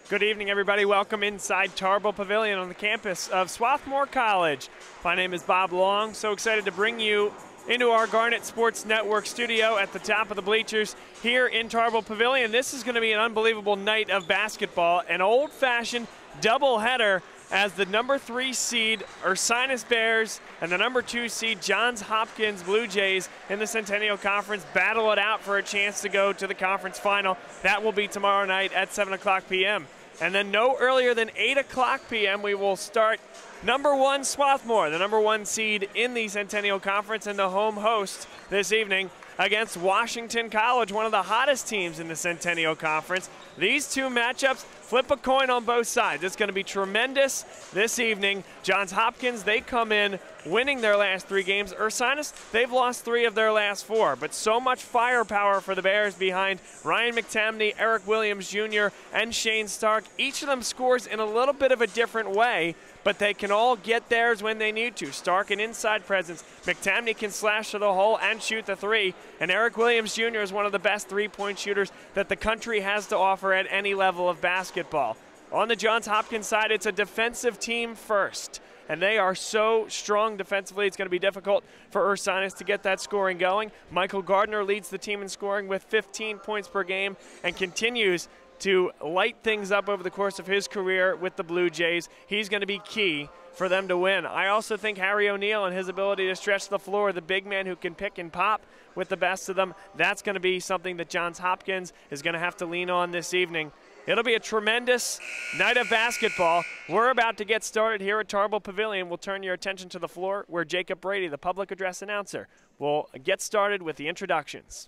Good evening, everybody. Welcome inside Tarbell Pavilion on the campus of Swarthmore College. My name is Bob Long. So excited to bring you into our Garnet Sports Network studio at the top of the bleachers here in Tarbell Pavilion. This is going to be an unbelievable night of basketball, an old-fashioned doubleheader as the number 3 seed Ursinus Bears and the number 2 seed Johns Hopkins Blue Jays in the Centennial Conference battle it out for a chance to go to the conference final. That will be tomorrow night at 7 o'clock p.m. And then no earlier than 8 o'clock p.m. we will start number 1 Swarthmore, the number 1 seed in the Centennial Conference and the home host this evening against Washington College, one of the hottest teams in the Centennial Conference. These two matchups, flip a coin on both sides. It's going to be tremendous this evening. Johns Hopkins, they come in winning their last 3 games. Ursinus, they've lost 3 of their last 4, but so much firepower for the Bears behind Ryan McTamney, Eric Williams Jr., and Shane Stark. Each of them scores in a little bit of a different way, but they can all get theirs when they need to. Stark an inside presence. McTamney can slash to the hole and shoot the 3. And Eric Williams Jr. is one of the best 3-point shooters that the country has to offer at any level of basketball. On the Johns Hopkins side, it's a defensive team first. And they are so strong defensively, it's going to be difficult for Ursinus to get that scoring going. Michael Gardner leads the team in scoring with 15 points per game and continues to light things up over the course of his career with the Blue Jays. He's going to be key for them to win. I also think Harry O'Neal and his ability to stretch the floor, the big man who can pick and pop with the best of them, that's going to be something that Johns Hopkins is going to have to lean on this evening. It'll be a tremendous night of basketball. We're about to get started here at Tarbell Pavilion. We'll turn your attention to the floor where Jacob Brady, the public address announcer, will get started with the introductions.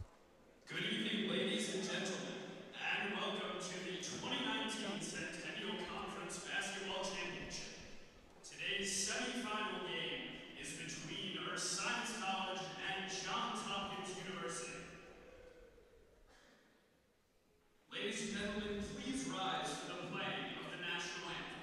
Good evening, ladies and gentlemen, and welcome to the 2019 Centennial Conference Basketball Championship. Today's semifinal game is between Ursinus College and Johns Hopkins University. Ladies and gentlemen, please rise for the playing of the national anthem.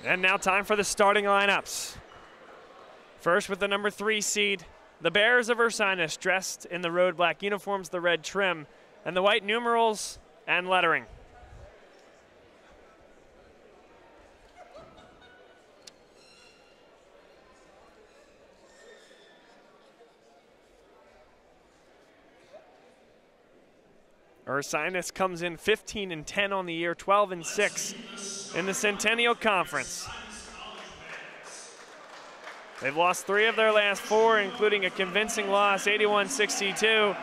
And now time for the starting lineups. First with the number 3 seed, the Bears of Ursinus, dressed in the road black uniforms, the red trim, and the white numerals and lettering. Ursinus comes in 15-10 on the year, 12-6 in the Centennial Conference. They've lost 3 of their last 4, including a convincing loss, 81-62,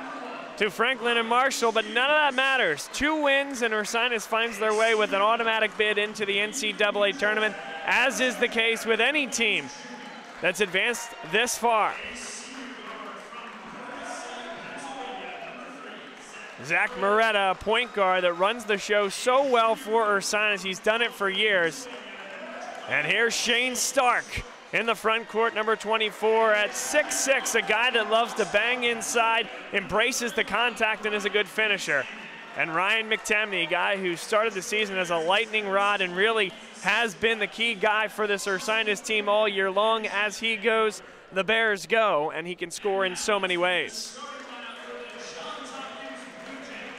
to Franklin and Marshall, but none of that matters. 2 wins, and Ursinus finds their way with an automatic bid into the NCAA tournament, as is the case with any team that's advanced this far. Zach Moretta, a point guard that runs the show so well for Ursinus. He's done it for years. And here's Shane Stark in the front court, number 24 at 6'6", a guy that loves to bang inside, embraces the contact, and is a good finisher. And Ryan McTamney, a guy who started the season as a lightning rod and really has been the key guy for this Ursinus team all year long. As he goes, the Bears go, and he can score in so many ways.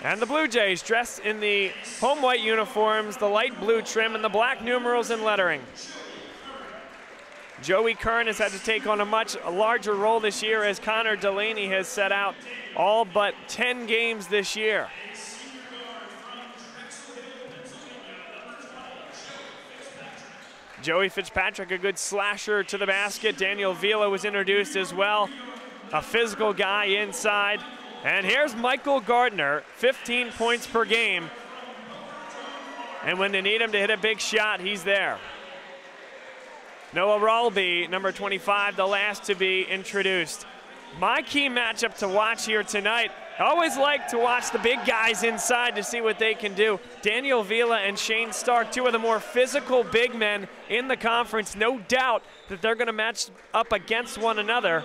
And the Blue Jays dressed in the home white uniforms, the light blue trim, and the black numerals and lettering. Joey Kern has had to take on a much larger role this year as Connor Delaney has set out all but 10 games this year. Joey Fitzpatrick, a good slasher to the basket. Daniel Vila was introduced as well, a physical guy inside. And here's Michael Gardner, 15 points per game. And when they need him to hit a big shot, he's there. Noah Ralby, number 25, the last to be introduced. My key matchup to watch here tonight, I always like to watch the big guys inside to see what they can do. Daniel Vila and Shane Stark, two of the more physical big men in the conference. No doubt that they're going to match up against one another.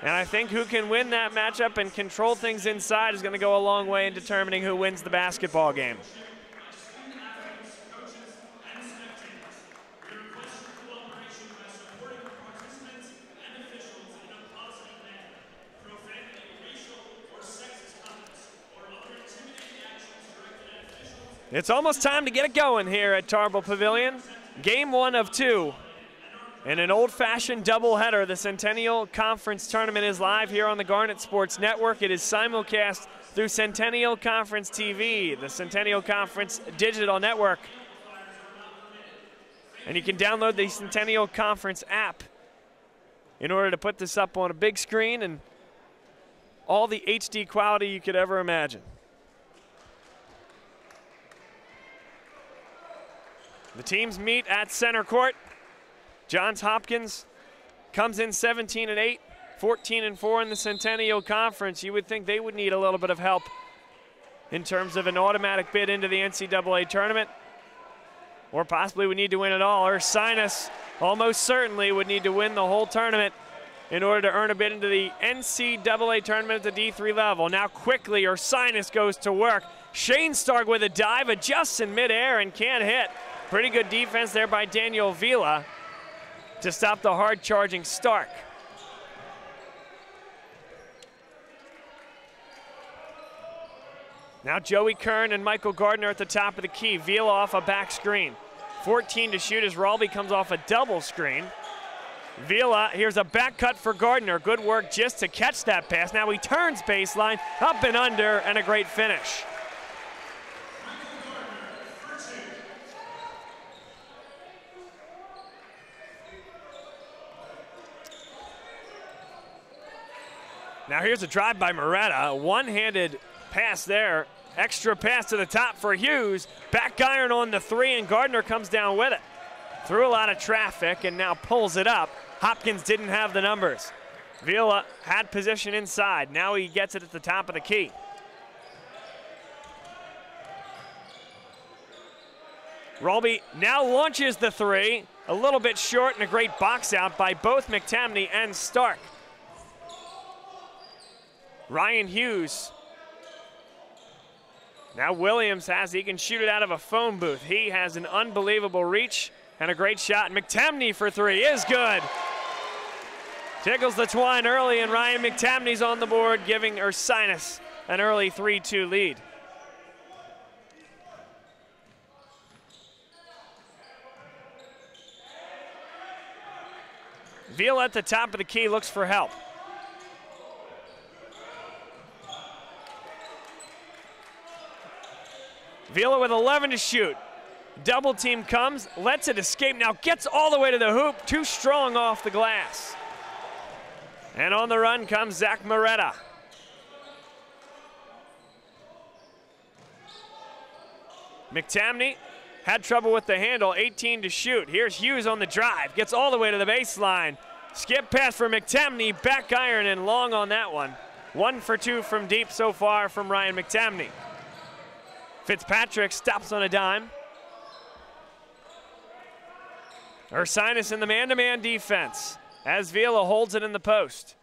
And I think who can win that matchup and control things inside is going to go a long way in determining who wins the basketball game. It's almost time to get it going here at Tarbell Pavilion. Game 1 of 2. In an old-fashioned doubleheader, the Centennial Conference Tournament is live here on the Garnet Sports Network. It is simulcast through Centennial Conference TV, the Centennial Conference Digital Network. And you can download the Centennial Conference app in order to put this up on a big screen and all the HD quality you could ever imagine. The teams meet at center court. Johns Hopkins comes in 17-8, 14-4 in the Centennial Conference. You would think they would need a little bit of help in terms of an automatic bid into the NCAA tournament, or possibly would need to win it all. Ursinus almost certainly would need to win the whole tournament in order to earn a bid into the NCAA tournament at the D3 level. Now quickly, Ursinus goes to work. Shane Stark with a dive, adjusts in midair and can't hit. Pretty good defense there by Daniel Vila to stop the hard-charging Stark. Now Joey Kern and Michael Gardner at the top of the key. Vila off a back screen. 14 to shoot as Ralby comes off a double screen. Vila, here's a back cut for Gardner. Good work just to catch that pass. Now he turns baseline, up and under, and a great finish. Now here's a drive by Moretta, a one-handed pass there. Extra pass to the top for Hughes. Back iron on the three, and Gardner comes down with it. Through a lot of traffic and now pulls it up. Hopkins didn't have the numbers. Vila had position inside. Now he gets it at the top of the key. Ralby now launches the three. A little bit short and a great box out by both McTamney and Stark. Ryan Hughes. Now Williams he can shoot it out of a phone booth. He has an unbelievable reach and a great shot. McTamney for three is good. Tickles the twine early, and Ryan McTamney's on the board, giving Ursinus an early 3-2 lead. Vila at the top of the key looks for help. Vila with 11 to shoot. Double team comes, lets it escape, now gets all the way to the hoop, too strong off the glass. And on the run comes Zach Moretta. McTamney had trouble with the handle, 18 to shoot. Here's Hughes on the drive, gets all the way to the baseline. Skip pass for McTamney, back iron and long on that one. 1 for 2 from deep so far from Ryan McTamney. Fitzpatrick stops on a dime. Ursinus in the man-to-man defense as Vila holds it in the post.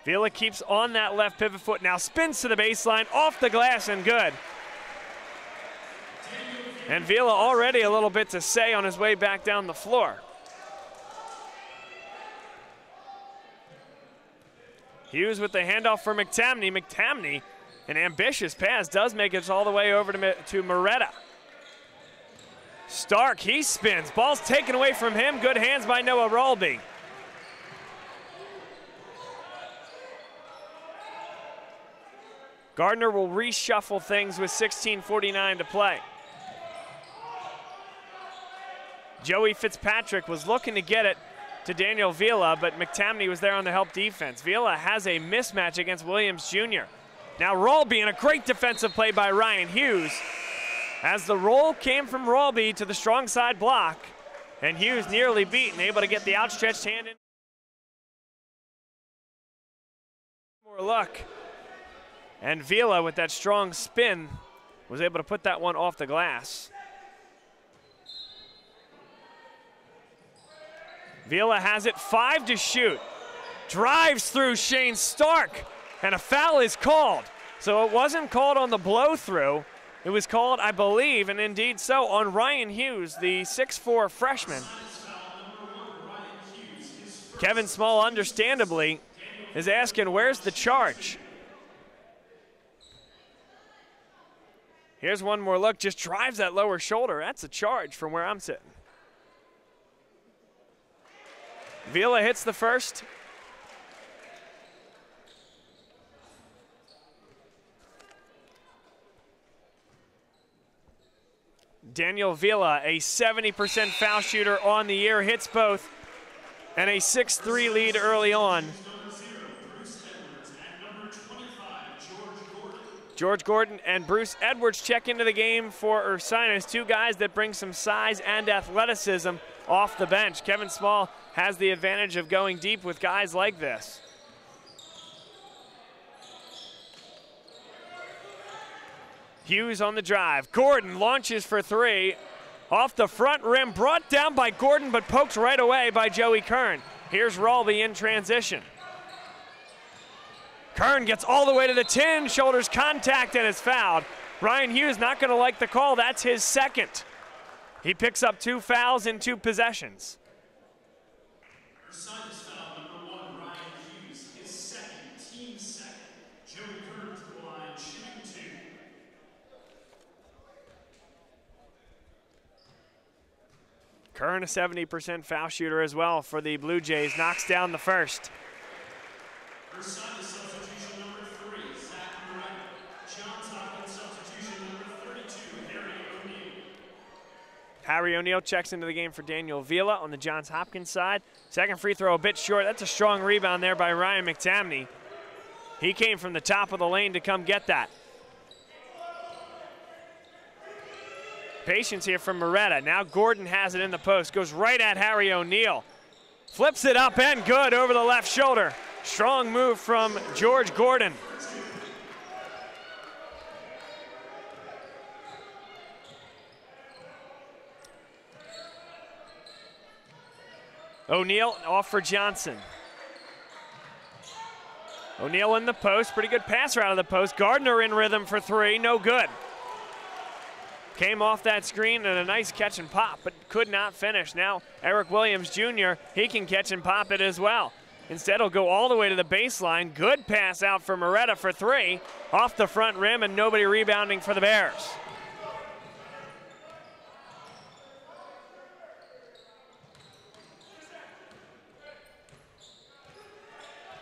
Vila keeps on that left pivot foot, now spins to the baseline, off the glass and good. And Vila already a little bit to say on his way back down the floor. Hughes with the handoff for McTamney. McTamney, an ambitious pass, does make it all the way over to Moretta. Stark, he spins. Ball's taken away from him. Good hands by Noah Rolby. Gardner will reshuffle things with 16:49 to play. Joey Fitzpatrick was looking to get it to Daniel Vila, but McTamney was there on the help defense. Vila has a mismatch against Williams Jr. Now Rolby, and a great defensive play by Ryan Hughes, as the roll came from Rolby to the strong side block, and Hughes nearly beat and able to get the outstretched hand in. More luck. And Vila, with that strong spin, was able to put that one off the glass. Vila has it, 5 to shoot. Drives through Shane Stark, and a foul is called. So it wasn't called on the blow through. It was called, I believe, and indeed so, on Ryan Hughes, the 6'4" freshman. Kevin Small, understandably, is asking, where's the charge? Here's one more look, just drives that lower shoulder. That's a charge from where I'm sitting. Vila hits the first. Daniel Vila, a 70% foul shooter on the year, hits both, and a 6-3 lead early on. George Gordon and Bruce Edwards check into the game for Ursinus, 2 guys that bring some size and athleticism off the bench. Kevin Small has the advantage of going deep with guys like this. Hughes on the drive. Gordon launches for 3. Off the front rim, brought down by Gordon, but poked right away by Joey Kern. Here's Rolby in transition. Kern gets all the way to the 10, shoulders contact, and is fouled. Ryan Hughes not going to like the call. That's his second. He picks up 2 fouls in 2 possessions. Ursinus foul number 1, Ryan Hughes, his second, team second. Joey Kern to the line, shooting 2. Kern, a 70% foul shooter as well for the Blue Jays, knocks down the first. Ursinus substitution number 3, Zach Moretta. Johns Hopkins substitution number 32, Harry O'Neal. Harry O'Neal checks into the game for Daniel Vila on the Johns Hopkins side. Second free throw a bit short. That's a strong rebound there by Ryan McTamney. He came from the top of the lane to come get that. Patience here from Moretta. Now Gordon has it in the post. Goes right at Harry O'Neal. Flips it up and good over the left shoulder. Strong move from George Gordon. O'Neal off for Johnson. O'Neal in the post, pretty good passer out of the post. Gardner in rhythm for 3, no good. Came off that screen and a nice catch and pop, but could not finish. Now Eric Williams Jr., he can catch and pop it as well. Instead, he'll go all the way to the baseline. Good pass out for Moretta for 3. Off the front rim and nobody rebounding for the Bears.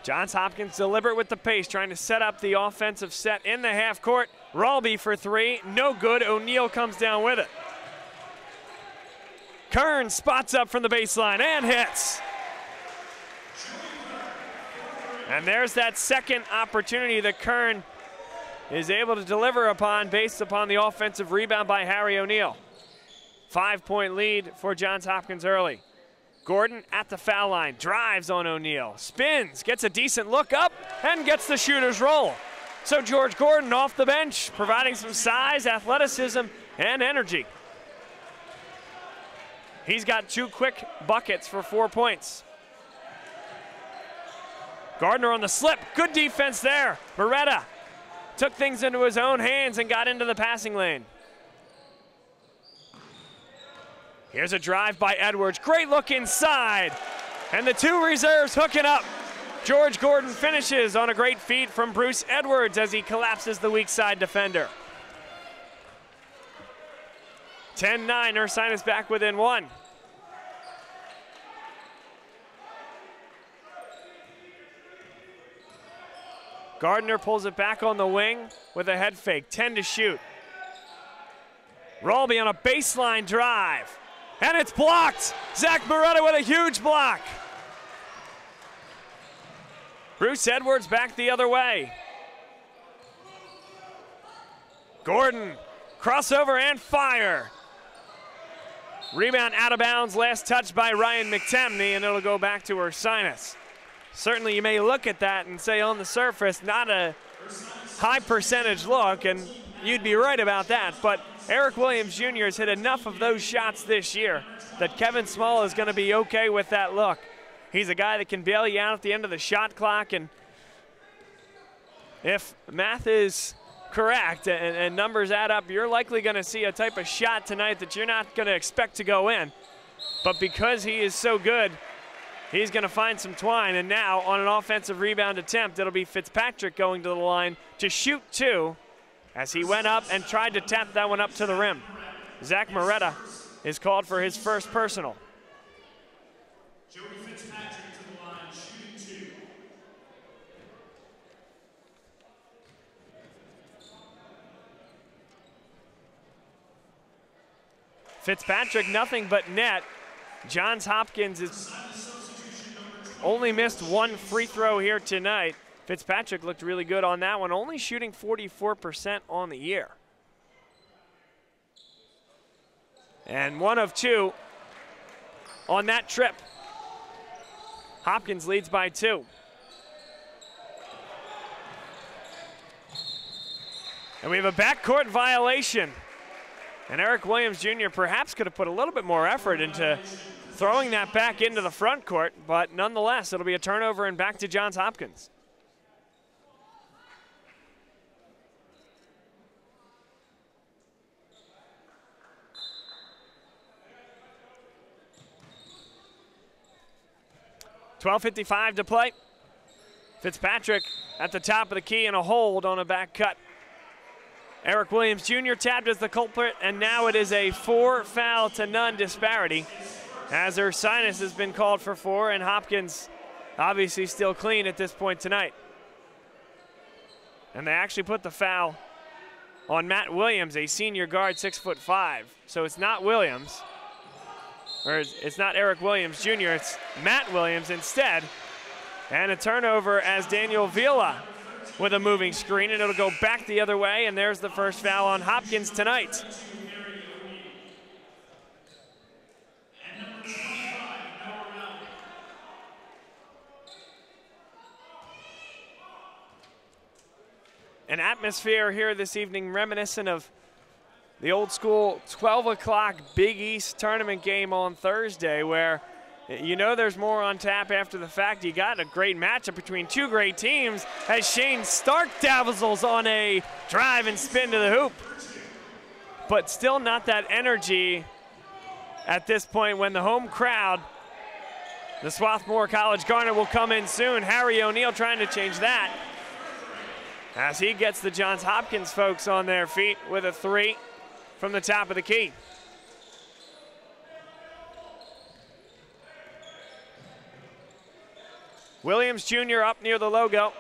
Johns Hopkins deliberate with the pace, trying to set up the offensive set in the half court. Rolby for 3, no good. O'Neal comes down with it. Kern spots up from the baseline and hits. And there's that second opportunity that Kern is able to deliver upon based upon the offensive rebound by Harry O'Neal. 5-point lead for Johns Hopkins early. Gordon at the foul line, drives on O'Neal, spins, gets a decent look up, and gets the shooter's roll. So George Gordon off the bench, providing some size, athleticism, and energy. He's got 2 quick buckets for 4 points. Gardner on the slip. Good defense there. Beretta took things into his own hands and got into the passing lane. Here's a drive by Edwards. Great look inside. And the two reserves hooking up. George Gordon finishes on a great feed from Bruce Edwards as he collapses the weak side defender. 10-9, Ursinus back within one. Gardner pulls it back on the wing with a head fake, 10 to shoot. Rolby on a baseline drive, and it's blocked. Zach Beretta with a huge block. Bruce Edwards back the other way. Gordon, crossover and fire. Rebound out of bounds, last touch by Ryan McTemney, and it'll go back to Ursinus. Certainly you may look at that and say on the surface, not a high percentage look, and you'd be right about that, but Eric Williams Jr. has hit enough of those shots this year that Kevin Small is going to be okay with that look. He's a guy that can bail you out at the end of the shot clock, and if math is correct and numbers add up, you're likely going to see a type of shot tonight that you're not going to expect to go in. But because he is so good, he's going to find some twine, and now on an offensive rebound attempt, it'll be Fitzpatrick going to the line to shoot two as he went up and tried to tap that one up to the rim. Zach Beretta is called for his first personal. Jody Fitzpatrick to the line, shooting two. Fitzpatrick, nothing but net. Johns Hopkins has only missed one free throw here tonight. Fitzpatrick looked really good on that one, only shooting 44% on the year. And 1 of 2 on that trip. Hopkins leads by 2. And we have a backcourt violation. And Eric Williams Jr. perhaps could have put a little bit more effort into throwing that back into the front court, but nonetheless, it'll be a turnover and back to Johns Hopkins. .12:55 to play. Fitzpatrick at the top of the key and a hold on a back cut. Eric Williams Jr. tabbed as the culprit, and now it is a 4-foul-to-none disparity as Ursinus has been called for 4, and Hopkins obviously still clean at this point tonight. And they actually put the foul on Matt Williams, a senior guard, 6'5". So it's not Williams, or it's not Eric Williams Jr., it's Matt Williams instead. And a turnover as Daniel Vila with a moving screen, and it'll go back the other way, and there's the first foul on Hopkins tonight. An atmosphere here this evening reminiscent of the old school 12 o'clock Big East tournament game on Thursday, where you know there's more on tap after the fact. You got a great matchup between two great teams as Shane Stark dazzles on a drive and spin to the hoop. But still not that energy at this point when the home crowd, the Swarthmore College Garnet, will come in soon. Harry O'Neal trying to change that as he gets the Johns Hopkins folks on their feet with a 3 from the top of the key. Williams Jr. up near the logo.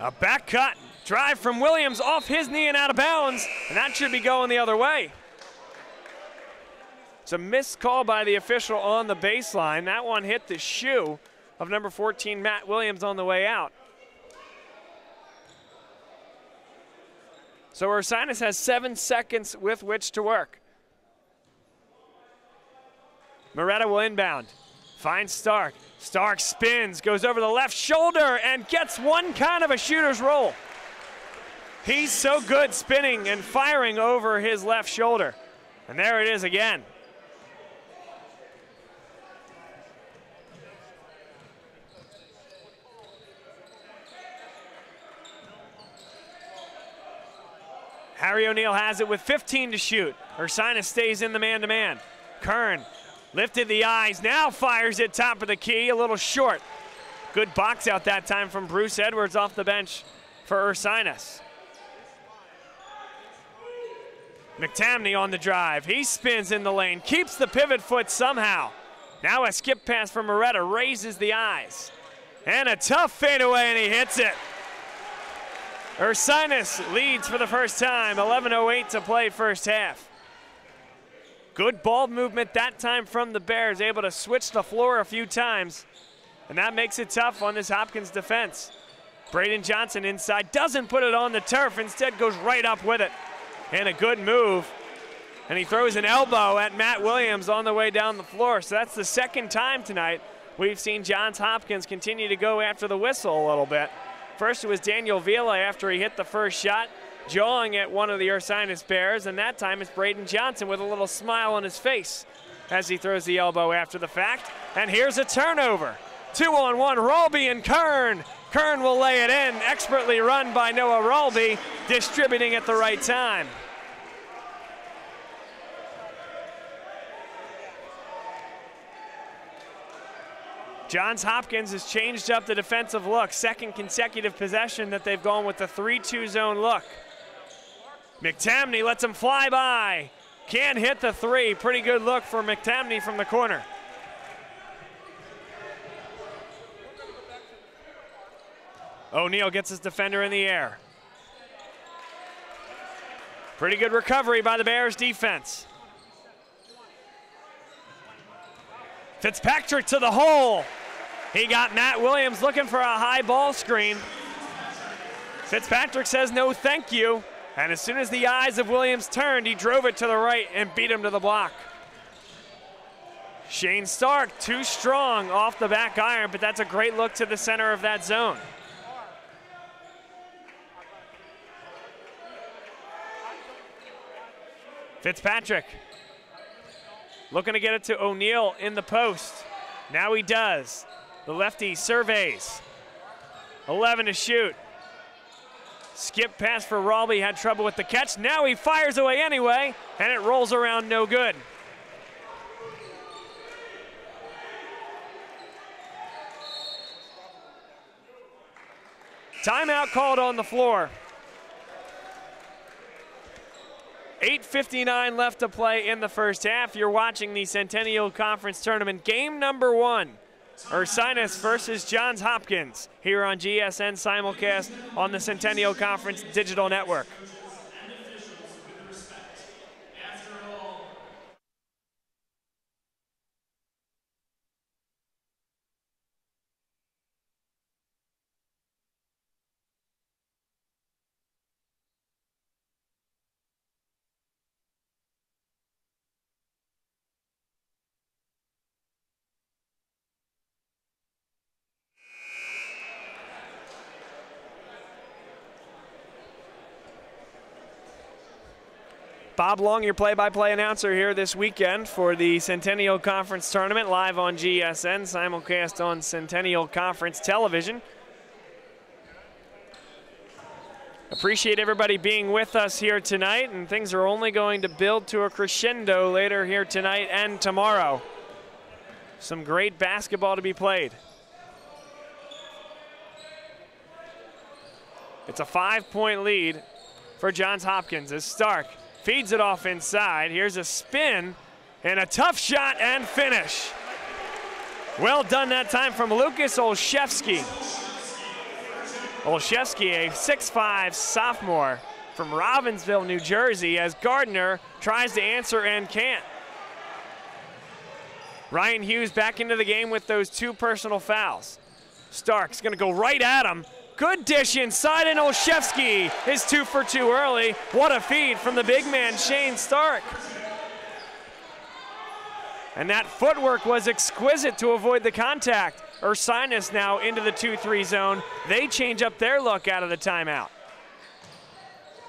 A back cut, drive from Williams off his knee and out of bounds, and that should be going the other way. It's a missed call by the official on the baseline. That one hit the shoe of number 14, Matt Williams, on the way out. So Ursinus has 7 seconds with which to work. Beretta will inbound, finds Stark. Stark spins, goes over the left shoulder, and gets one kind of a shooter's roll. He's so good spinning and firing over his left shoulder. And there it is again. Harry O'Neill has it with 15 to shoot. Ursinus stays in the man-to-man. Kern lifted the eyes, now fires it top of the key, a little short. Good box out that time from Bruce Edwards off the bench for Ursinus. McTamney on the drive. He spins in the lane, keeps the pivot foot somehow. Now a skip pass from Moretta, raises the eyes. And a tough fadeaway, and he hits it. Ursinus leads for the first time, 11:08 to play first half. Good ball movement that time from the Bears, able to switch the floor a few times. And that makes it tough on this Hopkins defense. Braden Johnson inside, doesn't put it on the turf, instead goes right up with it. And a good move. And he throws an elbow at Matt Williams on the way down the floor. So that's the second time tonight we've seen Johns Hopkins continue to go after the whistle a little bit. First it was Daniel Vila after he hit the first shot, jawing at one of the Ursinus Bears, and that time it's Braden Johnson with a little smile on his face as he throws the elbow after the fact. And here's a turnover. 2-on-1, Ralby and Kern. Kern will lay it in, expertly run by Noah Ralby, distributing at the right time. Johns Hopkins has changed up the defensive look. Second consecutive possession that they've gone with the 3-2 zone look. McTamney lets him fly by. Can't hit the three. Pretty good look for McTamney from the corner. O'Neill gets his defender in the air. Pretty good recovery by the Bears defense. Fitzpatrick to the hole. He got Matt Williams looking for a high ball screen. Fitzpatrick says no thank you. And as soon as the eyes of Williams turned, he drove it to the right and beat him to the block. Shane Stark, too strong off the back iron, but that's a great look to the center of that zone. Fitzpatrick looking to get it to O'Neill in the post. Now he does. The lefty surveys. 11 to shoot. Skip pass for Ralby, had trouble with the catch. Now he fires away anyway, and it rolls around no good. Timeout called on the floor. 8:59 left to play in the first half. You're watching the Centennial Conference Tournament, game number 1. Ursinus versus Johns Hopkins here on GSN simulcast on the Centennial Conference Digital Network. Bob Long, your play-by-play announcer here this weekend for the Centennial Conference Tournament, live on GSN, simulcast on Centennial Conference Television. Appreciate everybody being with us here tonight, and things are only going to build to a crescendo later here tonight and tomorrow. Some great basketball to be played. It's a 5-point lead for Johns Hopkins as Stark feeds it off inside. Here's a spin and a tough shot and finish. Well done that time from Lucas Olszewski. Olszewski, a 6'5" sophomore from Robbinsville, New Jersey, as Gardner tries to answer and can't. Ryan Hughes back into the game with those 2 personal fouls. Stark's gonna go right at him. Good dish inside, and Olszewski is 2 for 2 early. What a feed from the big man, Shane Stark. And that footwork was exquisite to avoid the contact. Ursinus now into the 2-3 zone. They change up their look out of the timeout.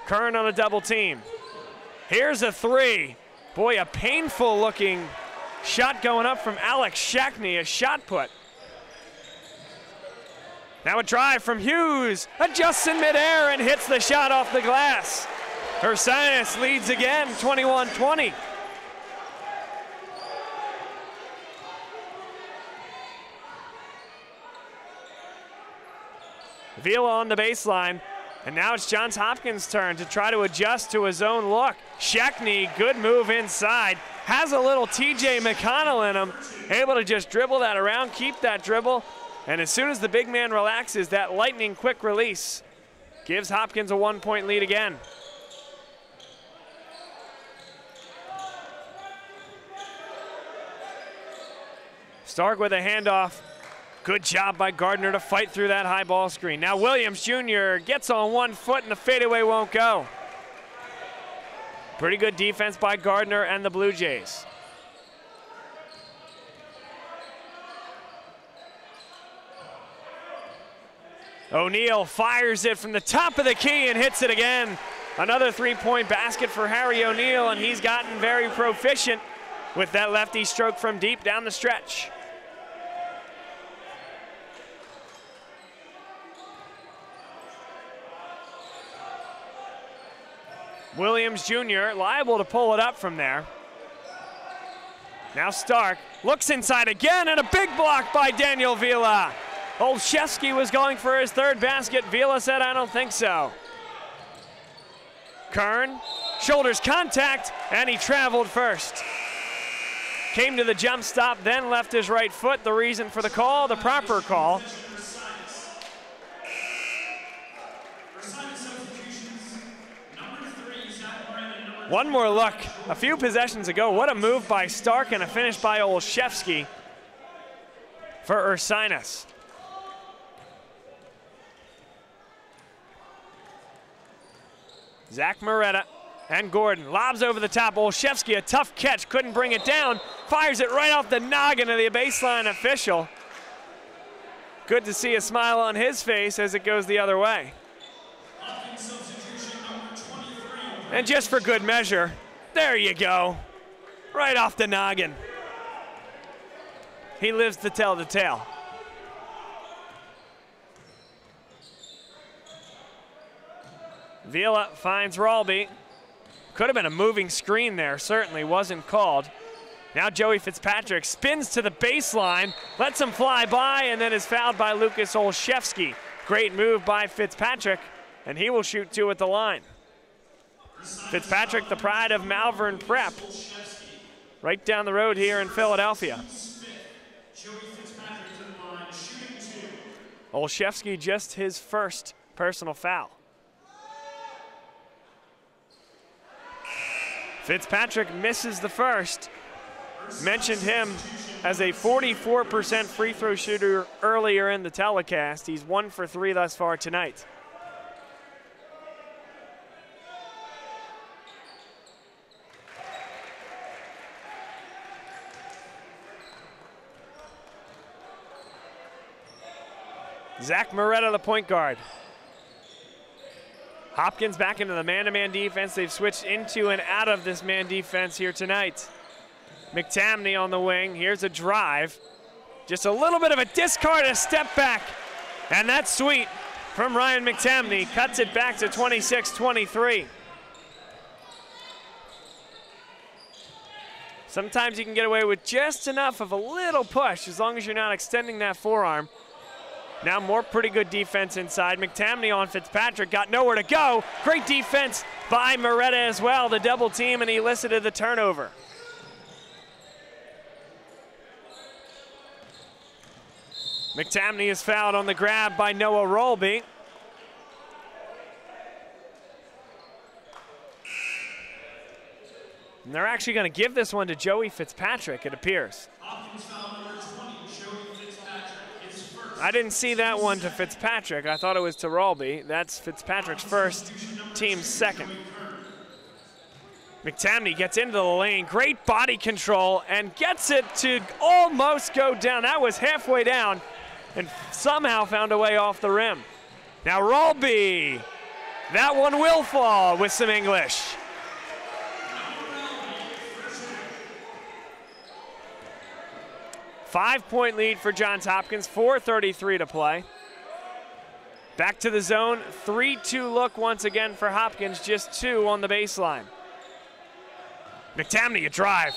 Kern on a double team. Here's a 3. Boy, a painful looking shot going up from Alex Shackney, a shot put. Now a drive from Hughes, adjusts in midair and hits the shot off the glass. Ursinus leads again, 21-20. Vila on the baseline, and now it's Johns Hopkins' turn to try to adjust to his own look. Szczekny, good move inside, has a little TJ McConnell in him, able to just dribble that around, keep that dribble, and as soon as the big man relaxes, that lightning quick release gives Hopkins a 1-point lead again. Stark with a handoff. Good job by Gardner to fight through that high ball screen. Now Williams Jr. gets on 1 foot and the fadeaway won't go. Pretty good defense by Gardner and the Blue Jays. O'Neal fires it from the top of the key and hits it again. Another 3-point basket for Harry O'Neal, and he's gotten very proficient with that lefty stroke from deep down the stretch. Williams Jr. liable to pull it up from there. Now Stark looks inside again, and a big block by Daniel Vila. Olszewski was going for his 3rd basket. Vila said, I don't think so. Kern, shoulders contact, and he traveled first. Came to the jump stop, then left his right foot. The reason for the call, the proper call. One more look a few possessions ago. What a move by Stark and a finish by Olszewski for Ursinus. Zach Moretta and Gordon lobs over the top. Olszewski, a tough catch, couldn't bring it down. Fires it right off the noggin of the baseline official. Good to see a smile on his face as it goes the other way. And just for good measure, there you go. Right off the noggin. He lives to tell the tale. Vila finds Ralby. Could have been a moving screen there, certainly wasn't called. Now Joey Fitzpatrick spins to the baseline, lets him fly by, and then is fouled by Lucas Olszewski. Great move by Fitzpatrick, and he will shoot 2 at the line. Fitzpatrick, the pride of Malvern Prep, right down the road here in Philadelphia. Olszewski just his 1st personal foul. Fitzpatrick misses the 1st. Mentioned him as a 44% free throw shooter earlier in the telecast. He's 1 for 3 thus far tonight. Zach Moretta, the point guard. Hopkins back into the man-to-man defense. They've switched into and out of this man defense here tonight. McTamney on the wing. Here's a drive. Just a little bit of a discard, a step back. And that's sweet from Ryan McTamney. Cuts it back to 26-23. Sometimes you can get away with just enough of a little push as long as you're not extending that forearm. Now more pretty good defense inside. McTamney on Fitzpatrick, got nowhere to go. Great defense by Moretta as well. The double team, and he elicited the turnover. McTamney is fouled on the grab by Noah Rolby. And they're actually going to give this one to Joey Fitzpatrick, it appears. I didn't see that one to Fitzpatrick. I thought it was to Rolby. That's Fitzpatrick's 1st, team's 2nd. McTamney gets into the lane. Great body control and gets it to almost go down. That was halfway down and somehow found a way off the rim. Now Rolby. That one will fall with some English. Five-point lead for Johns Hopkins, 4:33 to play. Back to the zone, 3-2 look once again for Hopkins, just 2 on the baseline. McTamney, a drive.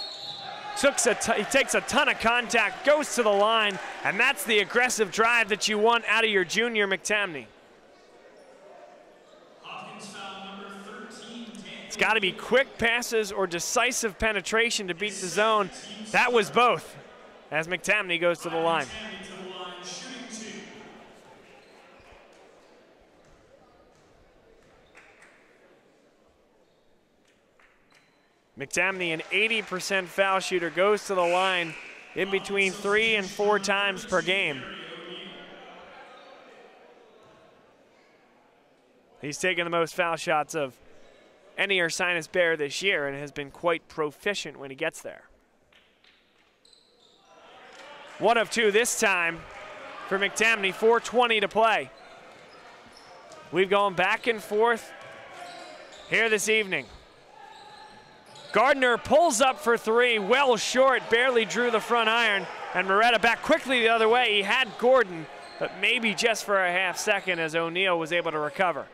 He takes a ton of contact, goes to the line, and that's the aggressive drive that you want out of your junior McTamney. It's got to be quick passes or decisive penetration to beat the zone. That was both, as McTamney goes to the line. McTamney, an 80% foul shooter, goes to the line in between 3 and 4 times per game. He's taken the most foul shots of any Ursinus Bear this year and has been quite proficient when he gets there. 1 of 2 this time for McTamney, 4:20 to play. We've gone back and forth here this evening. Gardner pulls up for 3, well short, barely drew the front iron, and Moretta back quickly the other way. He had Gordon, but maybe just for a half second as O'Neal was able to recover.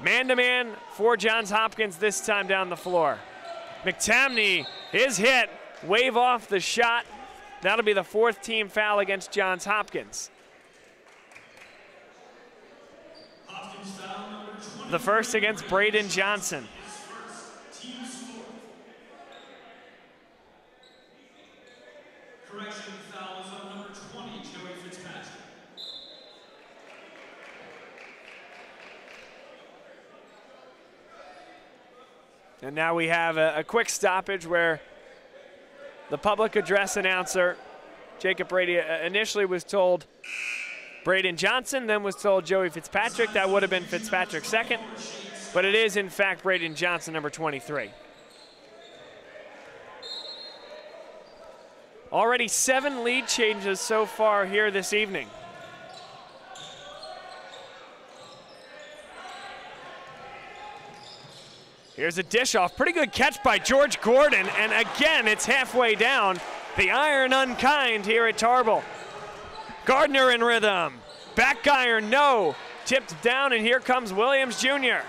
Man-to-man for Johns Hopkins this time down the floor. McTamney is hit, wave off the shot. That'll be the 4th team foul against Johns Hopkins. The first against Braden Johnson. Correction, foul is on number 20, Joey Fitzpatrick. And now we have a quick stoppage where the public address announcer, Jacob Brady, initially was told Braden Johnson, then was told Joey Fitzpatrick. That would have been Fitzpatrick second, but it is in fact Braden Johnson, number 23. Already 7 lead changes so far here this evening. Here's a dish off. Pretty good catch by George Gordon, and again, it's halfway down. The iron unkind here at Tarbell. Gardner in rhythm. Back iron, no. Tipped down, and here comes Williams Jr.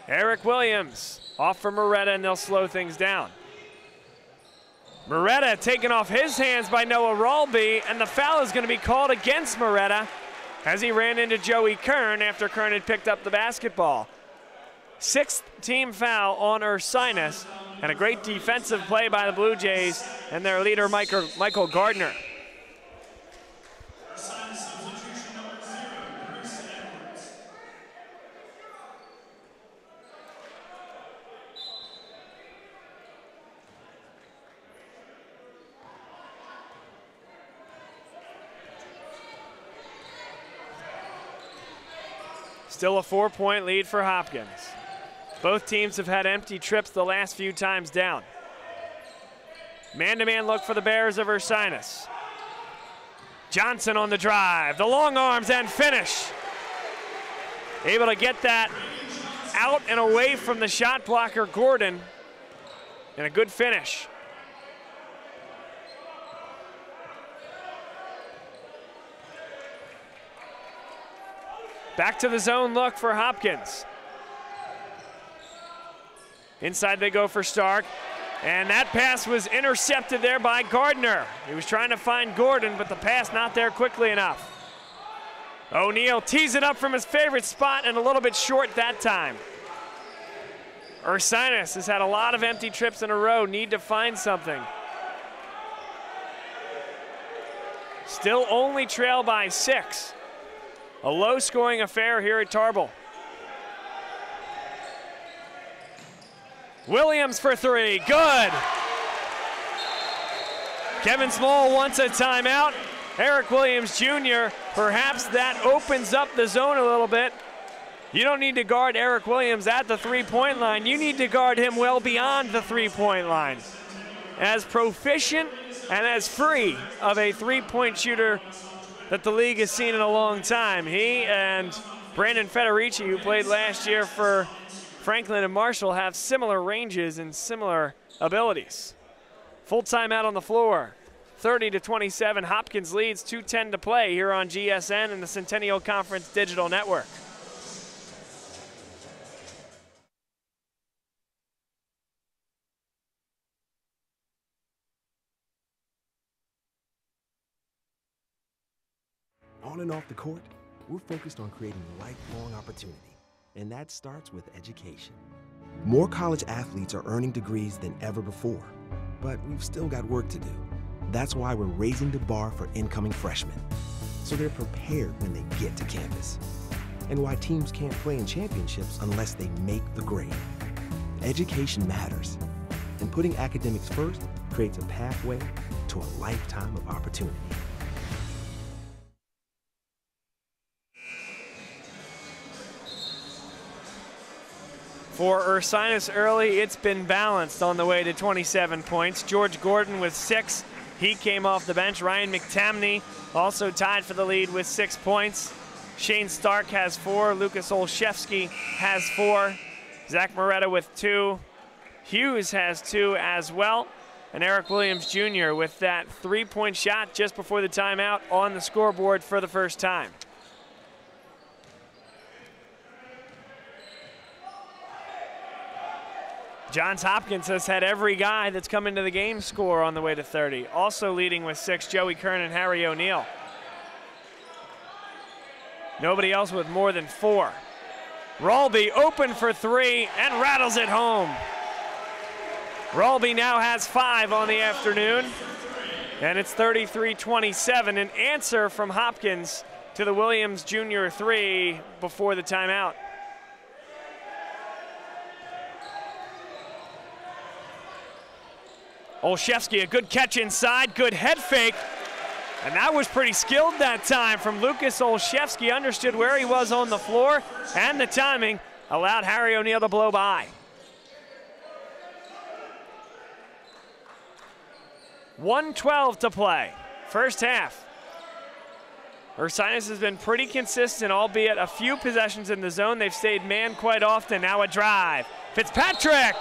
Eric Williams off for Moretta, and they'll slow things down. Moretta taken off his hands by Noah Ralby, and the foul is going to be called against Moretta as he ran into Joey Kern after Kern had picked up the basketball. 6th team foul on Ursinus, and a great defensive play by the Blue Jays and their leader, Michael Gardner. Still a 4-point lead for Hopkins. Both teams have had empty trips the last few times down. Man-to-man look for the Bears of Ursinus. Johnson on the drive, the long arms and finish. Able to get that out and away from the shot blocker, Gordon, and a good finish. Back to the zone look for Hopkins. Inside they go for Stark, and that pass was intercepted there by Gardner. He was trying to find Gordon, but the pass not there quickly enough. O'Neal tees it up from his favorite spot and a little bit short that time. Ursinus has had a lot of empty trips in a row, need to find something. Still only trail by 6. A low-scoring affair here at Tarbell. Williams for 3, good. Kevin Small wants a timeout. Eric Williams Jr., perhaps that opens up the zone a little bit. You don't need to guard Eric Williams at the 3-point line. You need to guard him well beyond the 3-point line. As proficient and as free of a 3-point shooter that the league has seen in a long time. He and Brandon Federici, who played last year for Franklin and Marshall, have similar ranges and similar abilities. Full timeout on the floor. 30-27, Hopkins leads, 2:10 to play here on GSN and the Centennial Conference Digital Network. On and off the court, we're focused on creating lifelong opportunity, and that starts with education. More college athletes are earning degrees than ever before, but we've still got work to do. That's why we're raising the bar for incoming freshmen, so they're prepared when they get to campus. And why teams can't play in championships unless they make the grade. Education matters, and putting academics first creates a pathway to a lifetime of opportunity. For Ursinus early, it's been balanced on the way to 27 points. George Gordon with 6. He came off the bench. Ryan McTamney also tied for the lead with 6 points. Shane Stark has 4. Lucas Olszewski has 4. Zach Moretta with 2. Hughes has 2 as well. And Eric Williams Jr. with that 3-point shot just before the timeout on the scoreboard for the first time. Johns Hopkins has had every guy that's come into the game score on the way to 30. Also leading with 6, Joey Kern and Harry O'Neill. Nobody else with more than 4. Rolby open for 3 and rattles it home. Rolby now has 5 on the afternoon, and it's 33-27, an answer from Hopkins to the Williams Jr. 3 before the timeout. Olszewski, a good catch inside, good head fake. And that was pretty skilled that time from Lucas Olszewski. Understood where he was on the floor, and the timing allowed Harry O'Neill to blow by. 1:12 to play, first half. Ursinus has been pretty consistent, albeit a few possessions in the zone. They've stayed man quite often. Now a drive. Fitzpatrick!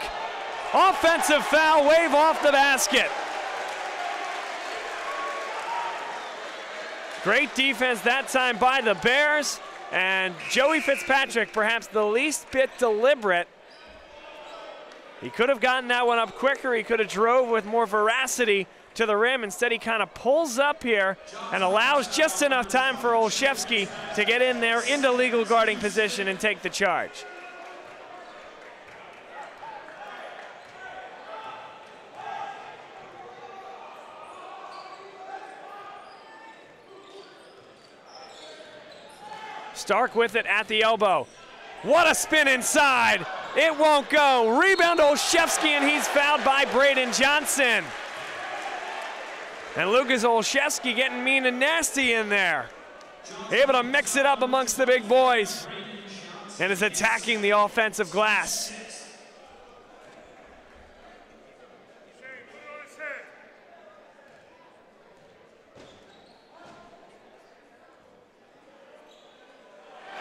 Offensive foul, wave off the basket. Great defense that time by the Bears, and Joey Fitzpatrick, perhaps the least bit deliberate. He could have gotten that one up quicker. He could have drove with more veracity to the rim. Instead, he kind of pulls up here and allows just enough time for Olszewski to get in there into legal guarding position and take the charge. Stark with it at the elbow. What a spin inside. It won't go. Rebound Olszewski, and he's fouled by Braden Johnson. And Lucas Olszewski getting mean and nasty in there. Able to mix it up amongst the big boys. And is attacking the offensive glass.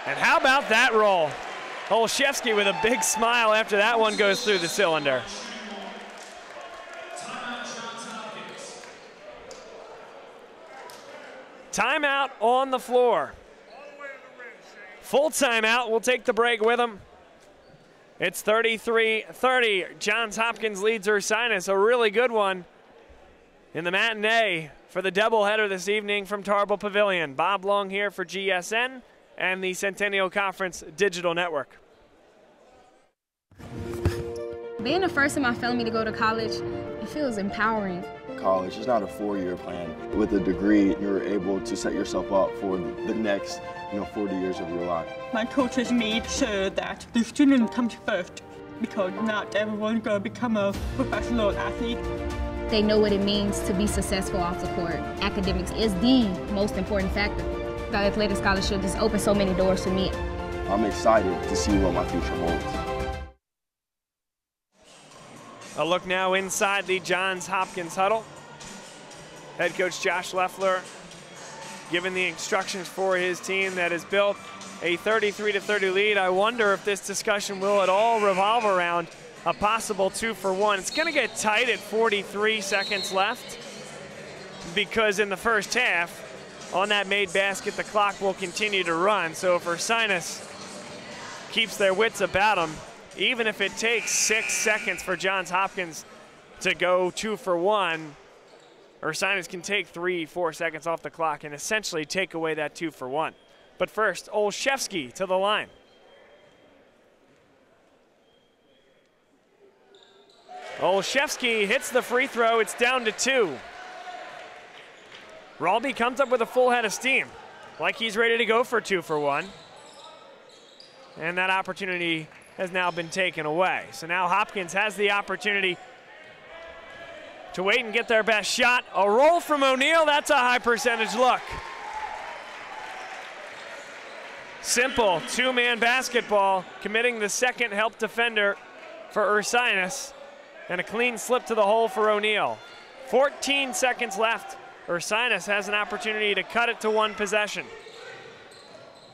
And how about that roll? Olszewski with a big smile after that one goes through the cylinder. Timeout on the floor. Full timeout. We'll take the break with them. It's 33-30. Johns Hopkins leads Ursinus, a really good one in the matinee for the doubleheader this evening from Tarbell Pavilion. Bob Long here for GSN and the Centennial Conference Digital Network. Being the first in my family to go to college, it feels empowering. College is not a 4-year plan. With a degree, you're able to set yourself up for the next 40 years of your life. My coaches made sure that the student comes first, because not everyone's going to become a professional athlete. They know what it means to be successful off the court. Academics is the most important factor. The athletic scholarship has opened so many doors for me. I'm excited to see what my future holds. A look now inside the Johns Hopkins huddle. Head coach Josh Leffler giving the instructions for his team that has built a 33-30 lead. I wonder if this discussion will at all revolve around a possible 2-for-1. It's going to get tight at 43 seconds left. because in the first half, on that made basket, the clock will continue to run. So if Ursinus keeps their wits about them, even if it takes 6 seconds for Johns Hopkins to go 2 for 1, Ursinus can take 3-4 seconds off the clock and essentially take away that 2 for 1. But first, Olszewski to the line. Olszewski hits the free throw. It's down to 2. Ralby comes up with a full head of steam, like he's ready to go for 2 for 1. And that opportunity has now been taken away. So now Hopkins has the opportunity to wait and get their best shot. A roll from O'Neal, that's a high percentage look. Simple two-man basketball, committing the second help defender for Ursinus, and a clean slip to the hole for O'Neal. 14 seconds left. Ursinus has an opportunity to cut it to 1 possession.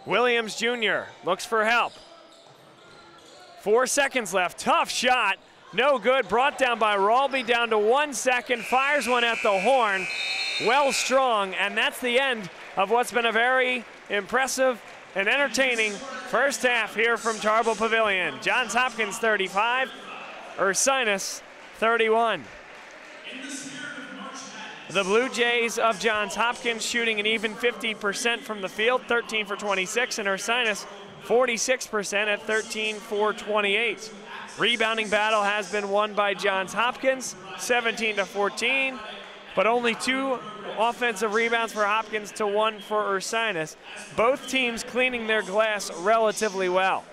Williams Jr. looks for help. 4 seconds left, tough shot, no good, brought down by Ralby, down to 1 second, fires one at the horn, well strong, and that's the end of what's been a very impressive and entertaining first half here from Tarbell Pavilion. Johns Hopkins 35, Ursinus 31. The Blue Jays of Johns Hopkins shooting an even 50% from the field, 13 for 26, and Ursinus 46% at 13 for 28. Rebounding battle has been won by Johns Hopkins, 17 to 14, but only 2 offensive rebounds for Hopkins to 1 for Ursinus. Both teams cleaning their glass relatively well.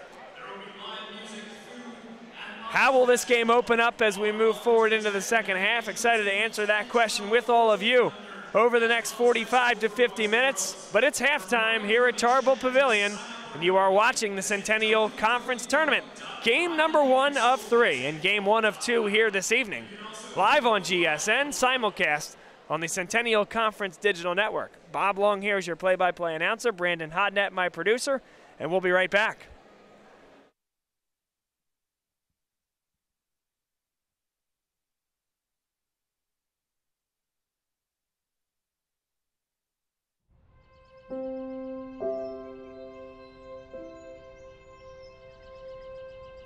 How will this game open up as we move forward into the second half? Excited to answer that question with all of you over the next 45 to 50 minutes. But it's halftime here at Tarbell Pavilion, and you are watching the Centennial Conference Tournament. Game number 1 of 3 and game 1 of 2 here this evening. Live on GSN, simulcast on the Centennial Conference Digital Network. Bob Long here is your play-by-play announcer, Brandon Hodnett my producer, and we'll be right back.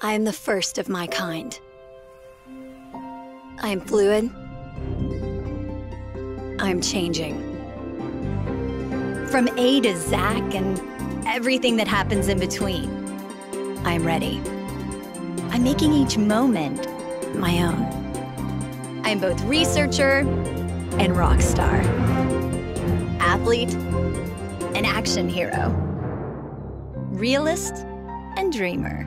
I am the first of my kind. I am fluid. I am changing. From A to Zach and everything that happens in between, I am ready. I'm making each moment my own. I am both researcher and rock star, athlete and action hero, realist and dreamer.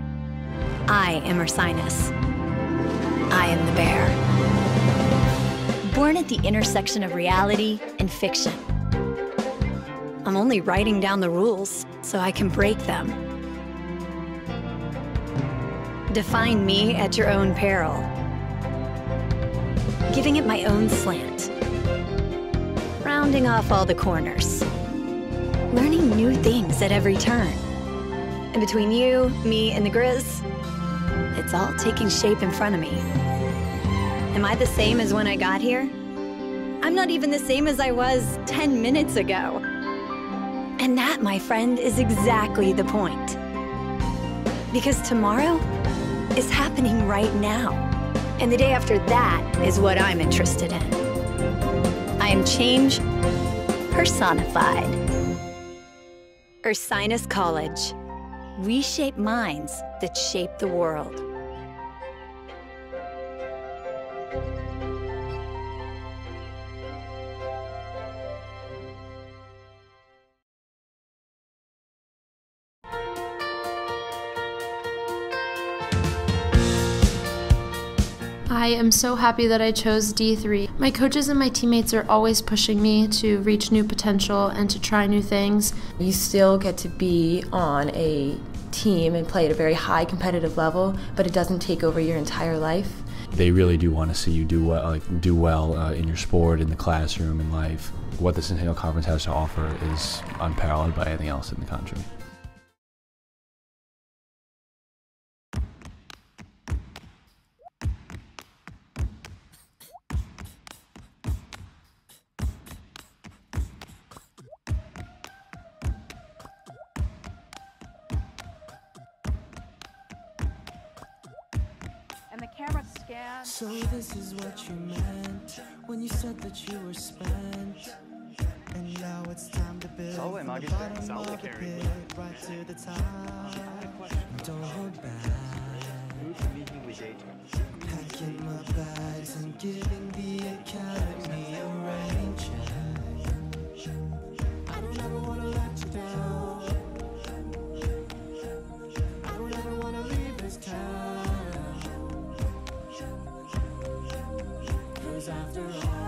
I am Ursinus. I am the bear. Born at the intersection of reality and fiction. I'm only writing down the rules so I can break them. Define me at your own peril. Giving it my own slant. Rounding off all the corners. Learning new things at every turn. And between you, me, and the Grizz, it's all taking shape in front of me. Am I the same as when I got here? I'm not even the same as I was 10 minutes ago. And that, my friend, is exactly the point. Because tomorrow is happening right now. And the day after that is what I'm interested in. I am change personified. Ursinus College. We shape minds that shape the world. I am so happy that I chose D3. My coaches and my teammates are always pushing me to reach new potential and to try new things. You still get to be on a team and play at a very high competitive level, but it doesn't take over your entire life. They really do want to see you do well, in your sport, in the classroom, in life. What the Centennial Conference has to offer is unparalleled by anything else in the country. can. So this is what you meant when you said that you were spent. And now it's time to build from the bottom of the pit right to the top. Don't hold back. Packing my bags and giving the academy a rain check. I don't ever wanna let you down. I don't ever wanna leave this town. 'Cause after all,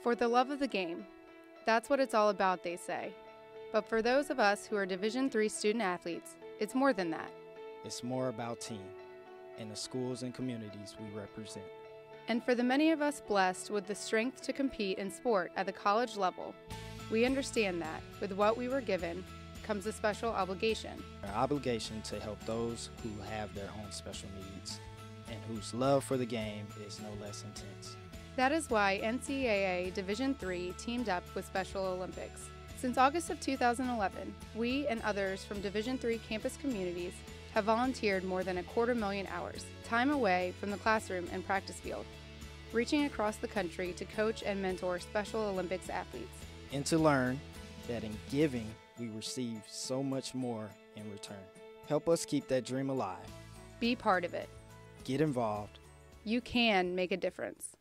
For the love of the game. That's what it's all about, they say. But for those of us who are Division III student athletes, it's more than that. It's more about team and the schools and communities we represent. And for the many of us blessed with the strength to compete in sport at the college level, we understand that with what we were given comes a special obligation. Our obligation to help those who have their own special needs and whose love for the game is no less intense. That is why NCAA Division III teamed up with Special Olympics. Since August of 2011, we and others from Division III campus communities have volunteered more than 250,000 hours, time away from the classroom and practice field, reaching across the country to coach and mentor Special Olympics athletes. And to learn that in giving, we receive so much more in return. Help us keep that dream alive. Be part of it. Get involved. You can make a difference.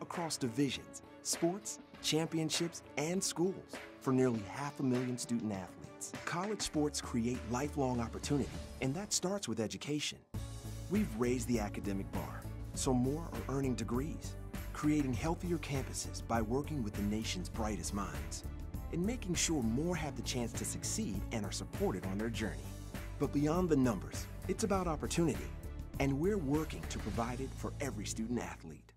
across divisions, sports, championships, and schools for nearly 500,000 student athletes. College sports create lifelong opportunity, and that starts with education. We've raised the academic bar, so more are earning degrees, creating healthier campuses by working with the nation's brightest minds, and making sure more have the chance to succeed and are supported on their journey. But beyond the numbers, it's about opportunity, and we're working to provide it for every student athlete.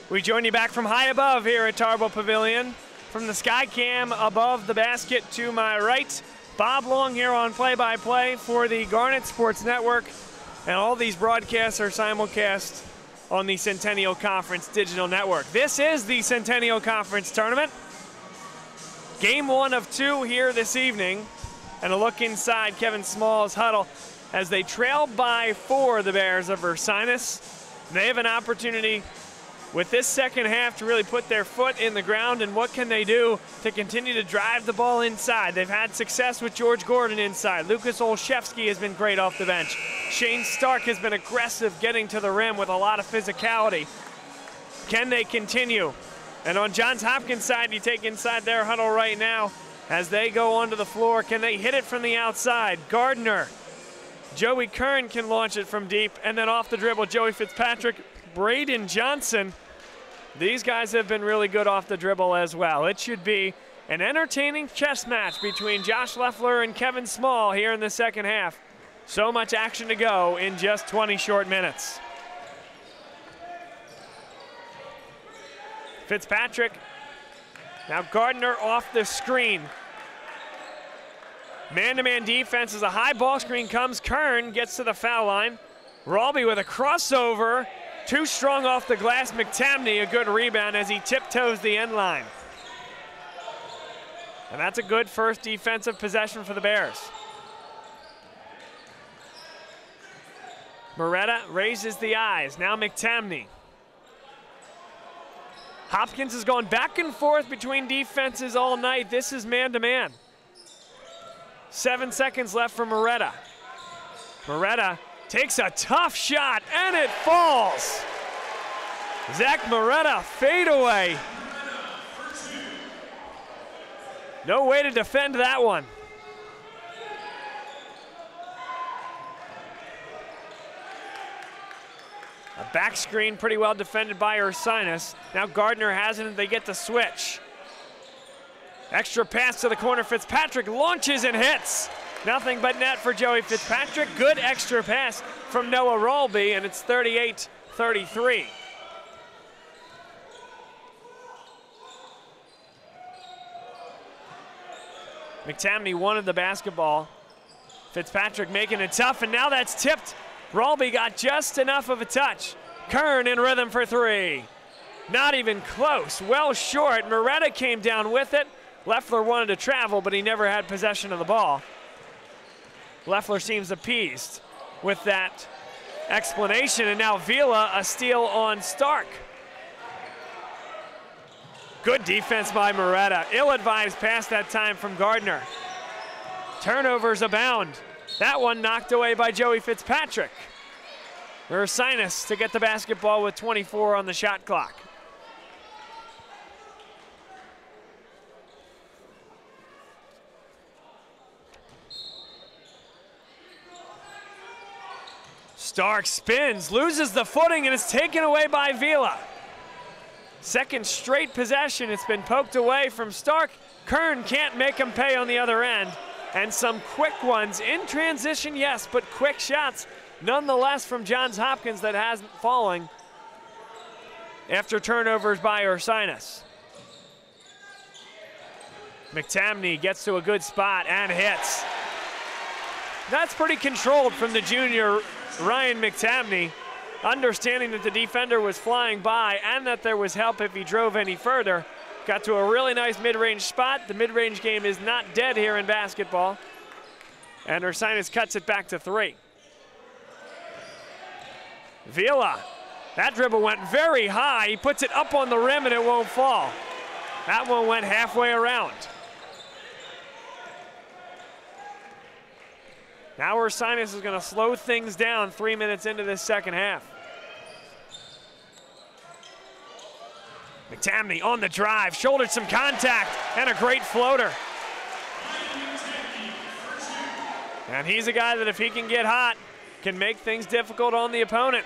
We join you back from high above here at Tarbell Pavilion. From the sky cam above the basket to my right, Bob Long here on play-by-play for the Garnet Sports Network. And all these broadcasts are simulcast on the Centennial Conference Digital Network. This is the Centennial Conference Tournament. Game 1 of 2 here this evening. And a look inside Kevin Small's huddle as they trail by 4, the Bears of Ursinus. They have an opportunity with this second half to really put their foot in the ground, and what can they do to continue to drive the ball inside? They've had success with George Gordon inside. Lucas Olszewski has been great off the bench. Shane Stark has been aggressive getting to the rim with a lot of physicality. Can they continue? And on Johns Hopkins' side, you take inside their huddle right now as they go onto the floor. Can they hit it from the outside? Gardner, Joey Kern can launch it from deep, and then off the dribble, Joey Fitzpatrick, Braden Johnson. These guys have been really good off the dribble as well. It should be an entertaining chess match between Josh Leffler and Kevin Small here in the second half. So much action to go in just 20 short minutes. Fitzpatrick, now Gardner off the screen. Man-to-man defense as a high ball screen comes. Kern gets to the foul line. Ralby with a crossover. Too strong off the glass. McTamney, a good rebound as he tiptoes the end line. And that's a good first defensive possession for the Bears. Moretta raises the eyes. Now McTamney. Hopkins has gone back and forth between defenses all night. This is man-to-man. 7 seconds left for Moretta. Moretta takes a tough shot, and it falls. Zach Moretta, fadeaway. No way to defend that one. A back screen pretty well defended by Ursinus. Now Gardner has it and they get the switch. Extra pass to the corner. Fitzpatrick launches and hits. Nothing but net for Joey Fitzpatrick. Good extra pass from Noah Rolby, and it's 38-33. McTamney wanted the basketball. Fitzpatrick making it tough, and now that's tipped. Rolby got just enough of a touch. Kern in rhythm for three. Not even close, well short. Moretta came down with it. Leffler wanted to travel, but he never had possession of the ball. Leffler seems appeased with that explanation, and now Vila a steal on Stark. Good defense by Moretta. Ill-advised pass that time from Gardner. Turnovers abound. That one knocked away by Joey Fitzpatrick. Ursinus to get the basketball with 24 on the shot clock. Stark spins, loses the footing, and is taken away by Vila. Second straight possession, it's been poked away from Stark. Kern can't make him pay on the other end. And some quick ones in transition, yes, but quick shots nonetheless from Johns Hopkins that hasn't fallen after turnovers by Ursinus. McTamney gets to a good spot and hits. That's pretty controlled from the junior Ryan McTamney, understanding that the defender was flying by and that there was help if he drove any further. Got to a really nice mid-range spot. The mid-range game is not dead here in basketball. And Ursinus cuts it back to three. Vila, that dribble went very high. He puts it up on the rim and it won't fall. That one went halfway around. Now Ursinus is going to slow things down 3 minutes into this second half. McTamney on the drive, shouldered some contact, and a great floater. And he's a guy that if he can get hot, can make things difficult on the opponent.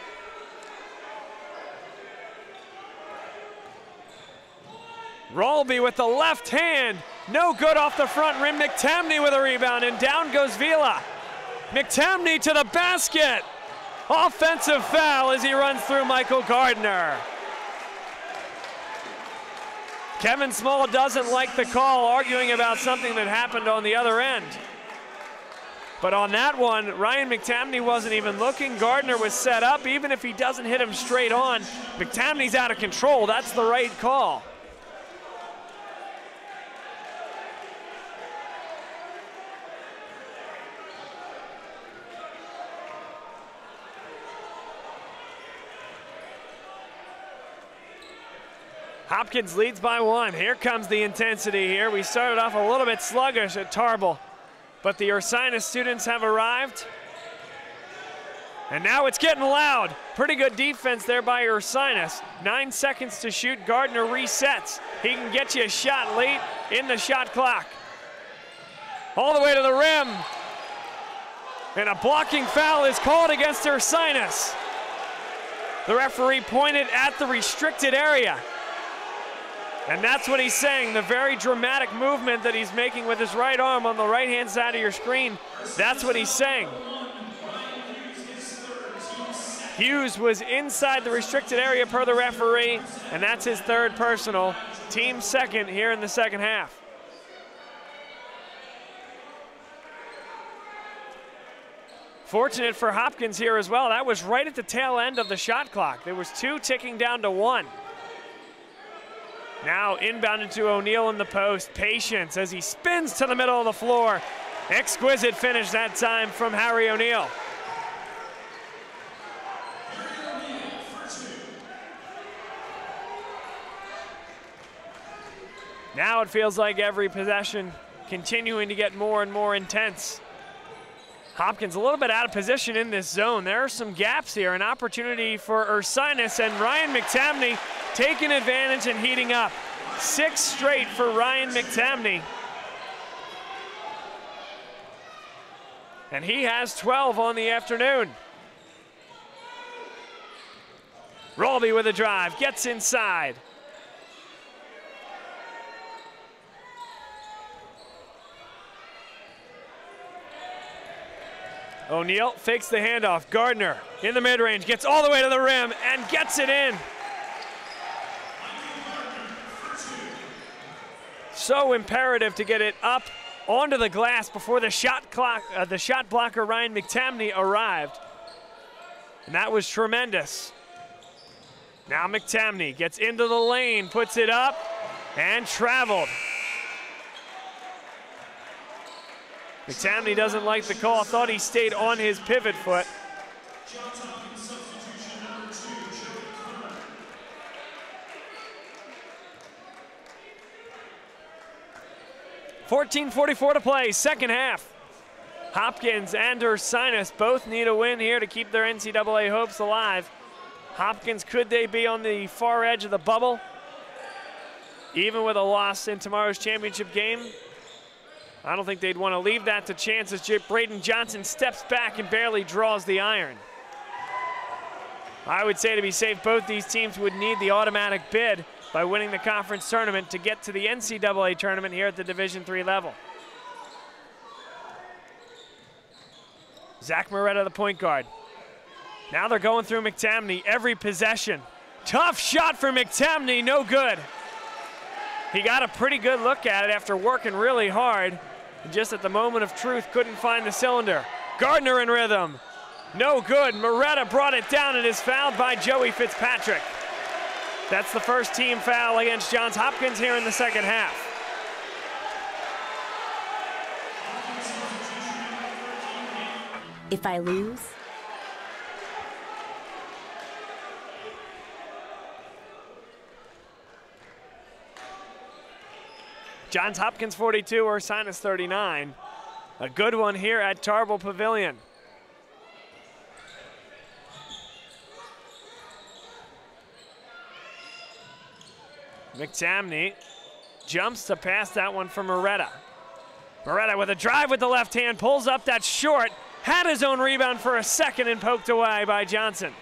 Rolby with the left hand, no good off the front rim. McTamney with a rebound, and down goes Vila. McTamney to the basket. Offensive foul as he runs through Michael Gardner. Kevin Small doesn't like the call, arguing about something that happened on the other end. But on that one, Ryan McTamney wasn't even looking. Gardner was set up. Even if he doesn't hit him straight on, McTamney's out of control. That's the right call. Hopkins leads by one. Here comes the intensity here. We started off a little bit sluggish at Tarbell, but the Ursinus students have arrived. And now it's getting loud. Pretty good defense there by Ursinus. 9 seconds to shoot. Gardner resets. He can get you a shot late in the shot clock. All the way to the rim. And a blocking foul is called against Ursinus. The referee pointed at the restricted area. And that's what he's saying, the very dramatic movement that he's making with his right arm on the right-hand side of your screen. That's what he's saying. Hughes was inside the restricted area per the referee, and that's his third personal. Team second here in the second half. Fortunate for Hopkins here as well. That was right at the tail end of the shot clock. There was 2 ticking down to 1. Now inbounded to O'Neal in the post. Patience as he spins to the middle of the floor. Exquisite finish that time from Harry O'Neal. Now it feels like every possession continuing to get more and more intense. Hopkins a little bit out of position in this zone. There are some gaps here, an opportunity for Ursinus, and Ryan McTamney taking advantage and heating up. 6 straight for Ryan McTamney. And he has 12 on the afternoon. Rolby with a drive, gets inside. O'Neal fakes the handoff. Gardner in the mid-range, gets all the way to the rim and gets it in. So imperative to get it up onto the glass before the shot blocker Ryan McTamney arrived. And that was tremendous. Now McTamney gets into the lane, puts it up, and traveled. McTamney doesn't like the call, thought he stayed on his pivot foot. .14:44 to play, second half. Hopkins and Ursinus both need a win here to keep their NCAA hopes alive. Hopkins, could they be on the far edge of the bubble? Even with a loss in tomorrow's championship game? I don't think they'd want to leave that to chance as Braden Johnson steps back and barely draws the iron. I would say to be safe, both these teams would need the automatic bid by winning the conference tournament to get to the NCAA tournament here at the Division III level. Zach Moretta, the point guard. Now they're going through McTamney every possession. Tough shot for McTamney, no good. He got a pretty good look at it after working really hard. And just at the moment of truth, couldn't find the cylinder. Gardner in rhythm. No good. Moretta brought it down and is fouled by Joey Fitzpatrick. That's the first team foul against Johns Hopkins here in the second half. If I lose, Johns Hopkins 42, Ursinus 39. A good one here at Tarbell Pavilion. McTamney jumps to pass that one for Moretta. Moretta with a drive with the left hand, pulls up that short, had his own rebound for a second and poked away by Johnson.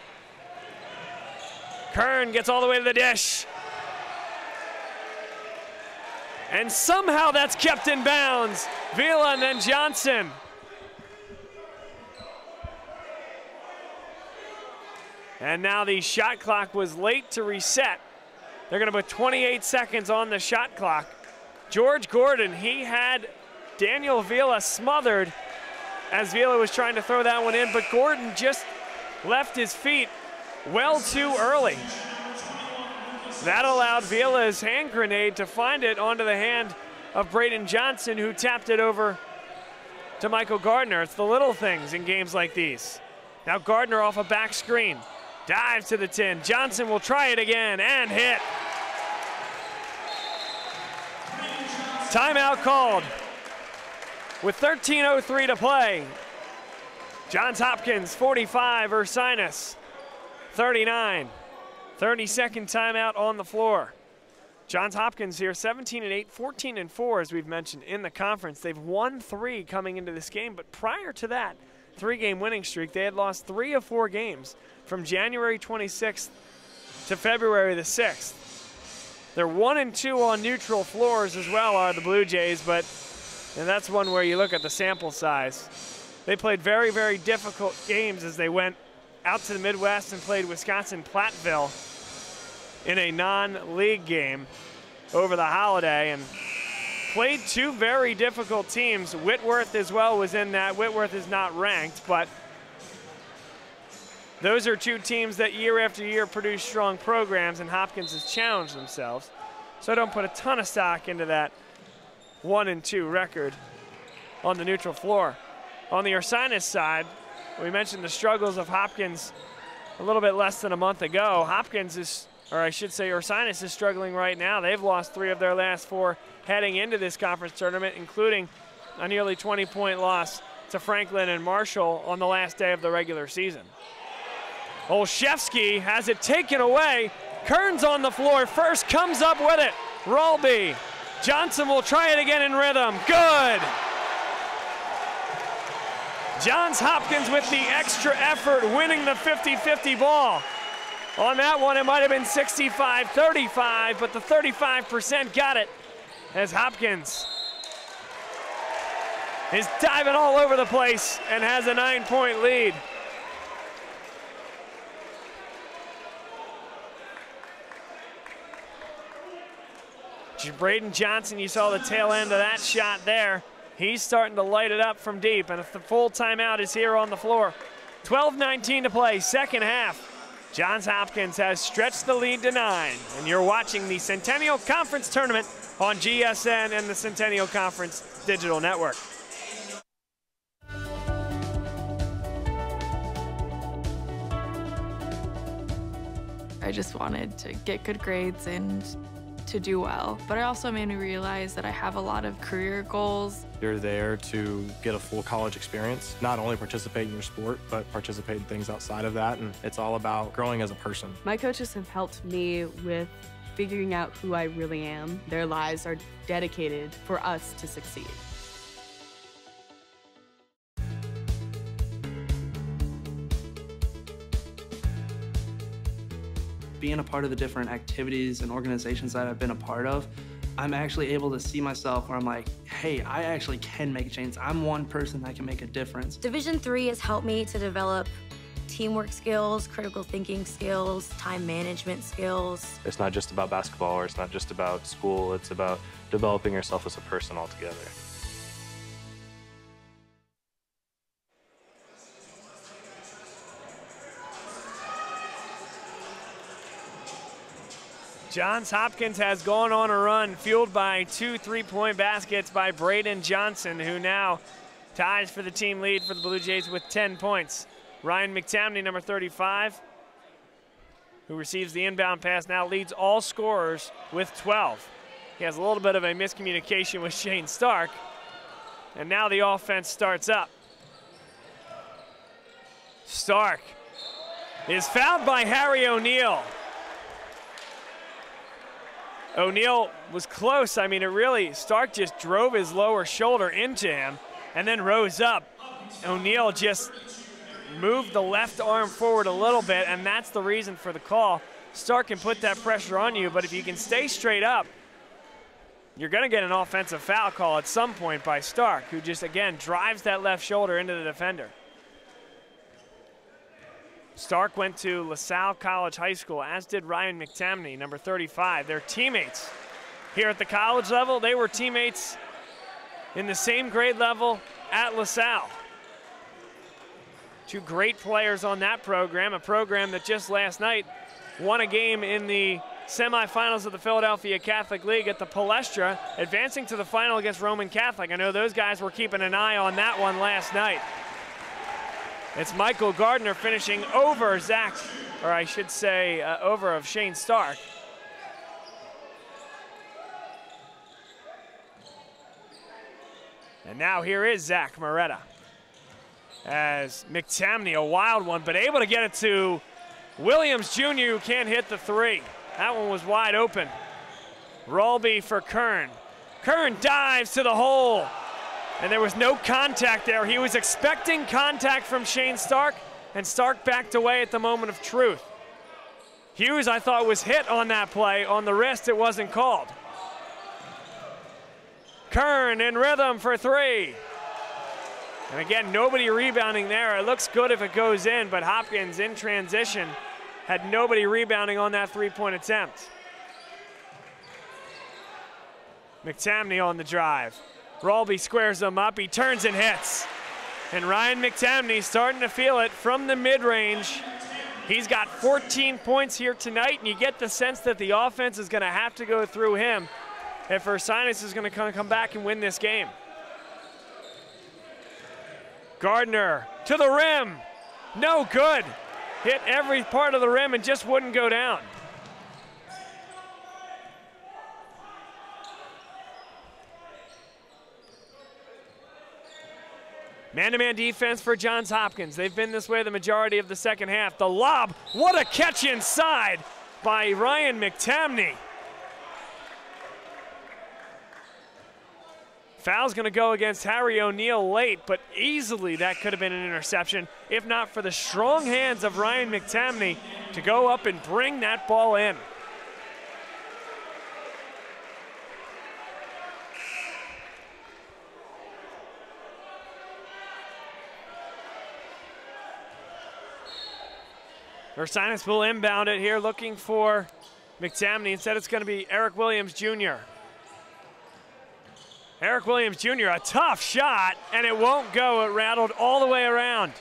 Kern gets all the way to the dish. And somehow that's kept in bounds. Vila and then Johnson. And now the shot clock was late to reset. They're going to put 28 seconds on the shot clock. George Gordon, he had Daniel Vila smothered as Vila was trying to throw that one in, but Gordon just left his feet well too early. That allowed Vila's hand grenade to find it onto the hand of Braden Johnson, who tapped it over to Michael Gardner. It's the little things in games like these. Now Gardner off a back screen. Dives to the 10. Johnson will try it again and hit. Timeout called with 13:03 to play. Johns Hopkins 45, Ursinus 39. 30-second timeout on the floor. Johns Hopkins here 17-8, 14-4 as we've mentioned in the conference. They've won 3 coming into this game, but prior to that 3-game winning streak, they had lost 3 of 4 games from January 26th to February the 6th. They're 1-2 on neutral floors as well are the Blue Jays, but and that's one where you look at the sample size. They played very, very difficult games as they went out to the Midwest and played Wisconsin-Platteville in a non-league game over the holiday and played 2 very difficult teams. Whitworth as well was in that. Whitworth is not ranked, but those are 2 teams that year after year produce strong programs, and Hopkins has challenged themselves. So I don't put a ton of stock into that 1-2 record on the neutral floor. On the Ursinus side, we mentioned the struggles of Hopkins a little bit less than a month ago. Hopkins is, or I should say Ursinus is struggling right now. They've lost 3 of their last 4 heading into this conference tournament, including a nearly 20-point loss to Franklin and Marshall on the last day of the regular season. Olszewski has it taken away. Kern's on the floor first, comes up with it. Rolby. Johnson will try it again in rhythm. Good. Johns Hopkins with the extra effort, winning the 50-50 ball. On that one, it might have been 65-35, but the 35% got it as Hopkins is diving all over the place and has a 9-point lead. Braden Johnson, you saw the tail end of that shot there. He's starting to light it up from deep, and the full timeout is here on the floor. 12:19 to play, second half. Johns Hopkins has stretched the lead to 9, and you're watching the Centennial Conference Tournament on GSN and the Centennial Conference Digital Network. I just wanted to get good grades and to do well, but it also made me realize that I have a lot of career goals. You're there to get a full college experience, not only participate in your sport, but participate in things outside of that, and it's all about growing as a person. My coaches have helped me with figuring out who I really am. Their lives are dedicated for us to succeed. Being a part of the different activities and organizations that I've been a part of, I'm actually able to see myself where I'm like, hey, I actually can make a change. I'm one person that can make a difference. Division III has helped me to develop teamwork skills, critical thinking skills, time management skills. It's not just about basketball, or it's not just about school, it's about developing yourself as a person altogether. Johns Hopkins has gone on a run, fueled by 2 3-point baskets by Braden Johnson, who now ties for the team lead for the Blue Jays with 10 points. Ryan McTamney, number 35, who receives the inbound pass, now leads all scorers with 12. He has a little bit of a miscommunication with Shane Stark, and now the offense starts up. Stark is fouled by Harry O'Neal. O'Neal was close. I mean, Stark just drove his lower shoulder into him and then rose up. O'Neal just moved the left arm forward a little bit, and that's the reason for the call. Stark can put that pressure on you, but if you can stay straight up, you're going to get an offensive foul call at some point by Stark, who just, again, drives that left shoulder into the defender. Stark went to LaSalle College High School, as did Ryan McTamney, number 35. They're teammates here at the college level. They were teammates in the same grade level at LaSalle. Two great players on that program, a program that just last night won a game in the semifinals of the Philadelphia Catholic League at the Palestra, advancing to the final against Roman Catholic. I know those guys were keeping an eye on that one last night. It's Michael Gardner finishing over Zach, or I should say over of Shane Stark. And now here is Zach Moretta. As McTamney, a wild one, but able to get it to Williams Jr., who can't hit the three. That one was wide open. Rolby for Kern. Kern dives to the hole. And there was no contact there. He was expecting contact from Shane Stark, and Stark backed away at the moment of truth. Hughes, I thought, was hit on that play. On the wrist, it wasn't called. Kern in rhythm for three. And again, nobody rebounding there. It looks good if it goes in, but Hopkins in transition had nobody rebounding on that three-point attempt. McTamney on the drive. Rolby squares him up, he turns and hits. And Ryan McTamney starting to feel it from the mid-range. He's got 14 points here tonight, and you get the sense that the offense is gonna have to go through him if Ursinus is gonna come back and win this game. Gardner to the rim, no good. Hit every part of the rim and just wouldn't go down. Man-to-man defense for Johns Hopkins. They've been this way the majority of the second half. The lob, what a catch inside by Ryan McTamney. Foul's going to go against Harry O'Neal late, but easily that could have been an interception, if not for the strong hands of Ryan McTamney to go up and bring that ball in. Ursinus will inbound it here, looking for McTamney. Instead, it's going to be Eric Williams Jr. Eric Williams Jr., a tough shot, and it won't go. It rattled all the way around.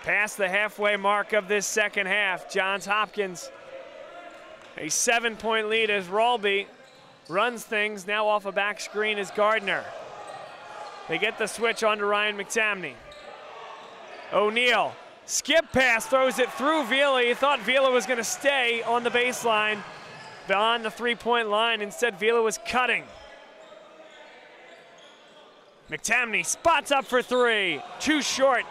Past the halfway mark of this second half, Johns Hopkins, a 7-point lead as Ralby runs things. Now off a back screen is Gardner. They get the switch onto Ryan McTamney. O'Neal, skip pass, throws it through Vila. He thought Vila was going to stay on the baseline beyond the three-point line. Instead, Vila was cutting. McTamney spots up for three, too short.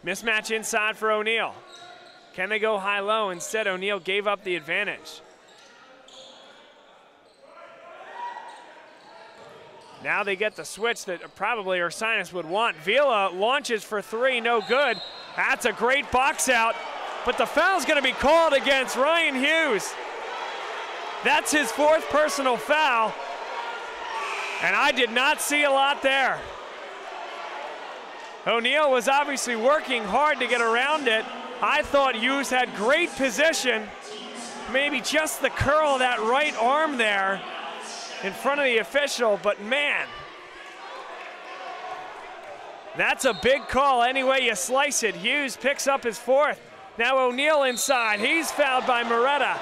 Mismatch inside for O'Neal. Can they go high-low? Instead, O'Neal gave up the advantage. Now they get the switch that probably Ursinus would want. Vila launches for three, no good. That's a great box out, but the foul's going to be called against Ryan Hughes. That's his fourth personal foul, and I did not see a lot there. O'Neal was obviously working hard to get around it. I thought Hughes had great position, maybe just the curl of that right arm there in front of the official, but man, that's a big call any way you slice it. Hughes picks up his fourth. Now O'Neal inside, he's fouled by Moretta,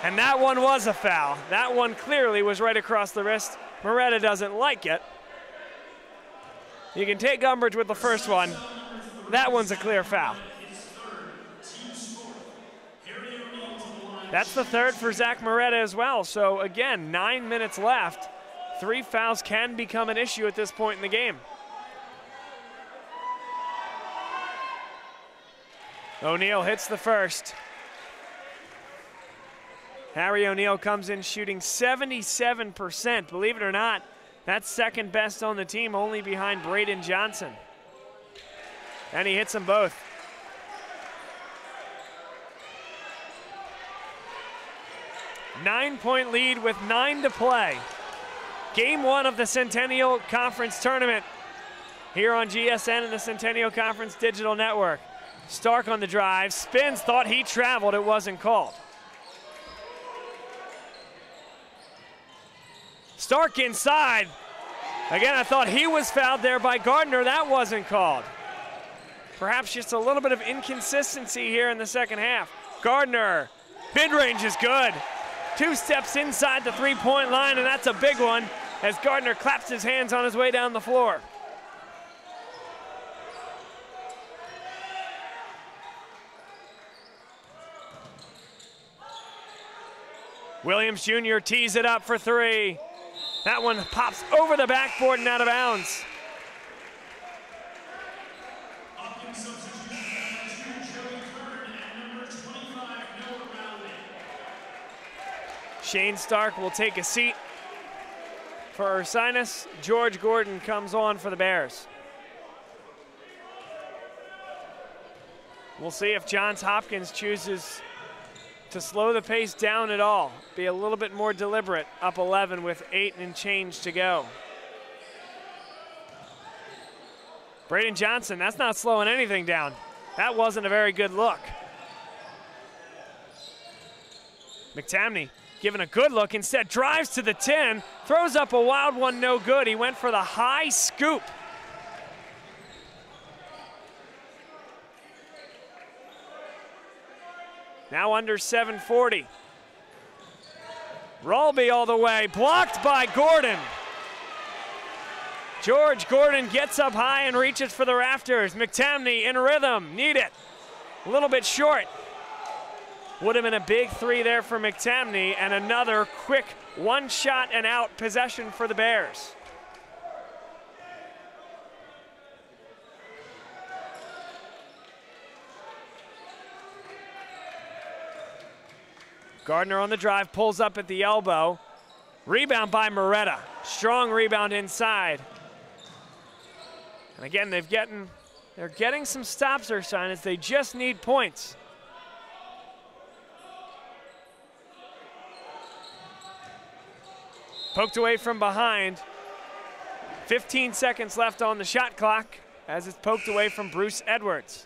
and that one was a foul. That one clearly was right across the wrist. Moretta doesn't like it. You can take umbrage with the first one. That one's a clear foul. That's the third for Zach Moretta as well. So again, 9 minutes left. 3 fouls can become an issue at this point in the game. O'Neal hits the first. Harry O'Neal comes in shooting 77%. Believe it or not, that's second best on the team, only behind Braden Johnson. And he hits them both. Nine-point lead with 9 to play. Game 1 of the Centennial Conference Tournament here on GSN and the Centennial Conference Digital Network. Stark on the drive, spins, thought he traveled, it wasn't called. Stark inside. Again, I thought he was fouled there by Gardner, that wasn't called. Perhaps just a little bit of inconsistency here in the second half. Gardner, mid-range is good. 2 steps inside the three-point line, and that's a big one as Gardner claps his hands on his way down the floor. Williams Jr. tees it up for three. That one pops over the backboard and out of bounds. Shane Stark will take a seat for Ursinus. George Gordon comes on for the Bears. We'll see if Johns Hopkins chooses to slow the pace down at all, be a little bit more deliberate, up 11 with 8 and change to go. Braden Johnson, that's not slowing anything down. That wasn't a very good look. McTamney given a good look, instead drives to the 10, throws up a wild one, no good. He went for the high scoop. Now under 7:40. Ralby all the way, blocked by Gordon. George Gordon gets up high and reaches for the rafters. McTamney in rhythm, need it. A little bit short. Would have been a big three there for McTamney, and another quick one shot and out possession for the Bears. Gardner on the drive, pulls up at the elbow. Rebound by Moretta. Strong rebound inside. And again, they're getting some stops, Ursinus. They just need points. Poked away from behind. 15 seconds left on the shot clock as it's poked away from Bruce Edwards.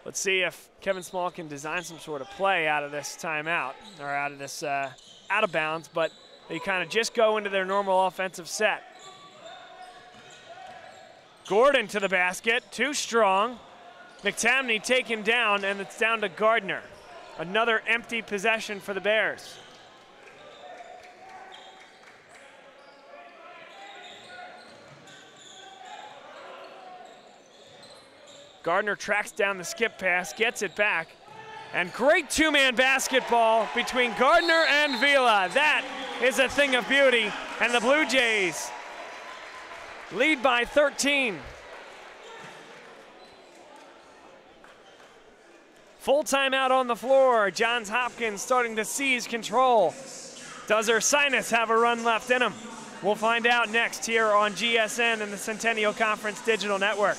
Let's see if Kevin Small can design some sort of play out of this timeout, or out of this out of bounds, but they kind of just go into their normal offensive set. Gordon to the basket, too strong. McTamney taken down, and it's down to Gardner. Another empty possession for the Bears. Gardner tracks down the skip pass, gets it back, and great two-man basketball between Gardner and Vila. That is a thing of beauty, and the Blue Jays lead by 13. Full timeout on the floor. Johns Hopkins starting to seize control. Does Ursinus have a run left in him? We'll find out next here on GSN and the Centennial Conference Digital Network.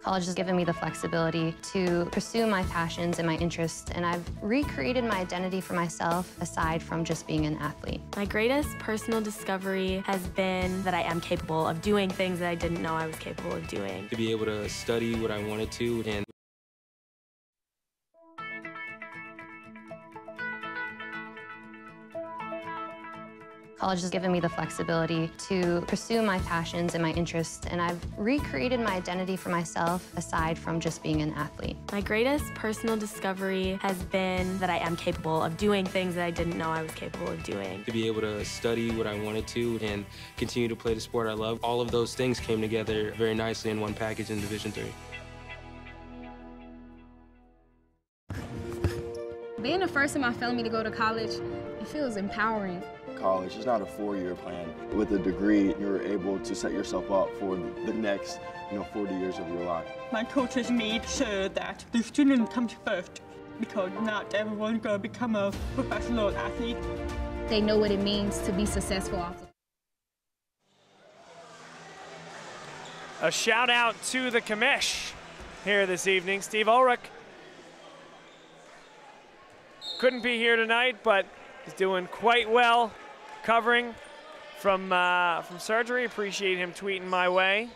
College has given me the flexibility to pursue my passions and my interests, and I've recreated my identity for myself aside from just being an athlete. My greatest personal discovery has been that I am capable of doing things that I didn't know I was capable of doing. To be able to study what I wanted to and College has given me the flexibility to pursue my passions and my interests, and I've recreated my identity for myself aside from just being an athlete. My greatest personal discovery has been that I am capable of doing things that I didn't know I was capable of doing. to be able to study what I wanted to and continue to play the sport I love. All of those things came together very nicely in one package in Division III. Being the first in my family to go to college, it feels empowering. College is not a four-year plan. With a degree, you're able to set yourself up for the next 40 years of your life. My coaches made sure that the student comes first, because not everyone's going to become a professional athlete. They know what it means to be successful off the A shout out to the commish here this evening. Steve Ulrich couldn't be here tonight, but he's doing quite well covering from surgery. Appreciate him tweeting my way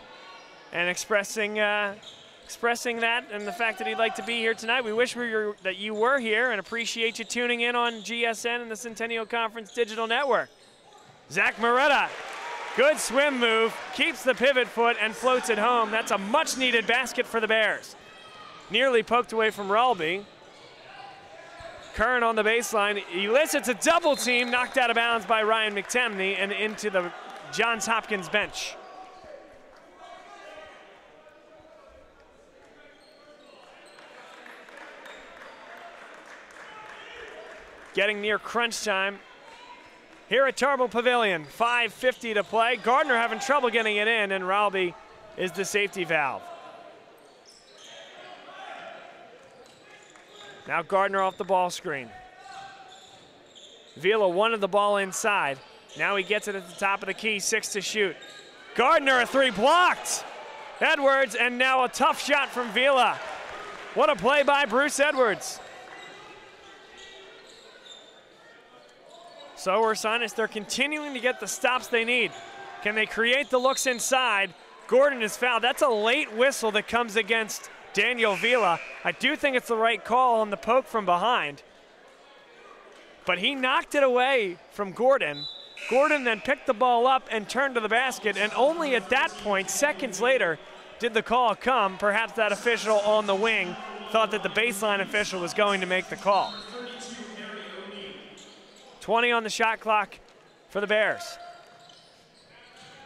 and expressing that and the fact that he'd like to be here tonight. We wish that you were here and appreciate you tuning in on GSN and the Centennial Conference Digital Network. Zach Moretta, good swim move, keeps the pivot foot and floats it home. That's a much needed basket for the Bears. Nearly poked away from Ralby. Curran on the baseline elicits a double team, knocked out of bounds by Ryan McTamney and into the Johns Hopkins bench. Getting near crunch time here at Tarbell Pavilion. 5:50 to play. Gardner having trouble getting it in, and Ralby is the safety valve. Now Gardner off the ball screen. Vila wanted the ball inside. Now he gets it at the top of the key, 6 to shoot. Gardner, a three blocked. Edwards, and now a tough shot from Vila. What a play by Bruce Edwards. So Ursinus, they're continuing to get the stops they need. Can they create the looks inside? Gordon is fouled. That's a late whistle that comes against Daniel Vila. I do think it's the right call on the poke from behind. But he knocked it away from Gordon. Gordon then picked the ball up and turned to the basket, and only at that point, seconds later, did the call come. Perhaps that official on the wing thought that the baseline official was going to make the call. 20 on the shot clock for the Bears.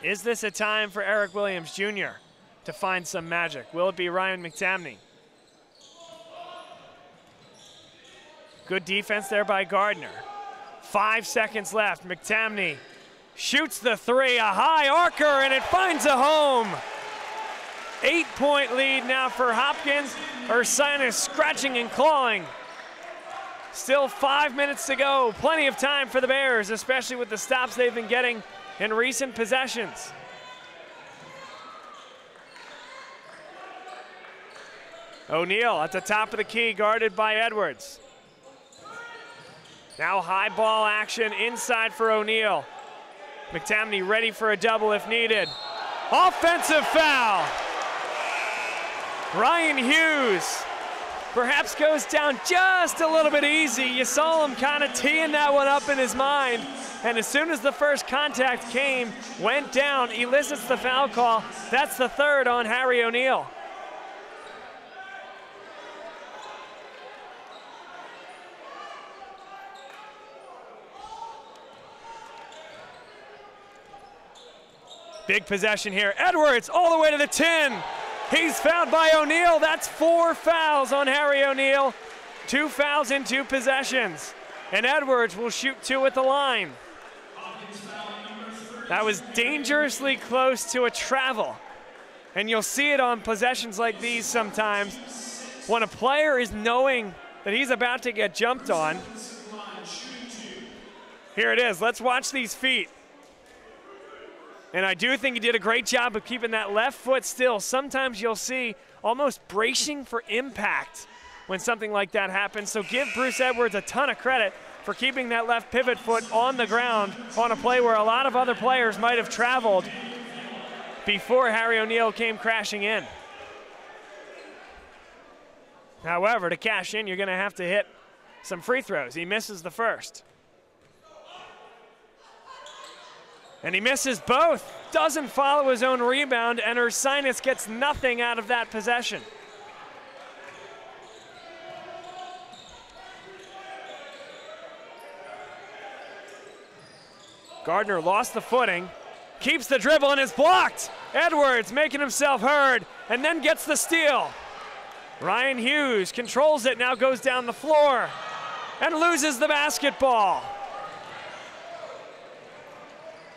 Is this a time for Eric Williams Jr. to find some magic? Will it be Ryan McTamney? Good defense there by Gardner. 5 seconds left. McTamney shoots the three, a high arcer, and it finds a home. 8-point lead now for Hopkins. Ursinus scratching and clawing. Still 5 minutes to go. Plenty of time for the Bears, especially with the stops they've been getting in recent possessions. O'Neal at the top of the key, guarded by Edwards. Now high ball action inside for O'Neal. McTamney ready for a double if needed. Offensive foul. Ryan Hughes perhaps goes down just a little bit easy. You saw him kind of teeing that one up in his mind. And as soon as the first contact came, went down, elicits the foul call. That's the third on Harry O'Neal. Big possession here. Edwards all the way to the 10. He's fouled by O'Neal. That's 4 fouls on Harry O'Neal. 2 fouls in 2 possessions. And Edwards will shoot 2 at the line. That was dangerously close to a travel. And you'll see it on possessions like these sometimes. When a player is knowing that he's about to get jumped on. Here it is. Let's watch these feet. And I do think he did a great job of keeping that left foot still. Sometimes you'll see almost bracing for impact when something like that happens. So give Bruce Edwards a ton of credit for keeping that left pivot foot on the ground on a play where a lot of other players might have traveled before Harry O'Neal came crashing in. However, to cash in, you're going to have to hit some free throws. He misses the first. And he misses both. Doesn't follow his own rebound, and Ursinus gets nothing out of that possession. Gardner lost the footing, keeps the dribble, and is blocked. Edwards making himself heard, and then gets the steal. Ryan Hughes controls it, now goes down the floor, and loses the basketball.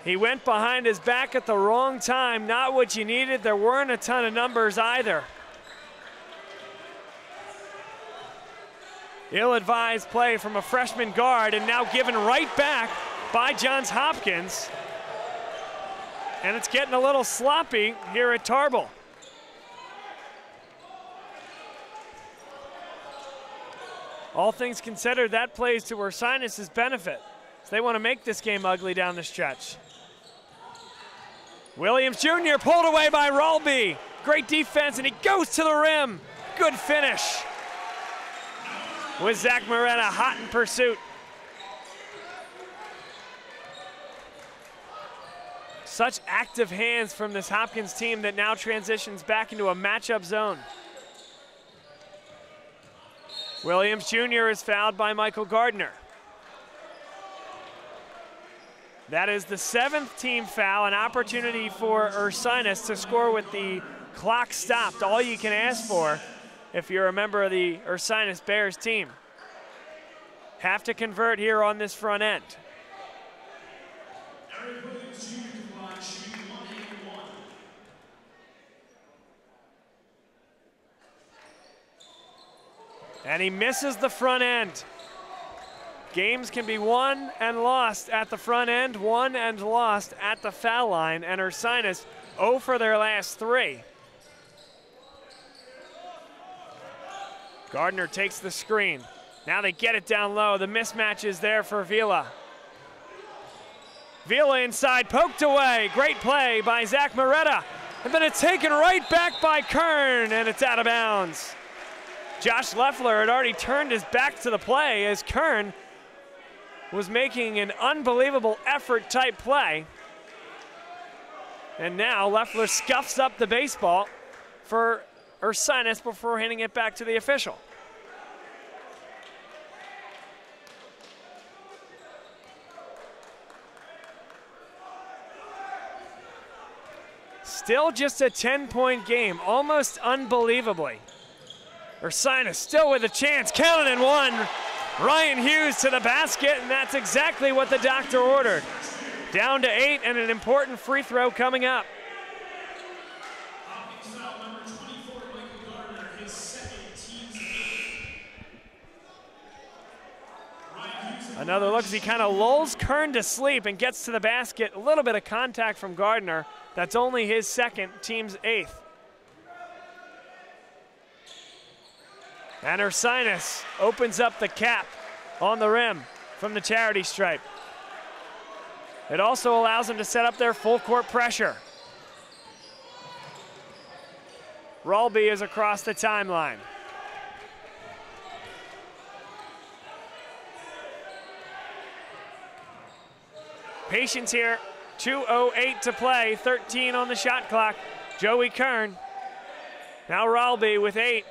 He went behind his back at the wrong time, not what you needed. There weren't a ton of numbers either. Ill-advised play from a freshman guard, and now given right back by Johns Hopkins. And it's getting a little sloppy here at Tarbell. All things considered, that plays to Ursinus' benefit. So they want to make this game ugly down the stretch. Williams Jr. pulled away by Ralby. Great defense, and he goes to the rim. Good finish. With Zach Moretta hot in pursuit. Such active hands from this Hopkins team that now transitions back into a matchup zone. Williams Jr. is fouled by Michael Gardner. That is the 7th team foul, an opportunity for Ursinus to score with the clock stopped. All you can ask for if you're a member of the Ursinus Bears team. Have to convert here on this front end. And he misses the front end. Games can be won and lost at the front end, won and lost at the foul line, and Ursinus 0 for their last 3. Gardner takes the screen. Now they get it down low. The mismatch is there for Vila. Vila inside, poked away. Great play by Zach Moretta. And then it's taken right back by Kern, and it's out of bounds. Josh Leffler had already turned his back to the play as Kern was making an unbelievable effort type play. And now Leffler scuffs up the baseball for Ursinus before handing it back to the official. Still just a 10-point game, almost unbelievably. Ursinus still with a chance, counted and one. Ryan Hughes to the basket, and that's exactly what the doctor ordered. Down to 8 and an important free throw coming up. Hopkins foul number 24, Michael Gardner, his second, team's 8. Another look as he kind of lulls Kern to sleep and gets to the basket. A little bit of contact from Gardner. That's only his second, team's 8th. And Ursinus opens up the cap on the rim from the charity stripe. It also allows them to set up their full court pressure. Ralby is across the timeline. Patience here, 2:08 to play, 13 on the shot clock. Joey Kern, now Ralby with 8.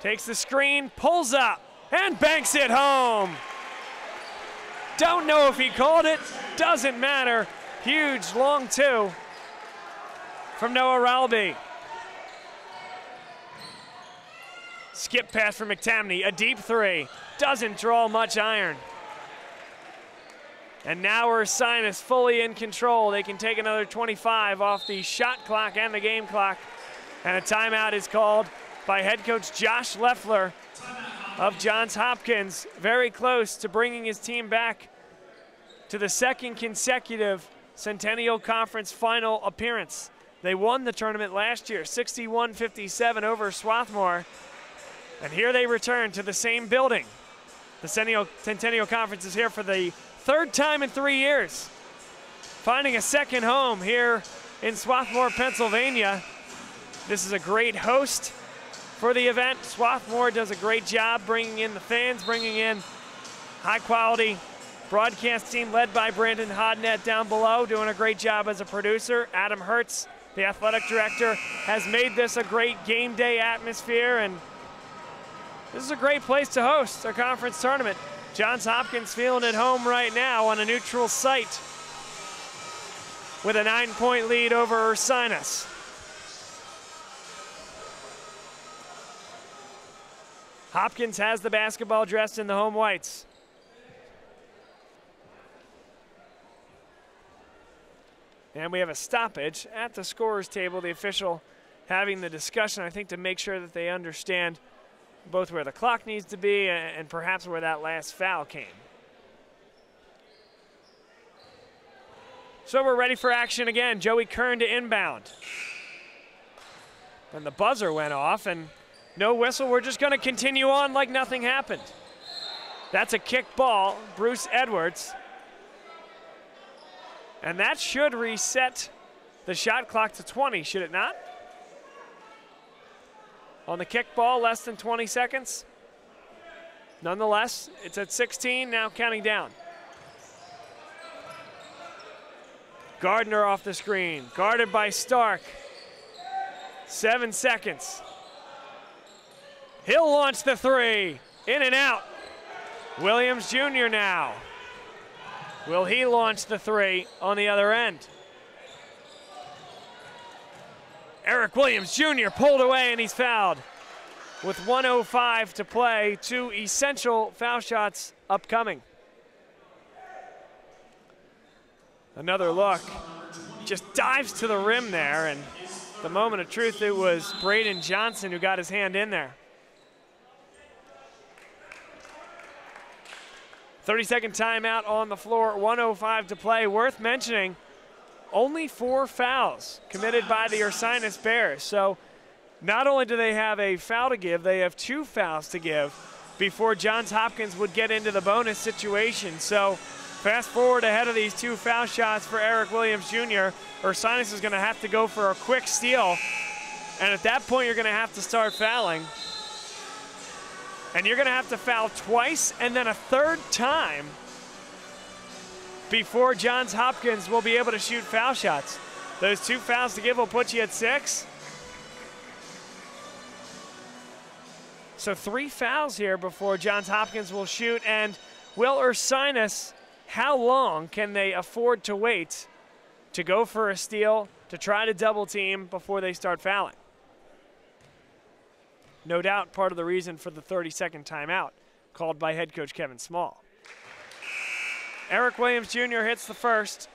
Takes the screen, pulls up, and banks it home. Don't know if he called it, doesn't matter. Huge, long 2 from Noah Ralby. Skip pass from McTamney, a deep 3. Doesn't draw much iron. And now Ursinus fully in control. They can take another 25 off the shot clock and the game clock. And a timeout is called by head coach Josh Leffler of Johns Hopkins. Very close to bringing his team back to the second consecutive Centennial Conference final appearance. They won the tournament last year, 61-57 over Swarthmore. And here they return to the same building. The Centennial Conference is here for the 3rd time in 3 years. Finding a second home here in Swarthmore, Pennsylvania. This is a great host for the event. Swarthmore does a great job bringing in the fans, bringing in high-quality broadcast team led by Brandon Hodnett down below, doing a great job as a producer. Adam Hertz, the athletic director, has made this a great game day atmosphere, and this is a great place to host a conference tournament. Johns Hopkins feeling at home right now on a neutral site with a 9-point lead over Ursinus. Hopkins has the basketball dressed in the home whites. And we have a stoppage at the scorer's table, the official having the discussion, I think, to make sure that they understand both where the clock needs to be and perhaps where that last foul came. So we're ready for action again. Joey Kern to inbound. And the buzzer went off and no whistle. We're just going to continue on like nothing happened. That's a kick ball, Bruce Edwards. And that should reset the shot clock to 20, should it not? On the kick ball, less than 20 seconds. Nonetheless, it's at 16, now counting down. Gardner off the screen, guarded by Stark. 7 seconds. He'll launch the 3, in and out. Williams Jr. now. Will he launch the 3 on the other end? Eric Williams Jr. pulled away and he's fouled. With 1:05 to play, 2 essential foul shots upcoming. Another look, just dives to the rim there, and the moment of truth, it was Braden Johnson who got his hand in there. 30-second timeout on the floor, 1:05 to play. Worth mentioning, only 4 fouls committed by the Ursinus Bears. So not only do they have a foul to give, they have 2 fouls to give before Johns Hopkins would get into the bonus situation. So fast forward ahead of these 2 foul shots for Eric Williams Jr. Ursinus is going to have to go for a quick steal. And at that point, you're going to have to start fouling. And you're going to have to foul twice and then a 3rd time before Johns Hopkins will be able to shoot foul shots. Those 2 fouls to give will put you at 6. So 3 fouls here before Johns Hopkins will shoot. And will Ursinus, how long can they afford to wait to go for a steal, to try to double team before they start fouling? No doubt part of the reason for the 30-second timeout called by head coach Kevin Small. Eric Williams Jr. hits the first.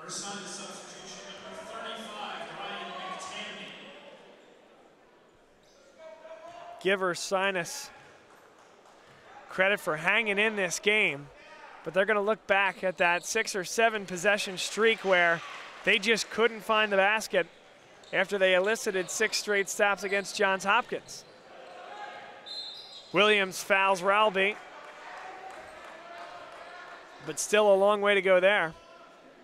Ursinus substitution number 35, Ryan McTamney. Give Ursinus credit for hanging in this game, but they're going to look back at that 6 or 7 possession streak where they just couldn't find the basket after they elicited 6 straight stops against Johns Hopkins. Williams fouls Ralby, but still a long way to go there.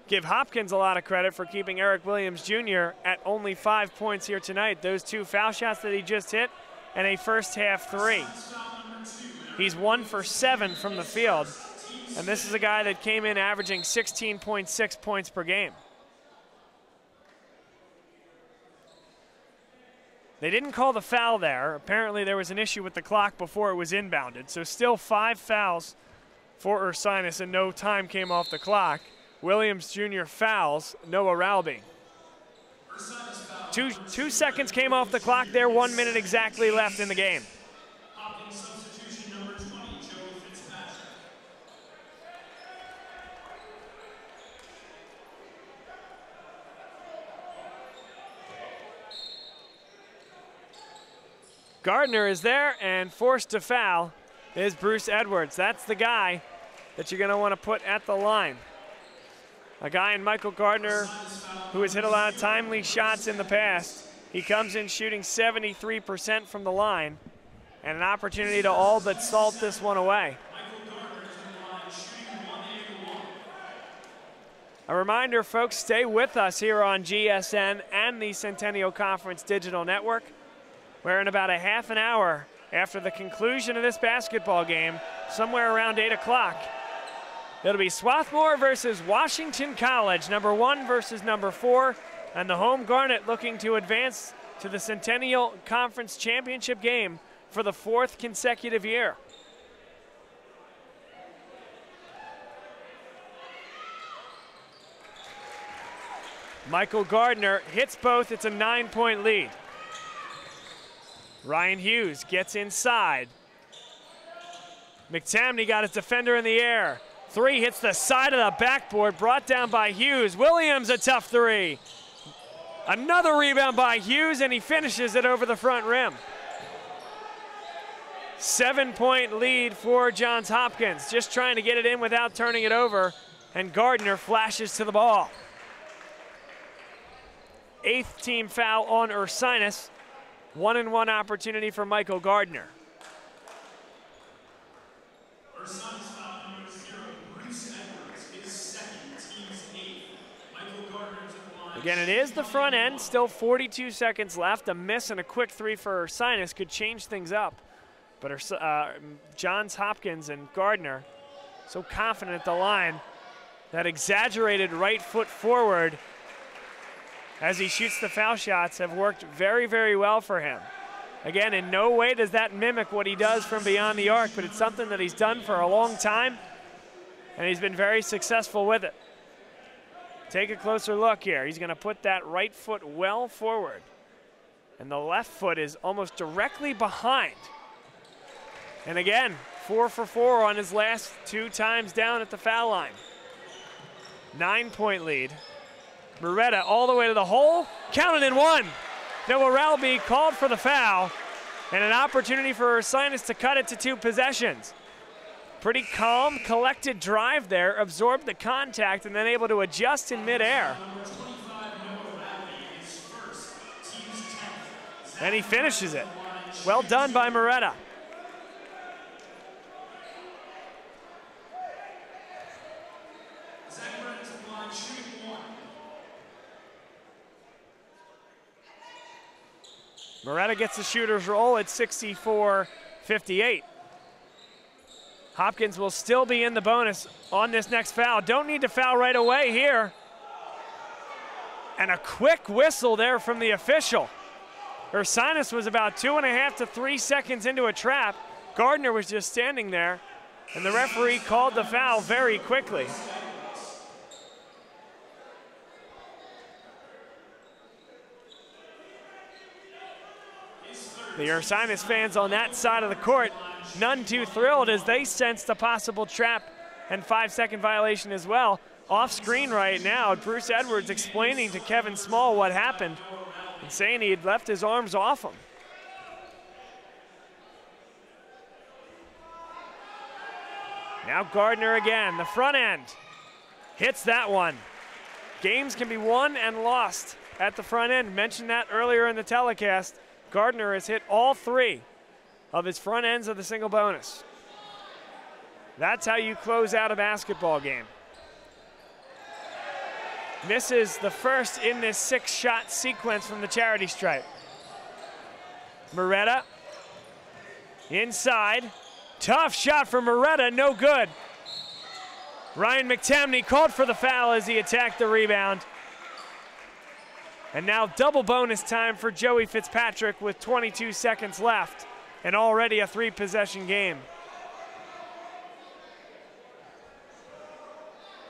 Give Hopkins a lot of credit for keeping Eric Williams Jr. at only 5 points here tonight. Those 2 foul shots that he just hit and a first half 3. He's 1 for 7 from the field, and this is a guy that came in averaging 16.6 points per game. They didn't call the foul there. Apparently there was an issue with the clock before it was inbounded, so still 5 fouls for Ursinus and no time came off the clock. Williams Jr. fouls Noah Ralby. 2 seconds came off the clock there, 1 minute exactly left in the game. Hopkins substitution number 20, Joey Fitzpatrick. Gardner is there, and forced to foul is Bruce Edwards. That's the guy that you're going to want to put at the line. A guy in Michael Gardner who has hit a lot of timely shots in the past. He comes in shooting 73% from the line, and an opportunity to all but salt this one away. A reminder, folks, stay with us here on GSN and the Centennial Conference Digital Network, where in about a half an hour after the conclusion of this basketball game, somewhere around 8 o'clock, it'll be Swarthmore versus Washington College, number 1 versus number 4, and the home Garnet looking to advance to the Centennial Conference Championship game for the 4th consecutive year. Michael Gardner hits both. It's a 9-point lead. Ryan Hughes gets inside. McTamney got his defender in the air. 3 hits the side of the backboard, brought down by Hughes. Williams, a tough 3. Another rebound by Hughes, and he finishes it over the front rim. 7-point lead for Johns Hopkins, just trying to get it in without turning it over, and Gardner flashes to the ball. 8th team foul on Ursinus. 1-and-1 opportunity for Michael Gardner. Ursinus foul number 0, Bruce Edwards, his 2nd, team's 8th. Michael Gardner to the line. Again, it is the front end, still 42 seconds left. A miss and a quick 3 for Ursinus could change things up. But Johns Hopkins and Gardner so confident at the line. That exaggerated right foot forward as he shoots the foul shots have worked very, very well for him. Again, in no way does that mimic what he does from beyond the arc, but it's something that he's done for a long time, and he's been very successful with it. Take a closer look here. He's going to put that right foot well forward, and the left foot is almost directly behind. And again, 4 for 4 on his last 2 times down at the foul line. 9-point lead. Beretta all the way to the hole, counted in 1. Noah Ralby called for the foul, and an opportunity for Ursinus to cut it to 2 possessions. Pretty calm, collected drive there, absorbed the contact, and then able to adjust in midair. And he finishes it. Well done by Moretta. Moretta gets the shooter's roll at 64-58. Hopkins will still be in the bonus on this next foul. Don't need to foul right away here. And a quick whistle there from the official. Ursinus was about 2.5 to 3 seconds into a trap. Gardner was just standing there, and the referee called the foul very quickly. The Ursinus fans on that side of the court none too thrilled as they sensed a possible trap and 5-second violation as well. Off screen right now, Bruce Edwards explaining to Kevin Small what happened and saying he had left his arms off him. Now Gardner again, the front end. Hits that one. Games can be won and lost at the front end. Mentioned that earlier in the telecast. Gardner has hit all 3 of his front ends of the single bonus. That's how you close out a basketball game. Misses the first in this 6-shot sequence from the charity stripe. Moretta inside. Tough shot from Moretta, no good. Ryan McTamney called for the foul as he attacked the rebound. And now double bonus time for Joey Fitzpatrick with 22 seconds left and already a 3-possession game.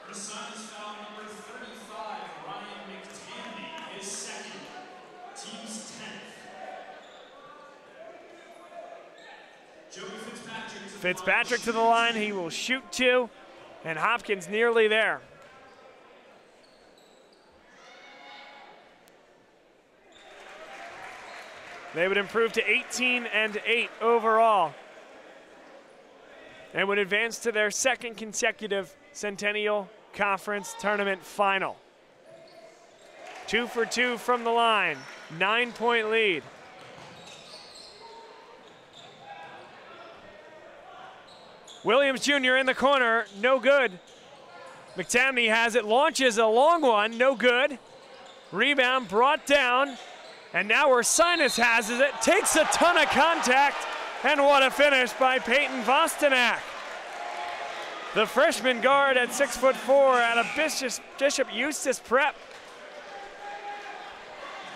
Ursinus foul number 35, Ryan McTamney, his second, team's 10th. Joey Fitzpatrick to the line, he will shoot 2, and Hopkins nearly there. They would improve to 18-8 overall and would advance to their second consecutive Centennial Conference Tournament final. 2 for 2 from the line, 9-point lead. Williams Jr. in the corner, no good. McTamney has it, launches a long one, no good. Rebound brought down, and now Ursinus has it, takes a ton of contact, and what a finish by Peyton Vostenak. The freshman guard at 6'4" out of Bishop Eustis Prep.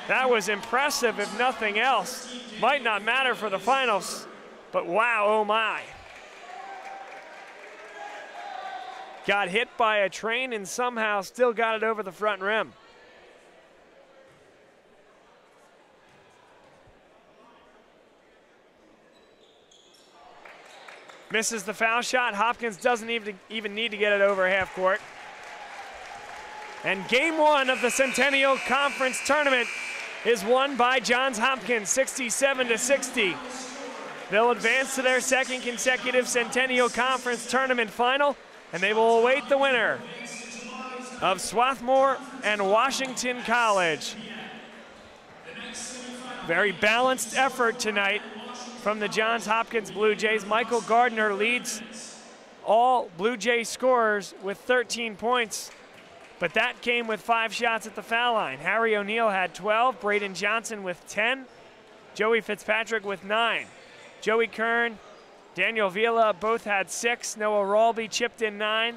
That was impressive, if nothing else. Might not matter for the finals, but wow, oh my. Got hit by a train and somehow still got it over the front rim. Misses the foul shot. Hopkins doesn't even need to get it over half court. And game 1 of the Centennial Conference Tournament is won by Johns Hopkins, 67-60. They'll advance to their second consecutive Centennial Conference Tournament final, and they will await the winner of Swarthmore and Washington College. Very balanced effort tonight from the Johns Hopkins Blue Jays. Michael Gardner leads all Blue Jay scorers with 13 points, but that came with 5 shots at the foul line. Harry O'Neal had 12, Braden Johnson with 10, Joey Fitzpatrick with 9. Joey Kern, Daniel Vila both had 6, Noah Rawlby chipped in 9,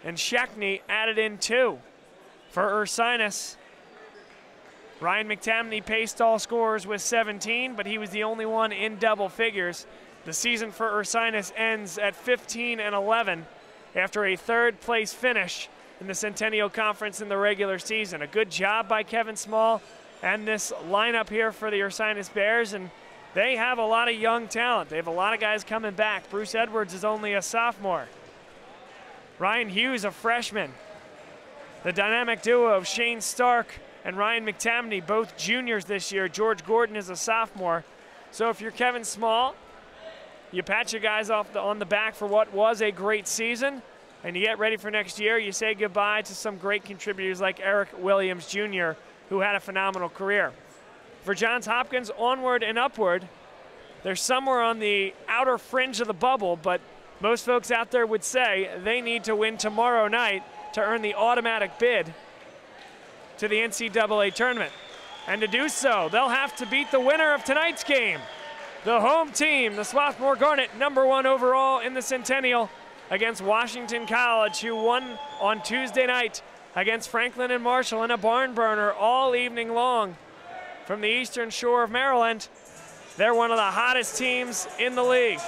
and Shackney added in 2 for Ursinus. Ryan McTamney paced all scorers with 17, but he was the only one in double figures. The season for Ursinus ends at 15-11 after a 3rd place finish in the Centennial Conference in the regular season. A good job by Kevin Small and this lineup here for the Ursinus Bears, and they have a lot of young talent. They have a lot of guys coming back. Bruce Edwards is only a sophomore. Ryan Hughes, a freshman. The dynamic duo of Shane Stark and Ryan McTamney, both juniors this year. George Gordon is a sophomore. So if you're Kevin Small, you pat your guys on the back for what was a great season, and you get ready for next year. You say goodbye to some great contributors like Eric Williams Jr., who had a phenomenal career. For Johns Hopkins, onward and upward. They're somewhere on the outer fringe of the bubble, but most folks out there would say they need to win tomorrow night to earn the automatic bid to the NCAA tournament. And to do so, they'll have to beat the winner of tonight's game. The home team, the Swarthmore Garnet, #1 overall in the Centennial against Washington College, who won on Tuesday night against Franklin and Marshall in a barn burner all evening long from the eastern shore of Maryland. They're one of the hottest teams in the league.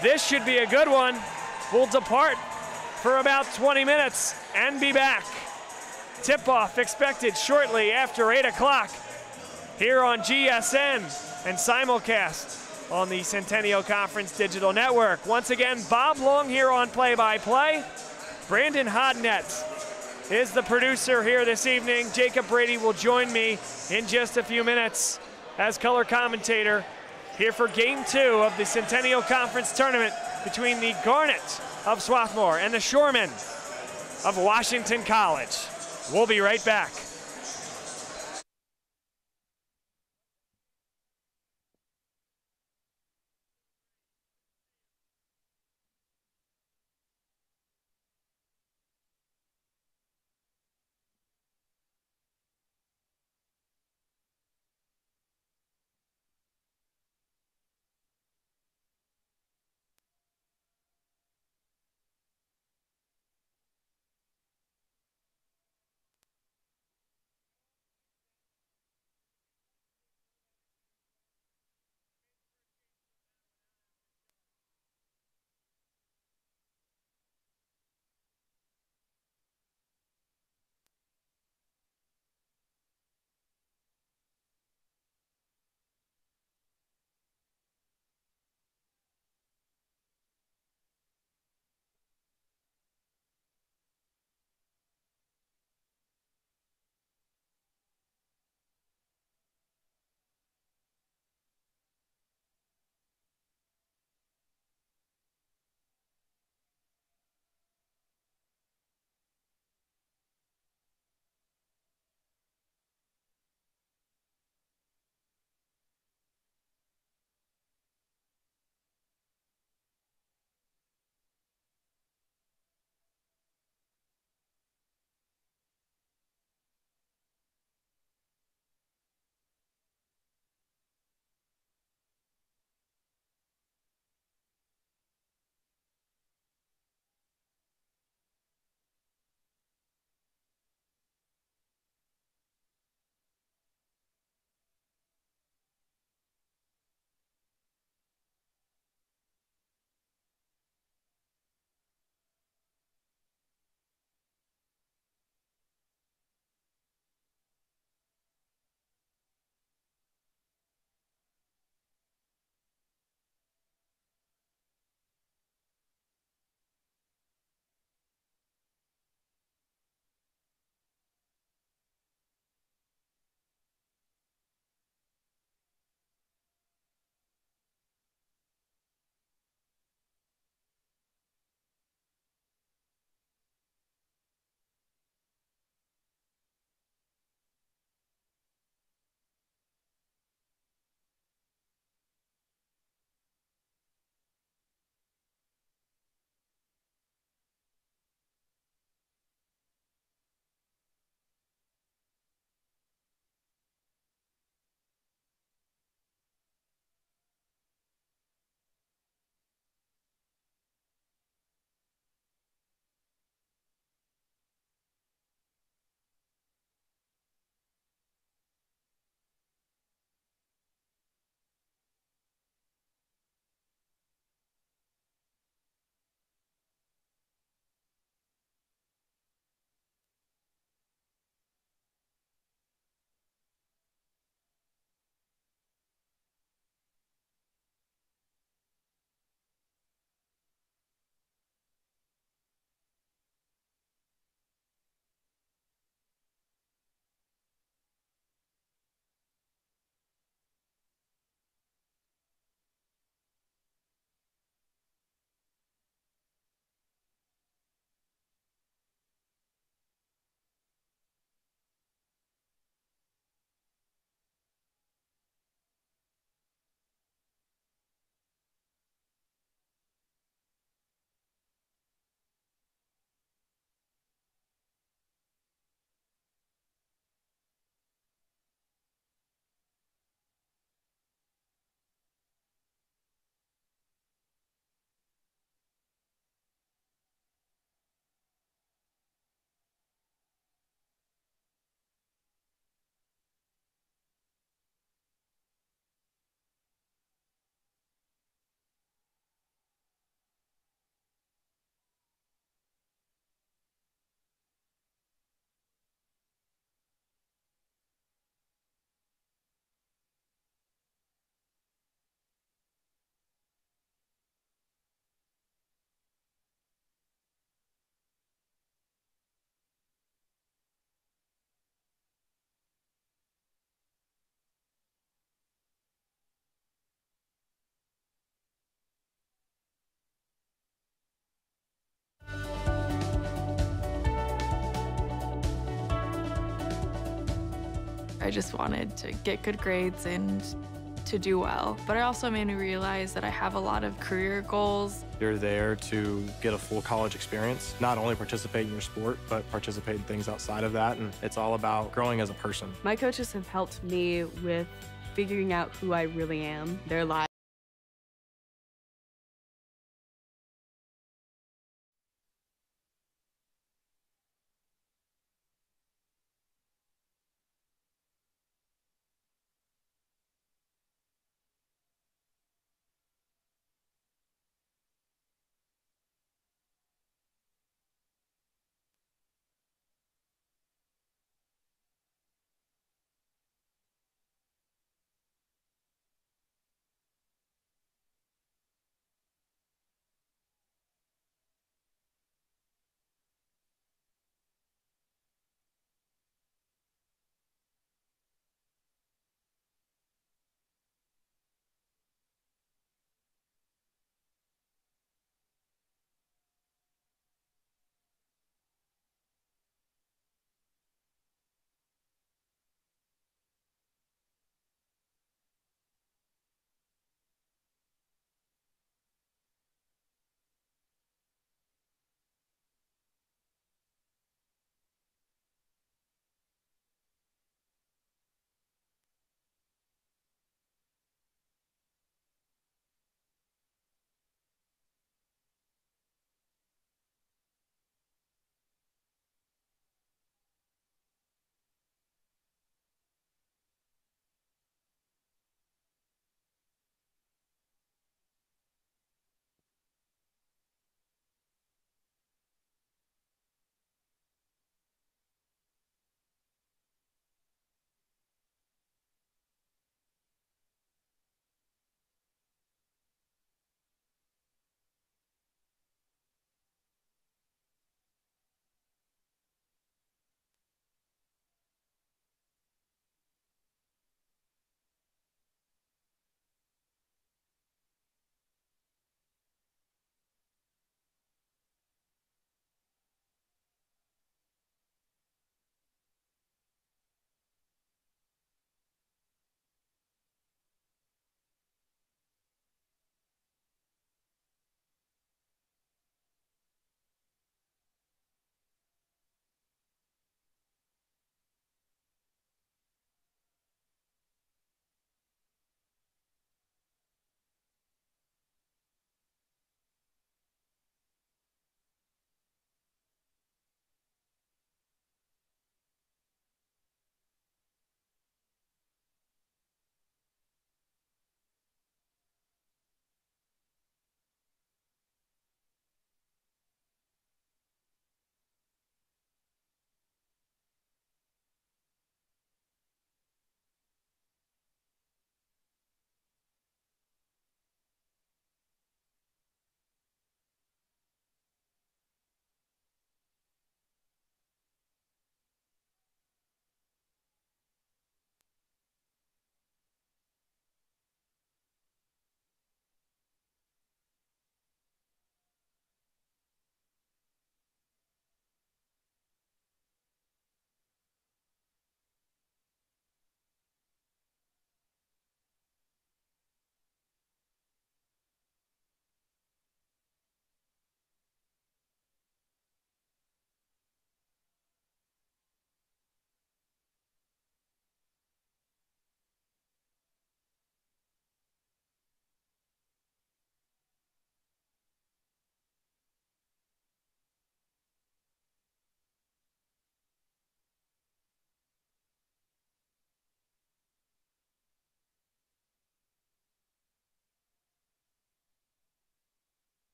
This should be a good one. We'll depart for about 20 minutes and be back. Tip-off expected shortly after 8 o'clock here on GSN and simulcast on the Centennial Conference Digital Network. Once again, Bob Long here on play-by-play. Brandon Hodnett is the producer here this evening. Jacob Brady will join me in just a few minutes as color commentator here for Game 2 of the Centennial Conference Tournament between the Garnet of Swarthmore and the Shoremen of Washington College. We'll be right back. I just wanted to get good grades and to do well. But it also made me realize that I have a lot of career goals. You're there to get a full college experience, not only participate in your sport, but participate in things outside of that. And it's all about growing as a person. My coaches have helped me with figuring out who I really am, their lives.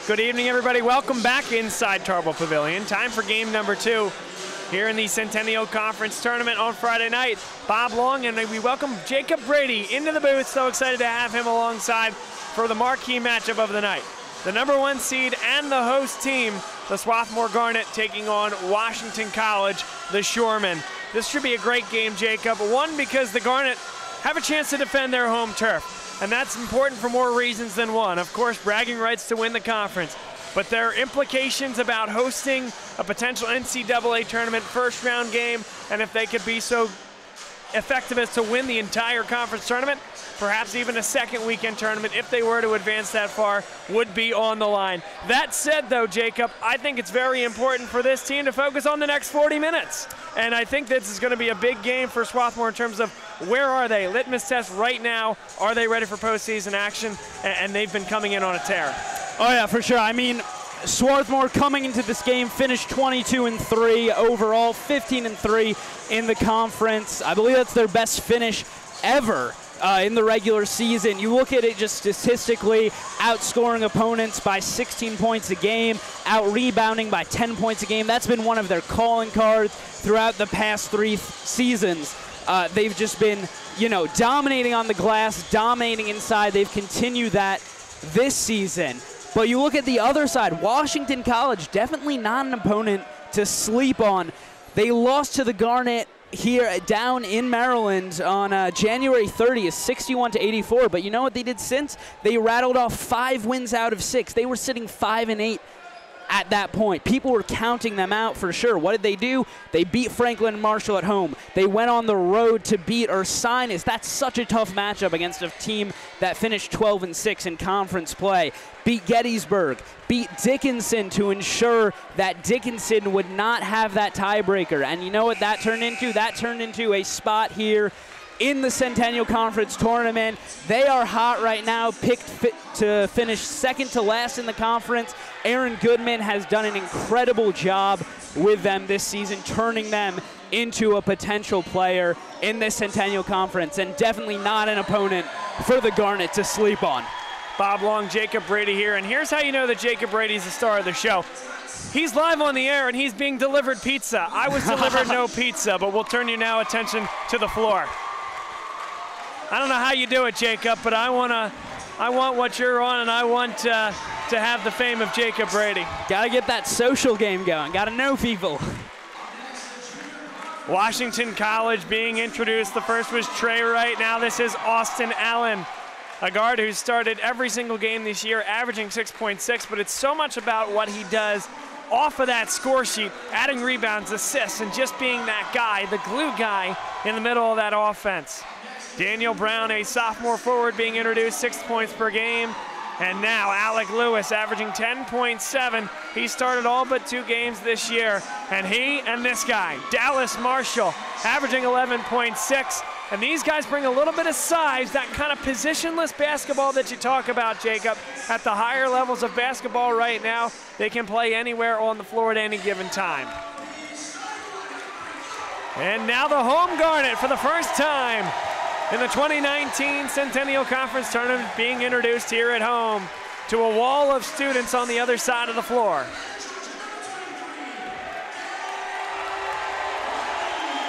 Good evening, everybody. Welcome back inside Tarbell Pavilion. Time for game number 2 here in the Centennial Conference Tournament on Friday night. Bob Long, and we welcome Jacob Brady into the booth. So excited to have him alongside for the marquee matchup of the night. The #1 seed and the host team, the Swarthmore Garnet, taking on Washington College, the Shoremen. This should be a great game, Jacob. One, because the Garnet have a chance to defend their home turf. And that's important for more reasons than one. Of course, bragging rights to win the conference. But there are implications about hosting a potential NCAA tournament first-round game, and if they could be so effective as to win the entire conference tournament, perhaps even a second weekend tournament, if they were to advance that far, would be on the line. That said, though, Jacob, I think it's very important for this team to focus on the next 40 minutes. And I think this is going to be a big game for Swarthmore in terms of where are they? Litmus test right now. Are they ready for postseason action? And they've been coming in on a tear. Oh, yeah, for sure. I mean, Swarthmore coming into this game finished 22-3 overall, 15-3 in the conference. I believe that's their best finish ever in the regular season. You look at it just statistically, outscoring opponents by 16 points a game, out-rebounding by 10 points a game. That's been one of their calling cards throughout the past 3 seasons. They've just been, dominating on the glass, dominating inside. They've continued that this season. But you look at the other side, Washington College, definitely not an opponent to sleep on. They lost to the Garnet here down in Maryland on January 30th, 61-84. But you know what they did since? They rattled off 5 wins out of 6. They were sitting 5-8 at that point. People were counting them out for sure. What did they do? They beat Franklin Marshall at home. They went on the road to beat Ursinus. That's such a tough matchup against a team that finished 12-6 in conference play. Beat Gettysburg, beat Dickinson to ensure that Dickinson would not have that tiebreaker. And you know what that turned into? That turned into a spot here in the Centennial Conference Tournament. They are hot right now, picked to finish second to last in the conference. Aaron Goodman has done an incredible job with them this season, turning them into a potential player in this Centennial Conference, and definitely not an opponent for the Garnet to sleep on. Bob Long, Jacob Brady here, and here's how you know that Jacob Brady's the star of the show. He's live on the air, and he's being delivered pizza. I was delivered no pizza, but we'll turn you now attention to the floor. I don't know how you do it, Jacob, but I want what you're on, and I want to have the fame of Jacob Brady. Gotta get that social game going. Gotta know people. Washington College being introduced. The first was Trey Wright. Now this is Austin Allen, a guard who's started every single game this year, averaging 6.6, but it's so much about what he does off of that score sheet, adding rebounds, assists, and just being that guy, the glue guy in the middle of that offense. Daniel Brown, a sophomore forward, being introduced, 6 points per game. And now Alec Lewis averaging 10.7. He started all but 2 games this year. And he and this guy, Dallas Marshall, averaging 11.6. And these guys bring a little bit of size, that kind of positionless basketball that you talk about, Jacob. At the higher levels of basketball right now, they can play anywhere on the floor at any given time. And now the home Garnet for the first time in the 2019 Centennial Conference Tournament, being introduced here at home to a wall of students on the other side of the floor.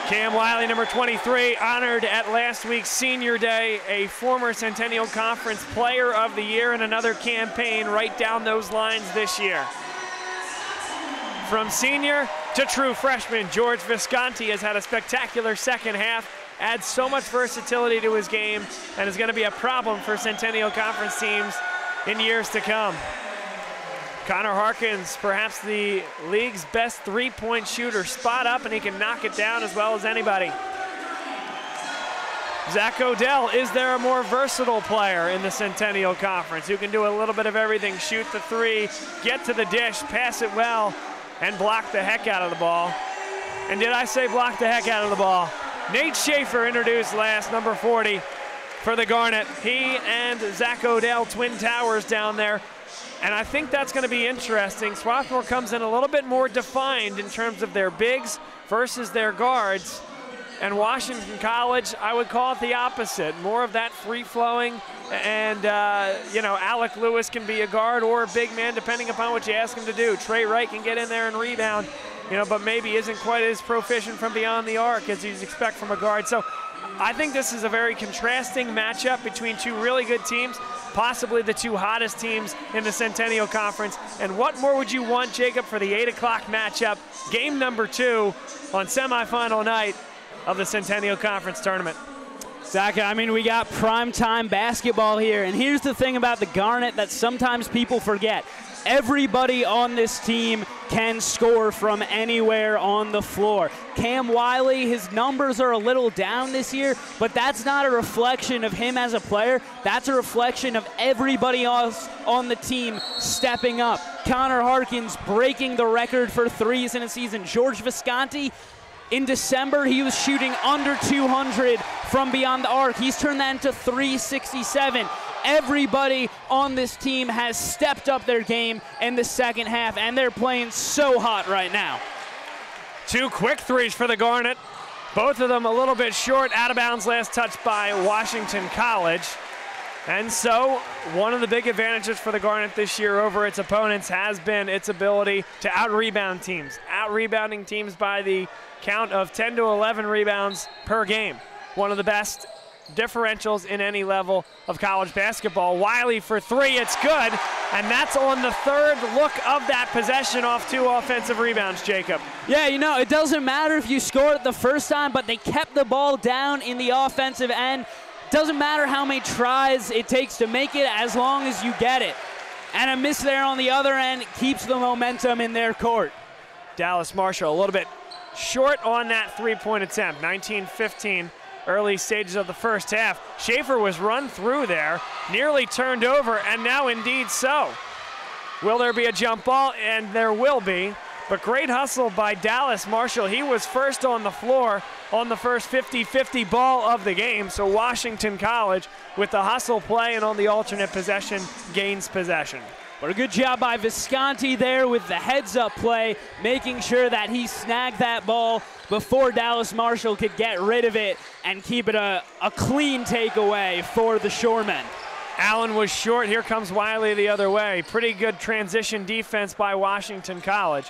Cam Wiley, number 23, honored at last week's Senior Day, a former Centennial Conference Player of the Year in another campaign right down those lines this year. From senior to true freshman, George Visconti has had a spectacular second half, adds so much versatility to his game, and is going to be a problem for Centennial Conference teams in years to come. Connor Harkins, perhaps the league's best three-point shooter, spot up, and he can knock it down as well as anybody. Zach Odell, is there a more versatile player in the Centennial Conference who can do a little bit of everything, shoot the three, get to the dish, pass it well, and block the heck out of the ball? And did I say block the heck out of the ball? Nate Schaefer introduced last, number 40 for the Garnet. He and Zach Odell, twin towers down there. And I think that's going to be interesting. Swarthmore comes in a little bit more defined in terms of their bigs versus their guards. And Washington College, I would call it the opposite. More of that free-flowing, and, Alec Lewis can be a guard or a big man, depending upon what you ask him to do. Trey Wright can get in there and rebound, but maybe isn't quite as proficient from beyond the arc as you'd expect from a guard. So I think this is a very contrasting matchup between two really good teams, possibly the two hottest teams in the Centennial Conference. And what more would you want, Jacob, for the 8 o'clock matchup, game number 2 on semifinal night of the Centennial Conference tournament? Zach, I mean, we got primetime basketball here, and here's the thing about the Garnet that sometimes people forget. Everybody on this team can score from anywhere on the floor. Cam Wiley, his numbers are a little down this year, but that's not a reflection of him as a player. That's a reflection of everybody else on the team stepping up. Connor Harkins breaking the record for threes in a season. George Visconti, in December, he was shooting under 200 from beyond the arc. He's turned that into 367. Everybody on this team has stepped up their game in the second half, and they're playing so hot right now. 2 quick threes for the Garnet. Both of them a little bit short, out of bounds, last touch by Washington College. And so one of the big advantages for the Garnet this year over its opponents has been its ability to out-rebound teams. Out-rebounding teams by the count of 10 to 11 rebounds per game. One of the best differentials in any level of college basketball. Wiley for 3, it's good, and that's on the 3rd look of that possession off 2 offensive rebounds, Jacob. Yeah, it doesn't matter if you score it the first time, but they kept the ball down in the offensive end. Doesn't matter how many tries it takes to make it as long as you get it. And a miss there on the other end keeps the momentum in their court. Dallas Marshall a little bit short on that 3-point attempt, 19-15. Early stages of the first half. Schaefer was run through there, nearly turned over, and now indeed so. Will there be a jump ball? And there will be, but great hustle by Dallas Marshall. He was first on the floor on the first 50-50 ball of the game, so Washington College, with the hustle play and on the alternate possession, gains possession. But a good job by Visconti there with the heads-up play, making sure that he snagged that ball before Dallas Marshall could get rid of it and keep it a clean takeaway for the Shoremen. Allen was short. Here comes Wiley the other way. Pretty good transition defense by Washington College.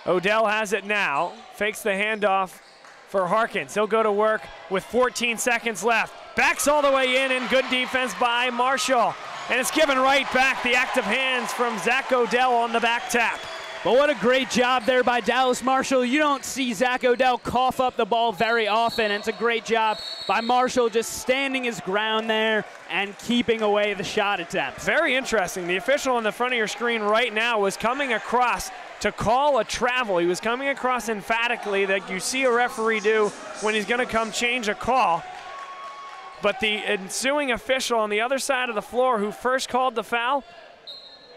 Odell has it now. Fakes the handoff for Harkins. He'll go to work with 14 seconds left. Backs all the way in, and good defense by Marshall. And it's given right back, the active hands from Zach Odell on the back tap. But what a great job there by Dallas Marshall. You don't see Zach Odell cough up the ball very often, and it's a great job by Marshall just standing his ground there and keeping away the shot attempt. Very interesting. The official on the front of your screen right now was coming across to call a travel. He was coming across emphatically, like you see a referee do when he's going to come change a call. But the ensuing official on the other side of the floor who first called the foul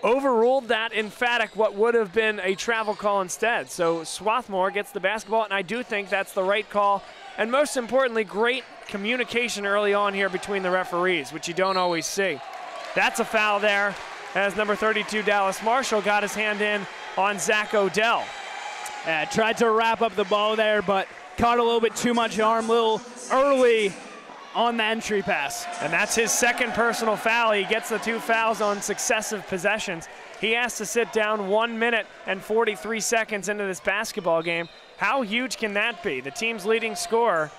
overruled that emphatic what would have been a travel call instead. So Swarthmore gets the basketball, and I do think that's the right call. And most importantly, great communication early on here between the referees, which you don't always see. That's a foul there, as number 32, Dallas Marshall, got his hand in on Zach Odell. Tried to wrap up the ball there, but caught a little bit too much arm, little early on the entry pass. And that's his second personal foul. He gets the 2 fouls on successive possessions. He has to sit down 1 minute and 43 seconds into this basketball game. How huge can that be? The team's leading scorer,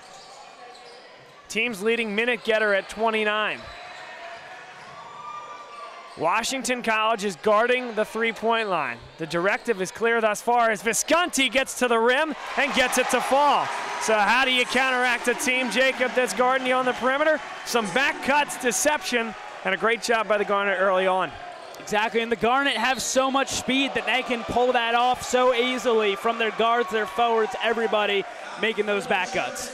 team's leading minute getter at 29. Washington College is guarding the 3-point line. The directive is clear thus far as Visconti gets to the rim and gets it to fall. So how do you counteract a team, Jacob, that's guarding you on the perimeter? Some back cuts, deception, and a great job by the Garnet early on. Exactly, and the Garnet have so much speed that they can pull that off so easily from their guards, their forwards, everybody making those back cuts.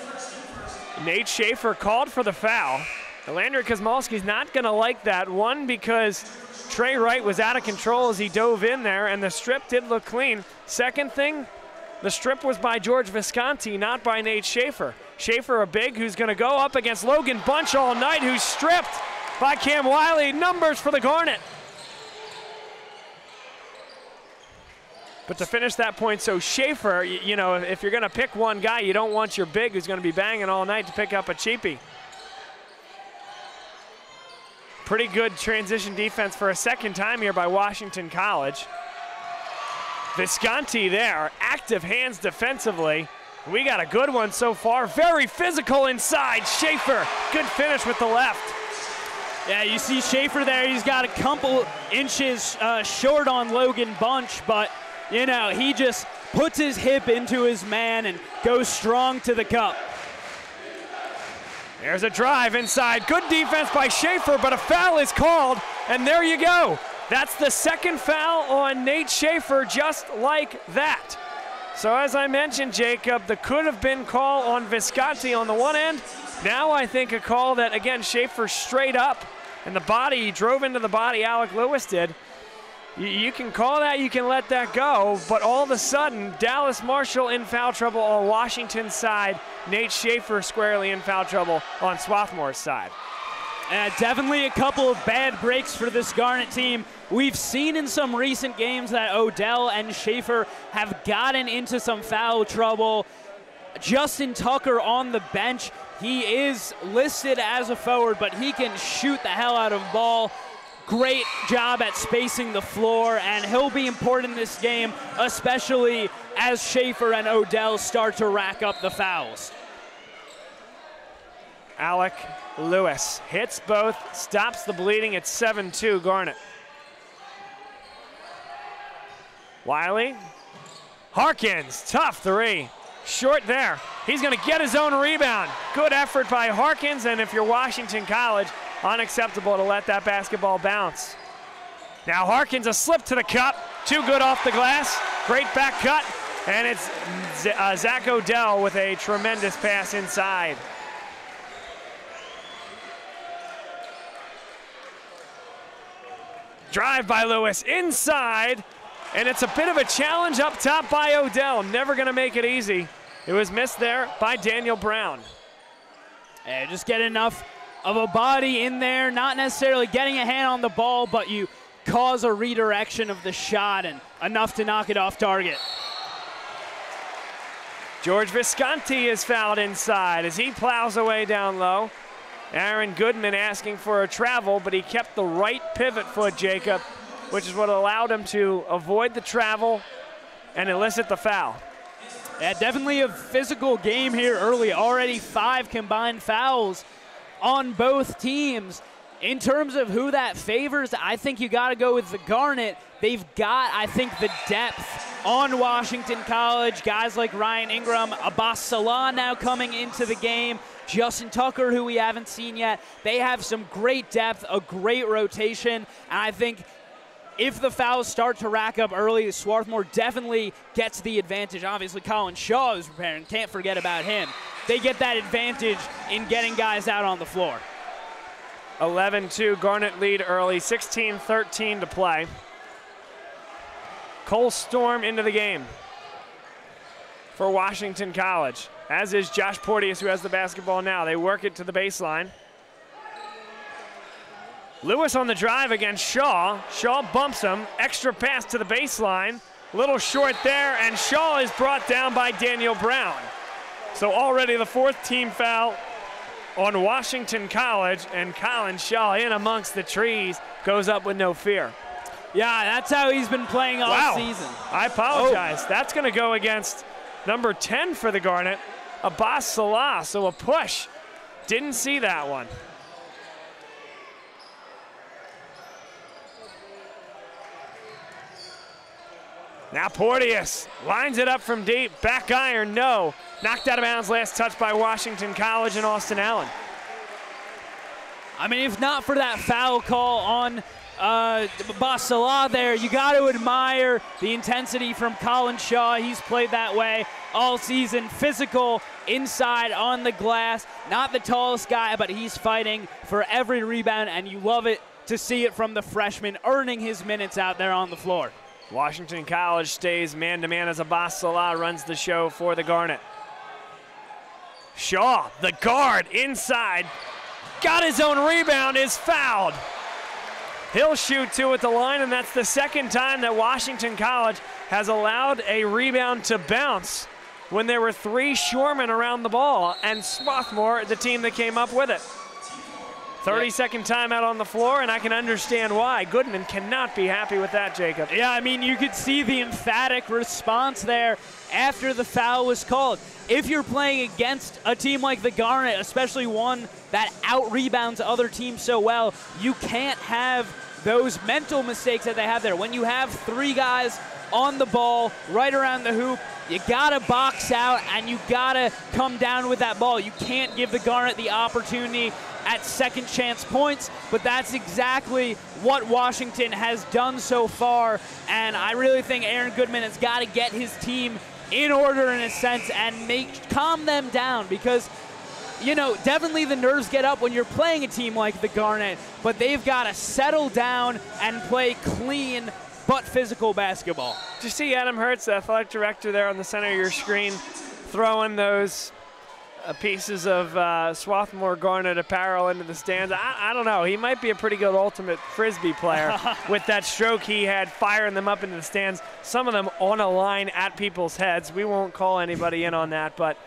Nate Schaefer called for the foul. Landry Kosmalski's not going to like that. One, because Trey Wright was out of control as he dove in there, and the strip did look clean. Second thing, the strip was by George Visconti, not by Nate Schaefer. Schaefer, a big, who's going to go up against Logan Bunch all night, who's stripped by Cam Wiley. Numbers for the Garnet. But to finish that point, so Schaefer, you know, if you're going to pick one guy, you don't want your big who's going to be banging all night to pick up a cheapie. Pretty good transition defense for a second time here by Washington College. Visconti there, active hands defensively. We got a good one so far. Very physical inside. Schaefer, good finish with the left. Yeah, you see Schaefer there. He's got a couple inches short on Logan Bunch, but, you know, he just puts his hip into his man and goes strong to the cup. There's a drive inside. Good defense by Schaefer, but a foul is called, and there you go. That's the second foul on Nate Schaefer, just like that. So as I mentioned, Jacob, the could have been call on Visconti on the one end. Now I think a call that, again, Schaefer straight up, and the body, he drove into the body, Alec Lewis did. You can call that, you can let that go, but all of a sudden, Dallas Marshall in foul trouble on Washington's side. Nate Schaefer squarely in foul trouble on Swarthmore's side. Definitely a couple of bad breaks for this Garnet team. We've seen in some recent games that Odell and Schaefer have gotten into some foul trouble. Justin Tucker on the bench, he is listed as a forward, but he can shoot the hell out of the ball. Great job at spacing the floor, and he'll be important in this game, especially as Schaefer and Odell start to rack up the fouls. Alec Lewis hits both, stops the bleeding. It's 7-2 Garnet. Wiley, Harkins, tough three. Short there. He's going to get his own rebound. Good effort by Harkins, and if you're Washington College, unacceptable to let that basketball bounce. Now Harkins, a slip to the cup. Too good off the glass. Great back cut, and it's Zach Odell with a tremendous pass inside. Drive by Lewis inside, and it's a bit of a challenge up top by Odell. Never going to make it easy. It was missed there by Daniel Brown. And just get enough of a body in there, not necessarily getting a hand on the ball, but you cause a redirection of the shot and enough to knock it off target. George Visconti is fouled inside as he plows away down low. Aaron Goodman asking for a travel, but he kept the right pivot foot, Jacob, which is what allowed him to avoid the travel and elicit the foul. Yeah, definitely a physical game here early. Already 5 combined fouls on both teams. In terms of who that favors, I think you got to go with the Garnet. They've got, I think, the depth on Washington College. Guys like Ryan Ingram, Abbas Salah now coming into the game. Justin Tucker, who we haven't seen yet. They have some great depth, a great rotation, and I think if the fouls start to rack up early, Swarthmore definitely gets the advantage. Obviously, Colin Shaw is preparing. Can't forget about him. They get that advantage in getting guys out on the floor. 11-2, Garnet lead early, 16-13 to play. Cole Storm into the game for Washington College, as is Josh Porteous, who has the basketball now. They work it to the baseline. Lewis on the drive against Shaw. Shaw bumps him. Extra pass to the baseline. Little short there, and Shaw is brought down by Daniel Brown. So already the 4th team foul on Washington College, and Colin Shaw in amongst the trees goes up with no fear. Yeah, that's how he's been playing all season. I apologize. Oh. That's going to go against number 10 for the Garnet, Abbas Salah. So a push. Didn't see that one. Now Porteous lines it up from deep. Back iron, no. Knocked out of bounds, last touch by Washington College and Austin Allen. I mean, if not for that foul call on Abbas Salah there, you got to admire the intensity from Colin Shaw. He's played that way all season. Physical, inside, on the glass. Not the tallest guy, but he's fighting for every rebound, and you love it to see it from the freshman, earning his minutes out there on the floor. Washington College stays man-to-man as Abbas Salah runs the show for the Garnet. Shaw, the guard, inside. Got his own rebound, is fouled. He'll shoot two at the line, and that's the second time that Washington College has allowed a rebound to bounce when there were 3 Shoremen around the ball, and Swarthmore, the team that came up with it. 30-second timeout on the floor, and I can understand why. Goodman cannot be happy with that, Jacob. Yeah, I mean, you could see the emphatic response there after the foul was called. If you're playing against a team like the Garnet, especially one that out-rebounds other teams so well, you can't have those mental mistakes that they have there. When you have 3 guys on the ball right around the hoop, you gotta box out and you gotta come down with that ball. You can't give the Garnet the opportunity at second chance points, but that's exactly what Washington has done so far, and I really think Aaron Goodman has got to get his team in order in a sense and calm them down, because you know, definitely the nerves get up when you're playing a team like the Garnet, but they've got to settle down and play clean but physical basketball. Did you see Adam Hertz, the athletic director there on the center of your screen, throwing those pieces of Swarthmore Garnet apparel into the stands? I don't know. He might be a pretty good ultimate Frisbee player with that stroke he had firing them up into the stands, some of them on a line at people's heads. We won't call anybody in on that, but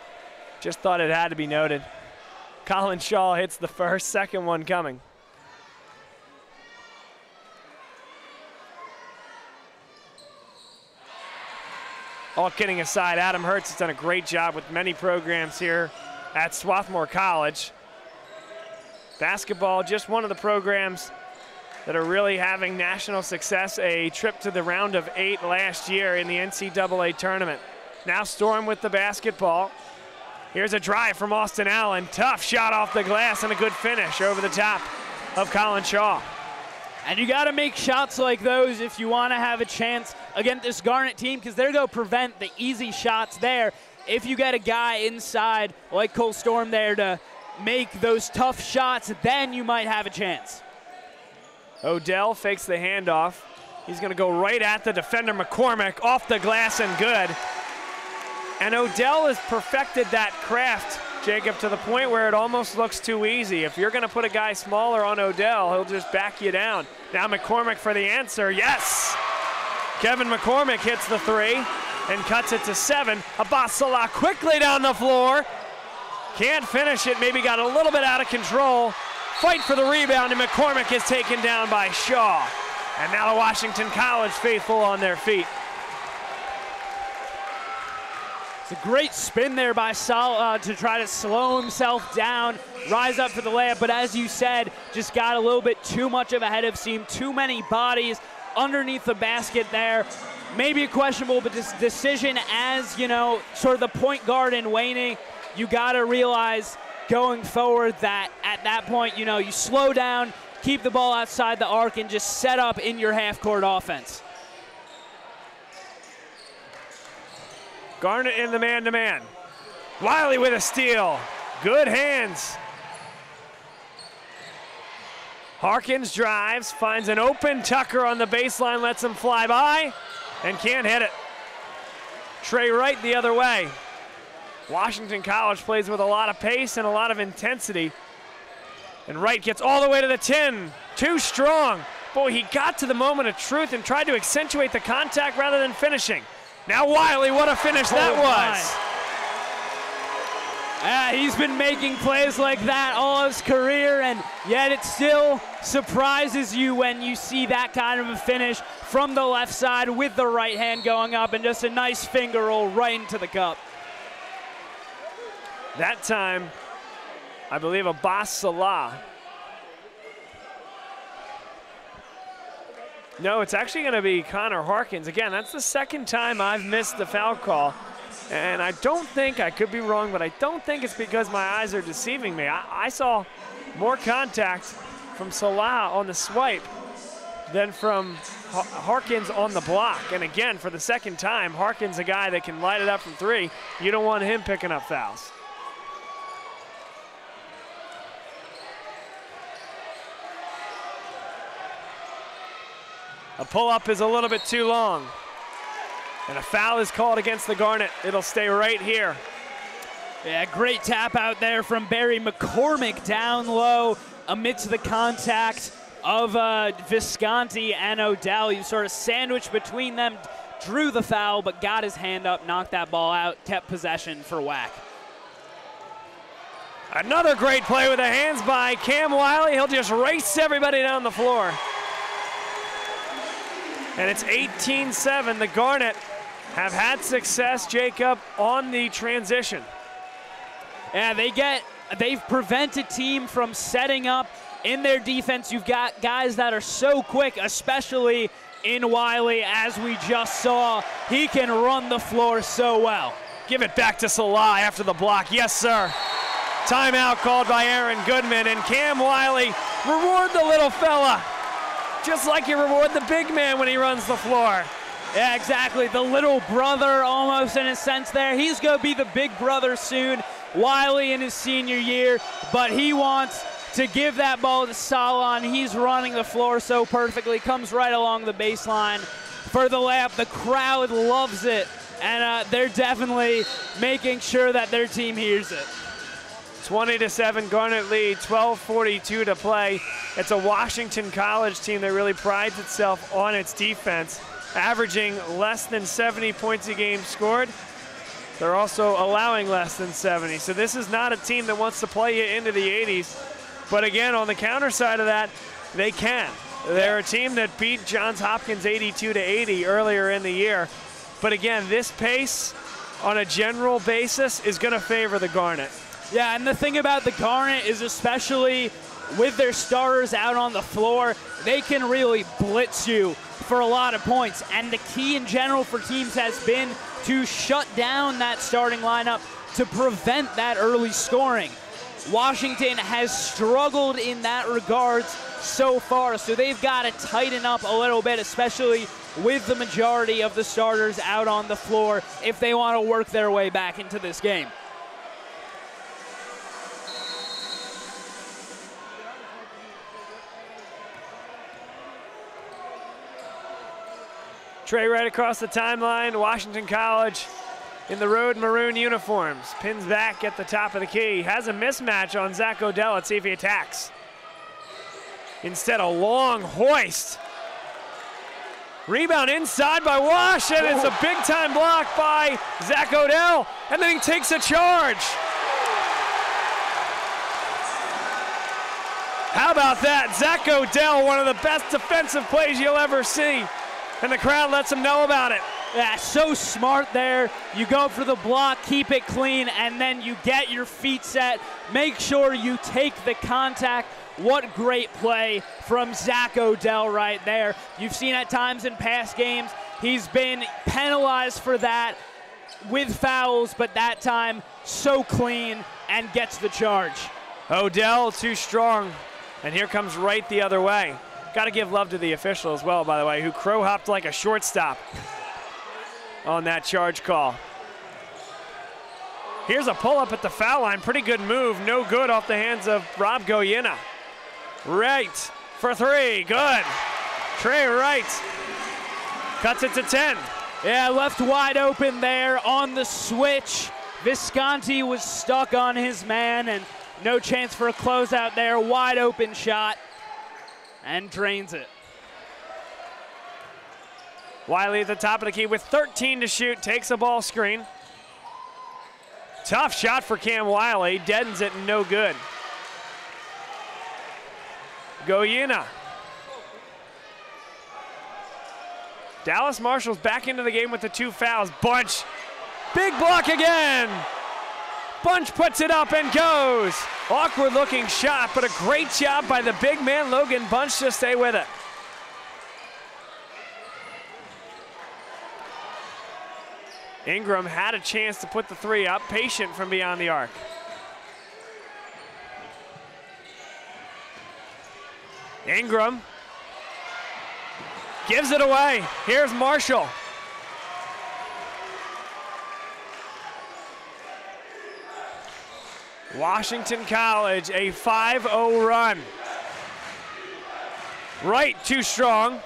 just thought it had to be noted. Colin Shaw hits the first, second one coming. All kidding aside, Adam Hertz has done a great job with many programs here at Swarthmore College. Basketball, just one of the programs that are really having national success. A trip to the round of 8 last year in the NCAA tournament. Now Storm with the basketball. Here's a drive from Austin Allen. Tough shot off the glass and a good finish over the top of Colin Shaw. And you got to make shots like those if you want to have a chance against this Garnet team, because they're going to prevent the easy shots there. If you get a guy inside like Cole Storm there to make those tough shots, then you might have a chance. Odell fakes the handoff. He's going to go right at the defender, McCormick, off the glass and good. And Odell has perfected that craft, Jacob, to the point where it almost looks too easy. If you're going to put a guy smaller on Odell, he'll just back you down. Now McCormick for the answer. Yes! Kevin McCormick hits the 3 and cuts it to 7. Abbas Salah quickly down the floor. Can't finish it, maybe got a little bit out of control. Fight for the rebound, and McCormick is taken down by Shaw. And now the Washington College faithful on their feet. It's a great spin there by Salah to try to slow himself down, rise up for the layup, but as you said, just got a little bit too much of a head of steam, too many bodies underneath the basket there. Maybe a questionable decision as, you know, sort of the point guard in waning. You got to realize going forward that at that point, you know, you slow down, keep the ball outside the arc, and just set up in your half-court offense. Garnet in the man-to-man. Wiley with a steal. Good hands. Hopkins drives, finds an open Tucker on the baseline, lets him fly by, and can't hit it. Trey Wright the other way. Washington College plays with a lot of pace and a lot of intensity. And Wright gets all the way to the 10. Too strong. Boy, he got to the moment of truth and tried to accentuate the contact rather than finishing. Now Wiley, what a finish that was. He's been making plays like that all his career, and yet it still surprises you when you see that kind of a finish from the left side with the right hand going up and just a nice finger roll right into the cup. That time, I believe Abbas Salah. No, it's actually going to be Connor Hopkins. Again, that's the second time I've missed the foul call. And I don't think, I could be wrong, but I don't think it's because my eyes are deceiving me. I saw more contact from Salah on the swipe than from Hopkins on the block. And again, for the second time, Hopkins, a guy that can light it up from 3. You don't want him picking up fouls. A pull-up is a little bit too long. And a foul is called against the Garnet. It'll stay right here. Yeah, great tap out there from Barry McCormick down low amidst the contact. of Visconti and Odell. You sort of sandwiched between them, drew the foul, but got his hand up, knocked that ball out, kept possession for WAC. Another great play with the hands by Cam Wiley. He'll just race everybody down the floor. And it's 18-7. The Garnet have had success, Jacob, on the transition. Yeah, they've prevented team from setting up in their defense. You've got guys that are so quick, especially in Wiley, as we just saw. He can run the floor so well. Give it back to Salah after the block. Yes, sir. Timeout called by Aaron Goodman, and Cam Wiley, reward the little fella, just like you reward the big man when he runs the floor. Yeah, exactly. The little brother almost in a sense there. He's going to be the big brother soon. Wiley in his senior year, but he wants to give that ball to Salah, and he's running the floor so perfectly. Comes right along the baseline for the layup. The crowd loves it, and they're definitely making sure that their team hears it. 20-7, Garnet lead, 12:42 to play. It's a Washington College team that really prides itself on its defense, averaging less than 70 points a game scored. They're also allowing less than 70. So this is not a team that wants to play you into the 80s. But again, on the counter side of that, they can. They're a team that beat Johns Hopkins 82-80 earlier in the year. But again, this pace on a general basis is going to favor the Garnet. Yeah, and the thing about the Garnet is, especially with their starters out on the floor, they can really blitz you for a lot of points. And the key in general for teams has been to shut down that starting lineup to prevent that early scoring. Washington has struggled in that regard so far, so they've got to tighten up a little bit, especially with the majority of the starters out on the floor, if they want to work their way back into this game. Trey right across the timeline. Washington College in the road maroon uniforms. Pins back at the top of the key. Has a mismatch on Zach Odell. Let's see if he attacks. Instead, a long hoist. Rebound inside by Wash, and it's a big-time block by Zach Odell, and then he takes a charge. How about that? Zach Odell, one of the best defensive plays you'll ever see. And the crowd lets him know about it. Yeah, so smart there. You go for the block, keep it clean, and then you get your feet set. Make sure you take the contact. What great play from Zach Odell right there. You've seen at times in past games, he's been penalized for that with fouls, but that time so clean and gets the charge. Odell too strong, and here comes right the other way. Got to give love to the official as well, by the way, who crow hopped like a shortstop on that charge call. Here's a pull-up at the foul line. Pretty good move. No good off the hands of Rob Goyena. Right for three. Good. Trey Wright cuts it to 10. Yeah, left wide open there on the switch. Visconti was stuck on his man, and no chance for a closeout there. Wide open shot. And drains it. Wiley at the top of the key with 13 to shoot, takes a ball screen. Tough shot for Cam Wiley, deadens it and no good. Goyena. Dallas Marshall's back into the game with the 2 fouls. Bunch, big block again. Bunch puts it up and goes. Awkward looking shot, but a great job by the big man, Logan Bunch, to stay with it. Ingram had a chance to put the 3 up, patient from beyond the arc. Ingram gives it away. Here's Marshall. Washington College, a 5-0 run. Right too strong.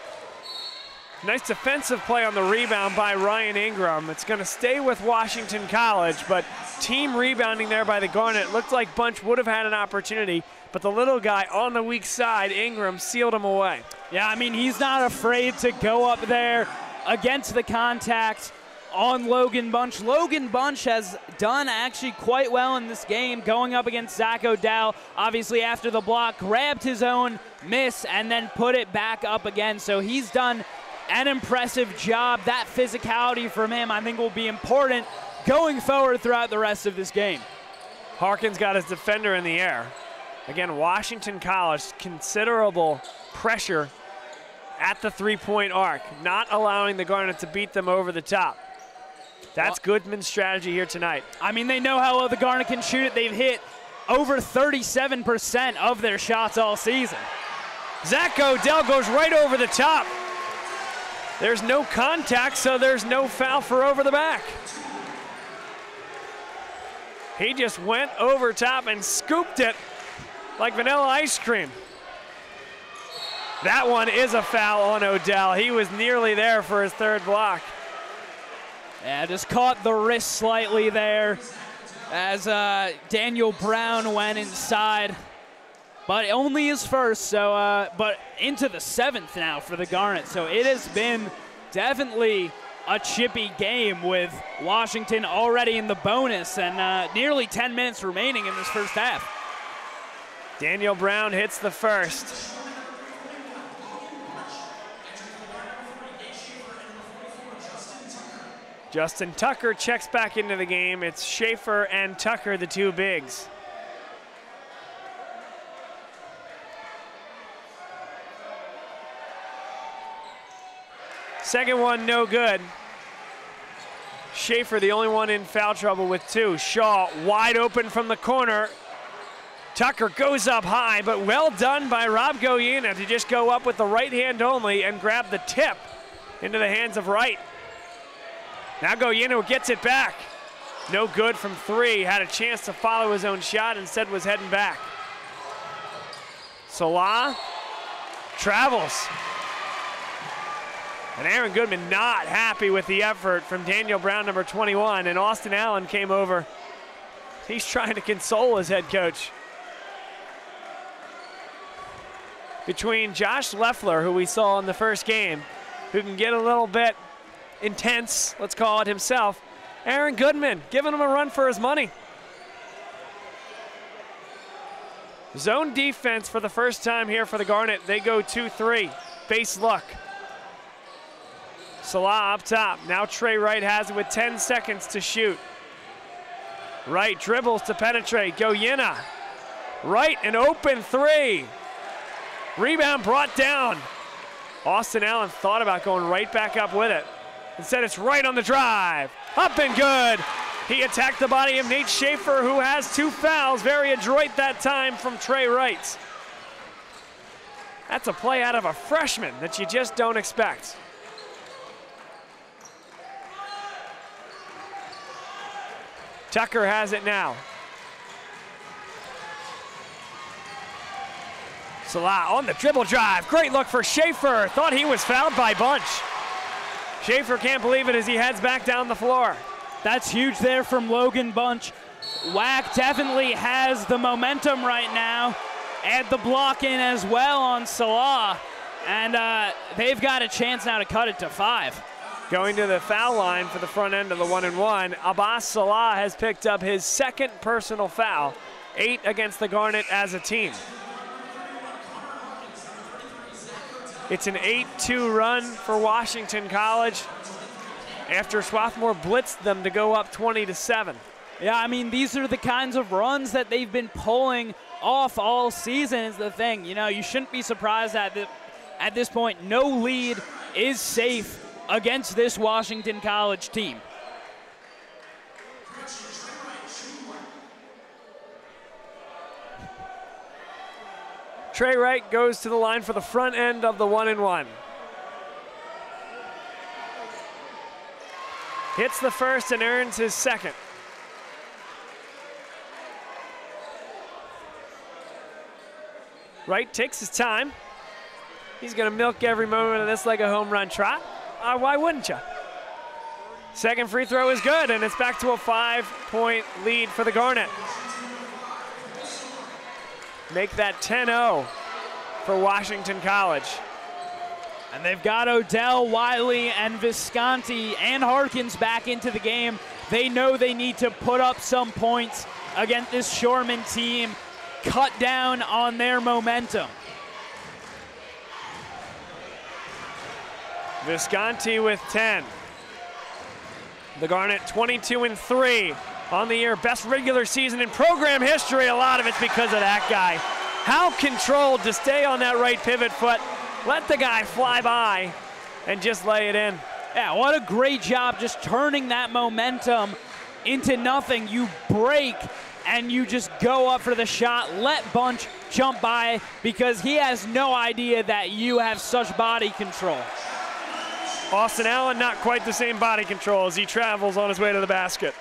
Nice defensive play on the rebound by Ryan Ingram. It's going to stay with Washington College, but team rebounding there by the Garnet. Looked like Bunch would have had an opportunity but the little guy on the weak side, Ingram, sealed him away. Yeah, I mean, he's not afraid to go up there against the contact on Logan Bunch. Logan Bunch has done actually quite well in this game, going up against Zach Odell. Obviously, after the block, grabbed his own miss and then put it back up again. So he's done an impressive job. That physicality from him, I think, will be important going forward throughout the rest of this game. Hopkins got his defender in the air. Again, Washington College, considerable pressure at the three-point arc, not allowing the Garnet to beat them over the top. That's Goodman's strategy here tonight. I mean, they know how well the Garnet can shoot it. They've hit over 37% of their shots all season. Zach Odell goes right over the top. There's no contact, so there's no foul for over the back. He just went over top and scooped it like vanilla ice cream. That one is a foul on Odell. He was nearly there for his third block. Yeah, just caught the wrist slightly there as Daniel Brown went inside. But only his first, so but into the seventh now for the Garnet. So it has been definitely a chippy game with Washington already in the bonus and nearly 10 minutes remaining in this first half. Daniel Brown hits the first. Justin Tucker checks back into the game. It's Schaefer and Tucker, the two bigs. Second one, no good. Schaefer, the only one in foul trouble with two. Shaw wide open from the corner. Tucker goes up high, but well done by Rob Goyena to just go up with the right hand only and grab the tip into the hands of Wright. Now Goyena gets it back. No good from three. Had a chance to follow his own shot, instead was heading back. Salah travels. And Aaron Goodman not happy with the effort from Daniel Brown, number 21, and Austin Allen came over. He's trying to console his head coach. Between Josh Leffler, who we saw in the first game, who can get a little bit intense, let's call it himself, Aaron Goodman giving him a run for his money. Zone defense for the first time here for the Garnet. They go 2-3, base look. Salah up top. Now Trey Wright has it with 10 seconds to shoot. Wright dribbles to penetrate. Goyena. Wright, an open three. Rebound brought down. Austin Allen thought about going right back up with it. Instead, it's Wright on the drive. Up and good. He attacked the body of Nate Schaefer, who has two fouls. Very adroit that time from Trey Wright. That's a play out of a freshman that you just don't expect. Tucker has it now. Salah on the dribble drive. Great look for Schaefer. Thought he was fouled by Bunch. Schaefer can't believe it as he heads back down the floor. That's huge there from Logan Bunch. Wack definitely has the momentum right now. Add the block in as well on Salah. And they've got a chance now to cut it to 5. Going to the foul line for the front end of the 1-and-1, Abbas Salah has picked up his second personal foul, 8 against the Garnet as a team. It's an 8-2 run for Washington College after Swarthmore blitzed them to go up 20-7. Yeah, I mean, these are the kinds of runs that they've been pulling off all season is the thing. You know, you shouldn't be surprised at this point. No lead is safe against this Washington College team. Trey Wright goes to the line for the front end of the 1-and-1. Hits the first and earns his second. Wright takes his time. He's going to milk every moment of this like a home run trot. Why wouldn't you? Second free throw is good, and it's back to a 5-point lead for the Garnet. make that 10-0 for Washington College. And they've got Odell, Wiley, and Visconti and Harkins back into the game. They know they need to put up some points against this Shoreman team, cut down on their momentum. Visconti with 10. The Garnet 22-3 on the year. Best regular season in program history. A lot of it's because of that guy. How controlled to stay on that right pivot foot. Let the guy fly by and just lay it in. Yeah, what a great job just turning that momentum into nothing. You break and you just go up for the shot. Let Bunch jump by because he has no idea that you have such body control. Austin Allen, not quite the same body control as he travels on his way to the basket.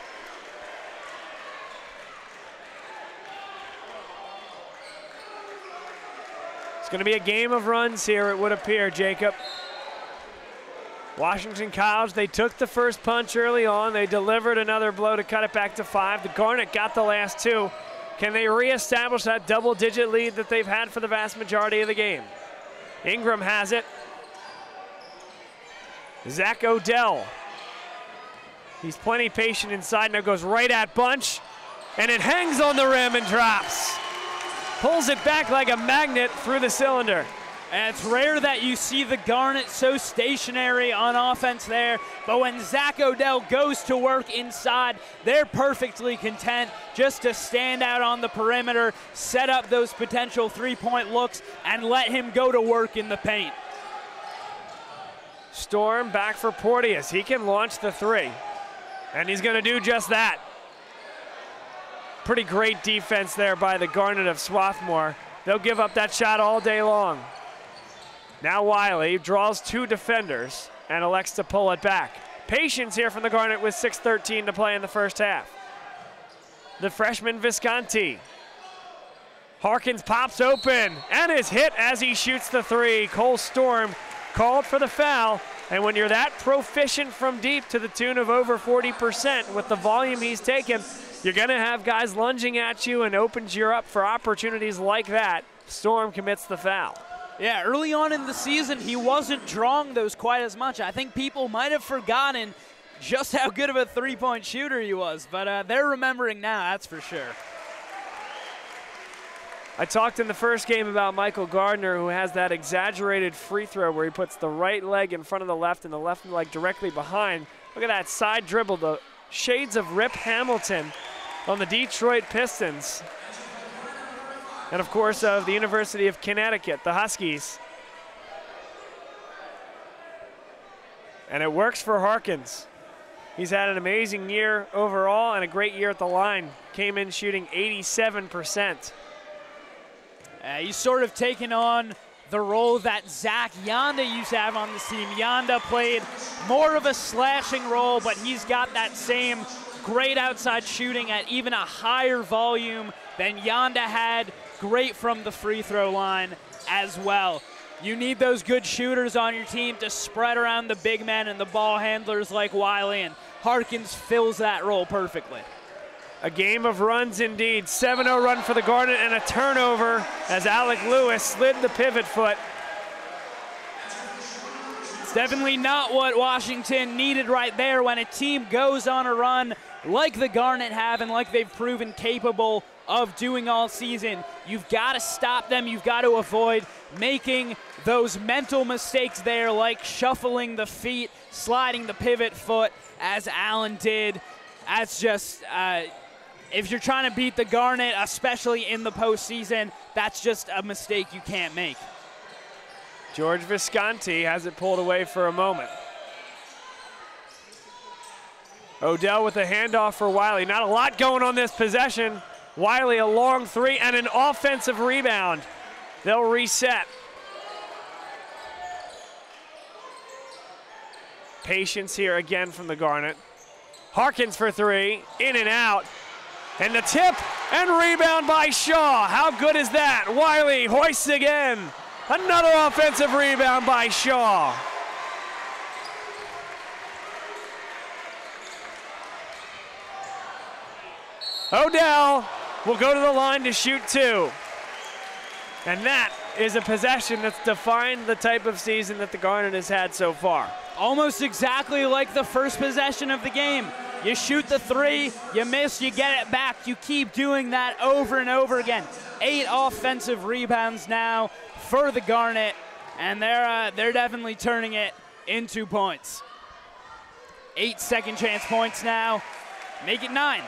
It's going to be a game of runs here, it would appear, Jacob. Washington College, they took the first punch early on. They delivered another blow to cut it back to 5. The Garnet got the last 2. Can they reestablish that double-digit lead that they've had for the vast majority of the game? Ingram has it. Zach Odell. He's plenty patient inside, now goes right at Bunch, and it hangs on the rim and drops. Pulls it back like a magnet through the cylinder. And it's rare that you see the Garnet so stationary on offense there, but when Zach Odell goes to work inside, they're perfectly content just to stand out on the perimeter, set up those potential three-point looks, and let him go to work in the paint. Storm back for Porteous. He can launch the 3, and he's going to do just that. Pretty great defense there by the Garnet of Swarthmore. They'll give up that shot all day long. Now Wiley draws 2 defenders and elects to pull it back. Patience here from the Garnet with 6:13 to play in the first half. The freshman Visconti. Harkins pops open and is hit as he shoots the 3. Cole Storm called for the foul, and when you're that proficient from deep to the tune of over 40% with the volume he's taken, you're gonna have guys lunging at you and opens you up for opportunities like that. Storm commits the foul. Yeah, early on in the season, he wasn't drawing those quite as much. I think people might have forgotten just how good of a three-point shooter he was, but they're remembering now, that's for sure. I talked in the first game about Michael Gardner, who has that exaggerated free throw where he puts the right leg in front of the left and the left leg directly behind. Look at that side dribble, the shades of Rip Hamilton on the Detroit Pistons. And of course of the University of Connecticut, the Huskies. And it works for Harkins. He's had an amazing year overall and a great year at the line. Came in shooting 87%. He's sort of taken on the role that Zach Yanda used to have on this team. Yanda played more of a slashing role, but he's got that same great outside shooting at even a higher volume than Yanda had. Great from the free throw line as well. You need those good shooters on your team to spread around the big men and the ball handlers like Wiley, and Harkins fills that role perfectly. A game of runs indeed. 7-0 run for the Garnet and a turnover as Alec Lewis slid the pivot foot. It's definitely not what Washington needed right there when a team goes on a run like the Garnet have and like they've proven capable of doing all season. You've got to stop them. You've got to avoid making those mental mistakes there, like shuffling the feet, sliding the pivot foot as Allen did. That's just, if you're trying to beat the Garnet, especially in the postseason, that's just a mistake you can't make. George Visconti has it pulled away for a moment. Odell with a handoff for Wiley. Not a lot going on this possession. Wiley a long 3 and an offensive rebound. They'll reset. Patience here again from the Garnet. Harkins for 3, in and out. And the tip and rebound by Shaw. How good is that? Wiley hoists again. Another offensive rebound by Shaw. Odell will go to the line to shoot 2. And that is a possession that's defined the type of season that the Garnet has had so far. Almost exactly like the first possession of the game. You shoot the three, you miss, you get it back. You keep doing that over and over again. 8 offensive rebounds now for the Garnet, and they're definitely turning it into points. 8 second chance points now. Make it 9.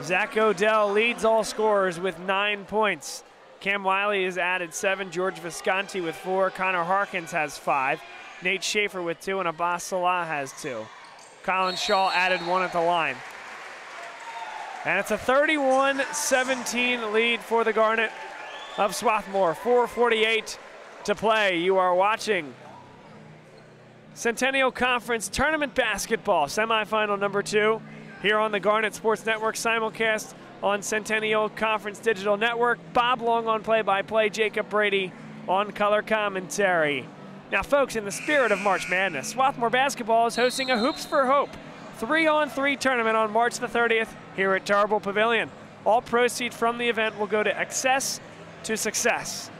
Zach Odell leads all scorers with 9 points. Cam Wiley has added 7, George Visconti with 4, Connor Harkins has 5, Nate Schaefer with 2, and Abbas Salah has 2. Colin Shaw added 1 at the line. And it's a 31-17 lead for the Garnet of Swarthmore. 4:48 to play. You are watching Centennial Conference Tournament Basketball, semifinal number 2, here on the Garnet Sports Network, simulcast on Centennial Conference Digital Network. Bob Long on play-by-play, Jacob Brady on color commentary. Now, folks, in the spirit of March Madness, Swarthmore Basketball is hosting a Hoops for Hope 3-on-3 tournament on March the 30th here at Tarbell Pavilion. All proceeds from the event will go to Access to Success,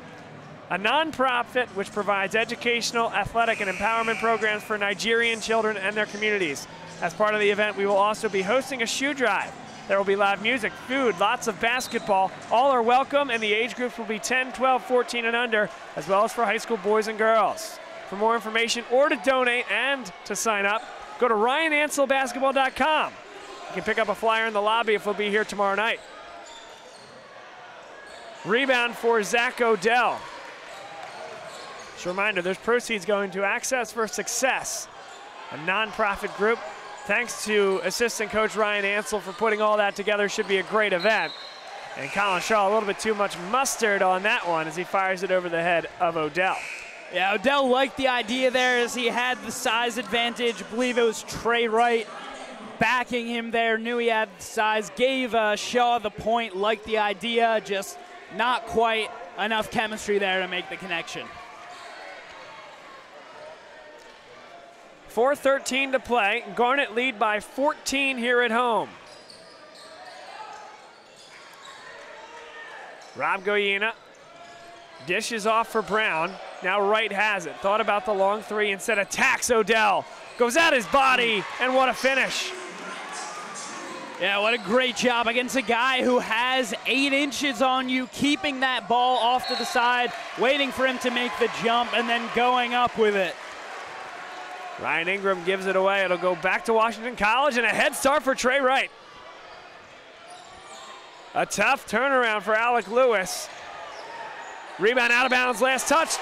a nonprofit which provides educational, athletic, and empowerment programs for Nigerian children and their communities. As part of the event, we will also be hosting a shoe drive. There will be live music, food, lots of basketball. All are welcome, and the age groups will be 10, 12, 14, and under, as well as for high school boys and girls. For more information or to donate and to sign up, go to ryananselbasketball.com. You can pick up a flyer in the lobby if we'll be here tomorrow night. Rebound for Zach Odell. Just a reminder, there's proceeds going to Access for Success, a nonprofit group. Thanks to assistant coach Ryan Ansel for putting all that together. Should be a great event. And Colin Shaw, a little bit too much mustard on that one as he fires it over the head of Odell. Yeah, Odell liked the idea there as he had the size advantage. I believe it was Trey Wright backing him there, knew he had the size, gave Shaw the point, liked the idea, just not quite enough chemistry there to make the connection. 4:13 to play. Garnet lead by 14 here at home. Rob Goyena dishes off for Brown. Now Wright has it. Thought about the long three, instead attacks Odell. Goes at his body, and what a finish. Yeah, what a great job against a guy who has 8 inches on you, keeping that ball off to the side, waiting for him to make the jump, and then going up with it. Ryan Ingram gives it away. It'll go back to Washington College, and a head start for Trey Wright. A tough turnaround for Alec Lewis. Rebound out of bounds, last touch.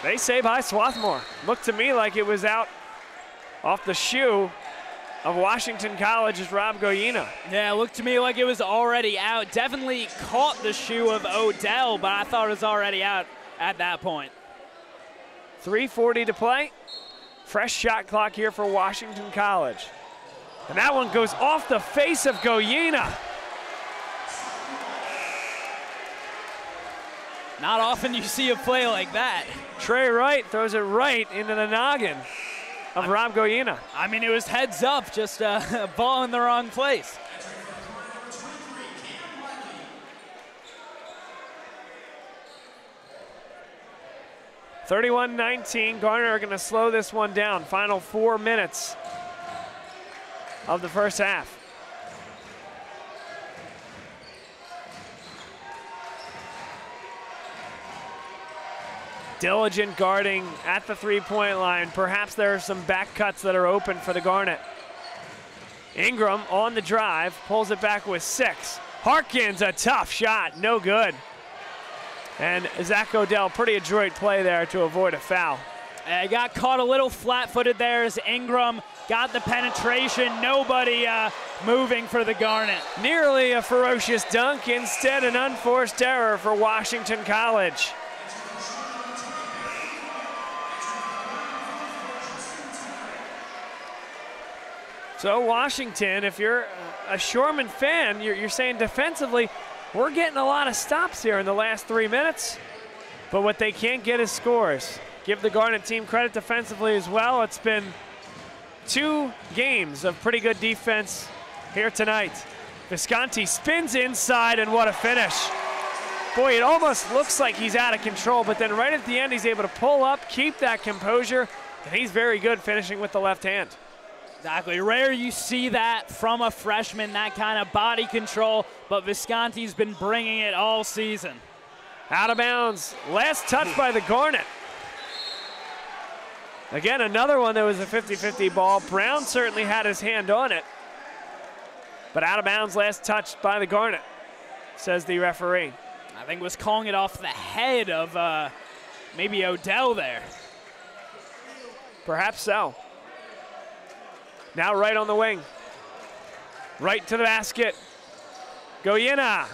They say by Swarthmore. Looked to me like it was out off the shoe of Washington College's Rob Goyena. Yeah, it looked to me like it was already out. Definitely caught the shoe of Odell, but I thought it was already out at that point. 3:40 to play. Fresh shot clock here for Washington College. And that one goes off the face of Goyena. Not often you see a play like that. Trey Wright throws it right into the noggin of Rob Goyena. I mean, it was heads up, just a ball in the wrong place. (31-19). Garnet are going to slow this one down. Final 4 minutes of the first half. Diligent guarding at the three-point line. Perhaps there are some back cuts that are open for the Garnet. Ingram on the drive, pulls it back with 6. Harkins, a tough shot, no good. And Zach Odell, pretty adroit play there to avoid a foul. He got caught a little flat-footed there as Ingram got the penetration. Nobody moving for the Garnet. Nearly a ferocious dunk, instead an unforced error for Washington College. So Washington, if you're a Shoreman fan, you're saying defensively, we're getting a lot of stops here in the last 3 minutes, but what they can't get is scores. Give the Garnet team credit defensively as well. It's been 2 games of pretty good defense here tonight. Visconti spins inside, and what a finish. Boy, it almost looks like he's out of control, but then right at the end, he's able to pull up, keep that composure, and he's very good finishing with the left hand. Exactly. Rare you see that from a freshman, that kind of body control, but Visconti's been bringing it all season. Out of bounds. Last touch by the Garnet. Again, another one that was a 50-50 ball. Brown certainly had his hand on it, but out of bounds, last touch by the Garnet, says the referee. I think was calling it off the head of maybe Odell there. Perhaps so. Now right on the wing. Right to the basket. Goyena.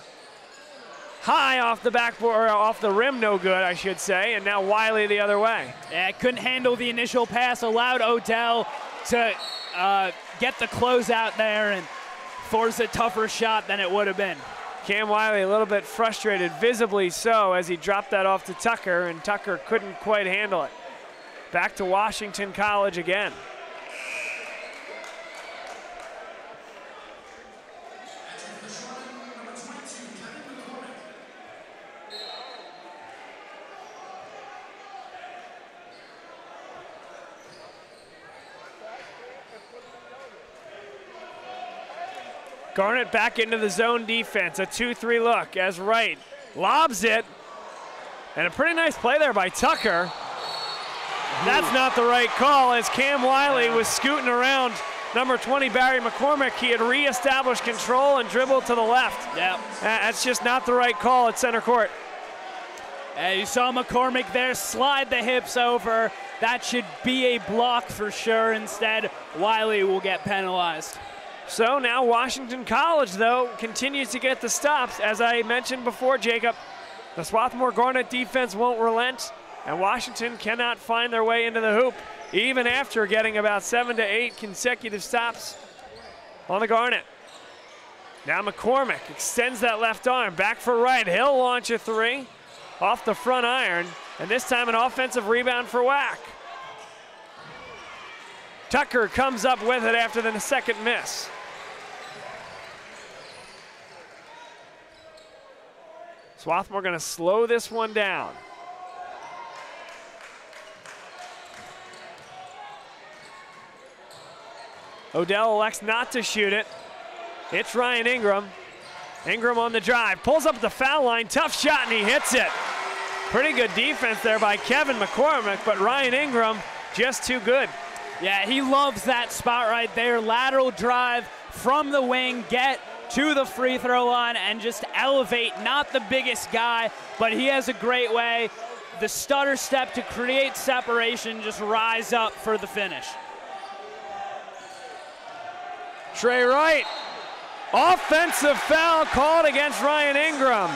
High off the backboard, or off the rim, no good, I should say. And now Wiley the other way. Yeah, couldn't handle the initial pass, allowed Odell to get the closeout there and force a tougher shot than it would have been. Cam Wiley a little bit frustrated, visibly so, as he dropped that off to Tucker, and Tucker couldn't quite handle it. Back to Washington College again. Garnet back into the zone defense, a 2-3 look as Wright lobs it, and a pretty nice play there by Tucker. That's not the right call, as Cam Wiley was scooting around number 20, Barry McCormick. He had reestablished control and dribbled to the left. Yeah. That's just not the right call at center court. You saw McCormick there slide the hips over. That should be a block for sure. Instead, Wiley will get penalized. So now Washington College, though, continues to get the stops. As I mentioned before, Jacob, the Swarthmore Garnet defense won't relent, and Washington cannot find their way into the hoop, even after getting about 7 to 8 consecutive stops on the Garnet. Now McCormick extends that left arm, back for Wright. He'll launch a three off the front iron, and this time an offensive rebound for Wack. Tucker comes up with it after the second miss. Swarthmore going to slow this one down. Odell elects not to shoot it. It's Ryan Ingram. Ingram on the drive, pulls up the foul line, tough shot, and he hits it. Pretty good defense there by Kevin McCormick, but Ryan Ingram just too good. Yeah, he loves that spot right there. Lateral drive from the wing, get to the free throw line and just elevate. Not the biggest guy, but he has a great way. The stutter step to create separation, just rise up for the finish. Trey Wright, offensive foul called against Ryan Ingram.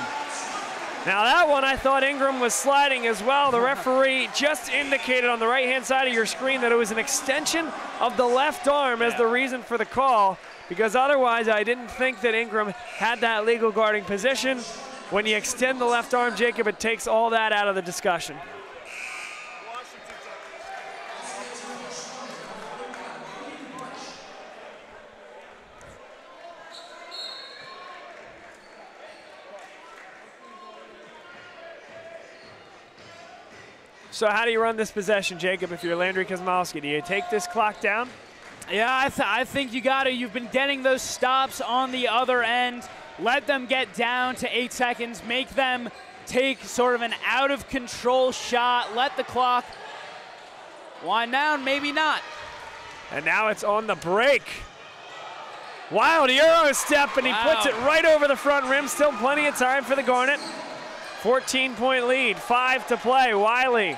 Now that one, I thought Ingram was sliding as well. The referee just indicated on the right-hand side of your screen that it was an extension of the left arm as the reason for the call, because otherwise I didn't think that Ingram had that legal guarding position. When you extend the left arm, Jacob, it takes all that out of the discussion. So how do you run this possession, Jacob, if you're Landry Kosmowski? Do you take this clock down? Yeah, I think you got to. You've been getting those stops on the other end. Let them get down to 8 seconds. Make them take sort of an out-of-control shot. Let the clock wind down, maybe not. And now it's on the break. Wild Euro step, and he puts it right over the front rim. Still plenty of time for the Garnet. 14-point lead, 5 to play. Wiley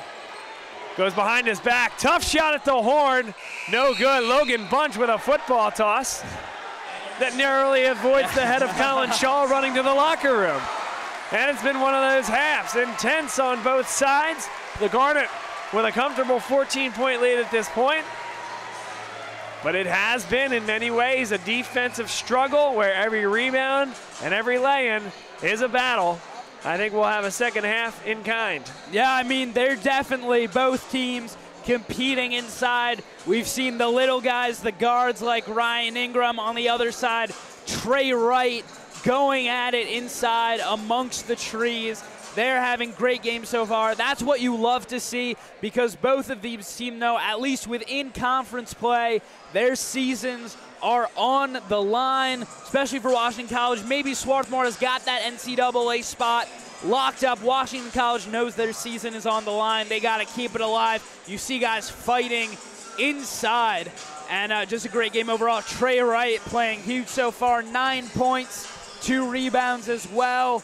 goes behind his back. Tough shot at the horn. No good. Logan Bunch with a football toss that narrowly avoids the head of Colin Shaw running to the locker room. And it's been one of those halves. Intense on both sides. The Garnet with a comfortable 14-point lead at this point. But it has been, in many ways, a defensive struggle where every rebound and every lay-in is a battle. I think we'll have a second half in kind. Yeah, I mean, they're definitely both teams competing inside. We've seen the little guys, the guards like Ryan Ingram on the other side. Trey Wright going at it inside amongst the trees. They're having great games so far. That's what you love to see, because both of these teams know, at least within conference play, their seasons are on the line, especially for Washington College. Maybe Swarthmore has got that NCAA spot locked up. Washington College knows their season is on the line. They got to keep it alive. You see guys fighting inside, and just a great game overall. Trey Wright playing huge so far, 9 points, 2 rebounds as well.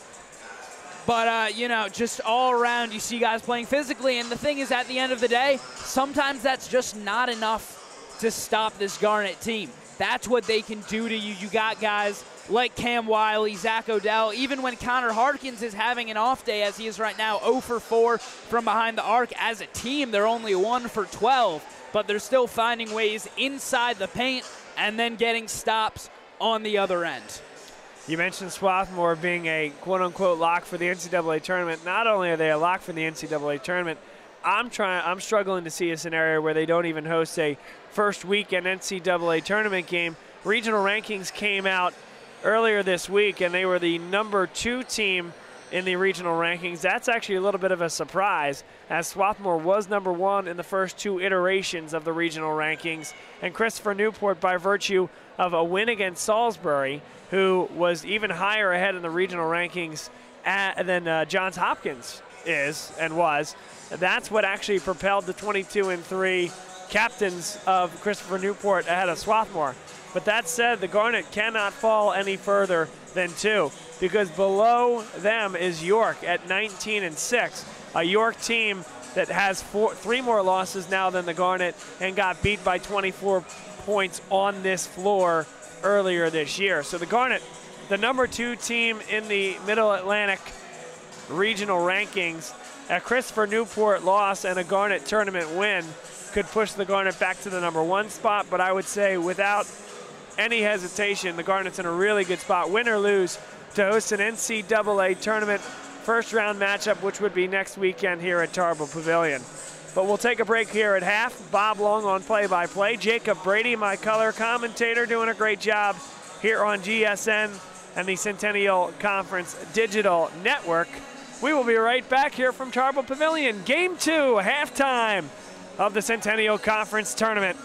But, you know, just all around you see guys playing physically. And the thing is, at the end of the day, sometimes that's just not enough to stop this Garnet team. That's what they can do to you. You got guys like Cam Wiley, Zach Odell, even when Connor Hopkins is having an off day, as he is right now, 0 for 4 from behind the arc. As a team, they're only 1 for 12, but they're still finding ways inside the paint and then getting stops on the other end. You mentioned Swarthmore being a quote-unquote lock for the NCAA tournament. Not only are they a lock for the NCAA tournament, I'm struggling to see a scenario where they don't even host a first weekend NCAA tournament game. Regional rankings came out earlier this week, and they were the number 2 team in the regional rankings. That's actually a little bit of a surprise, as Swarthmore was number 1 in the first 2 iterations of the regional rankings. And Christopher Newport, by virtue of a win against Salisbury, who was even higher ahead in the regional rankings than Johns Hopkins is and was, that's what actually propelled the 22-3 captains of Christopher Newport ahead of Swarthmore. But that said, the Garnet cannot fall any further than 2, because below them is York at 19-6, a York team that has 3 more losses now than the Garnet and got beat by 24 points on this floor earlier this year. So the Garnet, the number 2 team in the Middle Atlantic regional rankings, a Christopher Newport loss and a Garnet tournament win could push the Garnet back to the number 1 spot. But I would say, without any hesitation, the Garnet's in a really good spot, win or lose, to host an NCAA tournament first-round matchup, which would be next weekend here at Tarbell Pavilion. But we'll take a break here at half. Bob Long on play-by-play. Jacob Brady, my color commentator, doing a great job here on GSN and the Centennial Conference Digital Network. We will be right back here from Tarbell Pavilion. Game 2, halftime of the Centennial Conference Tournament.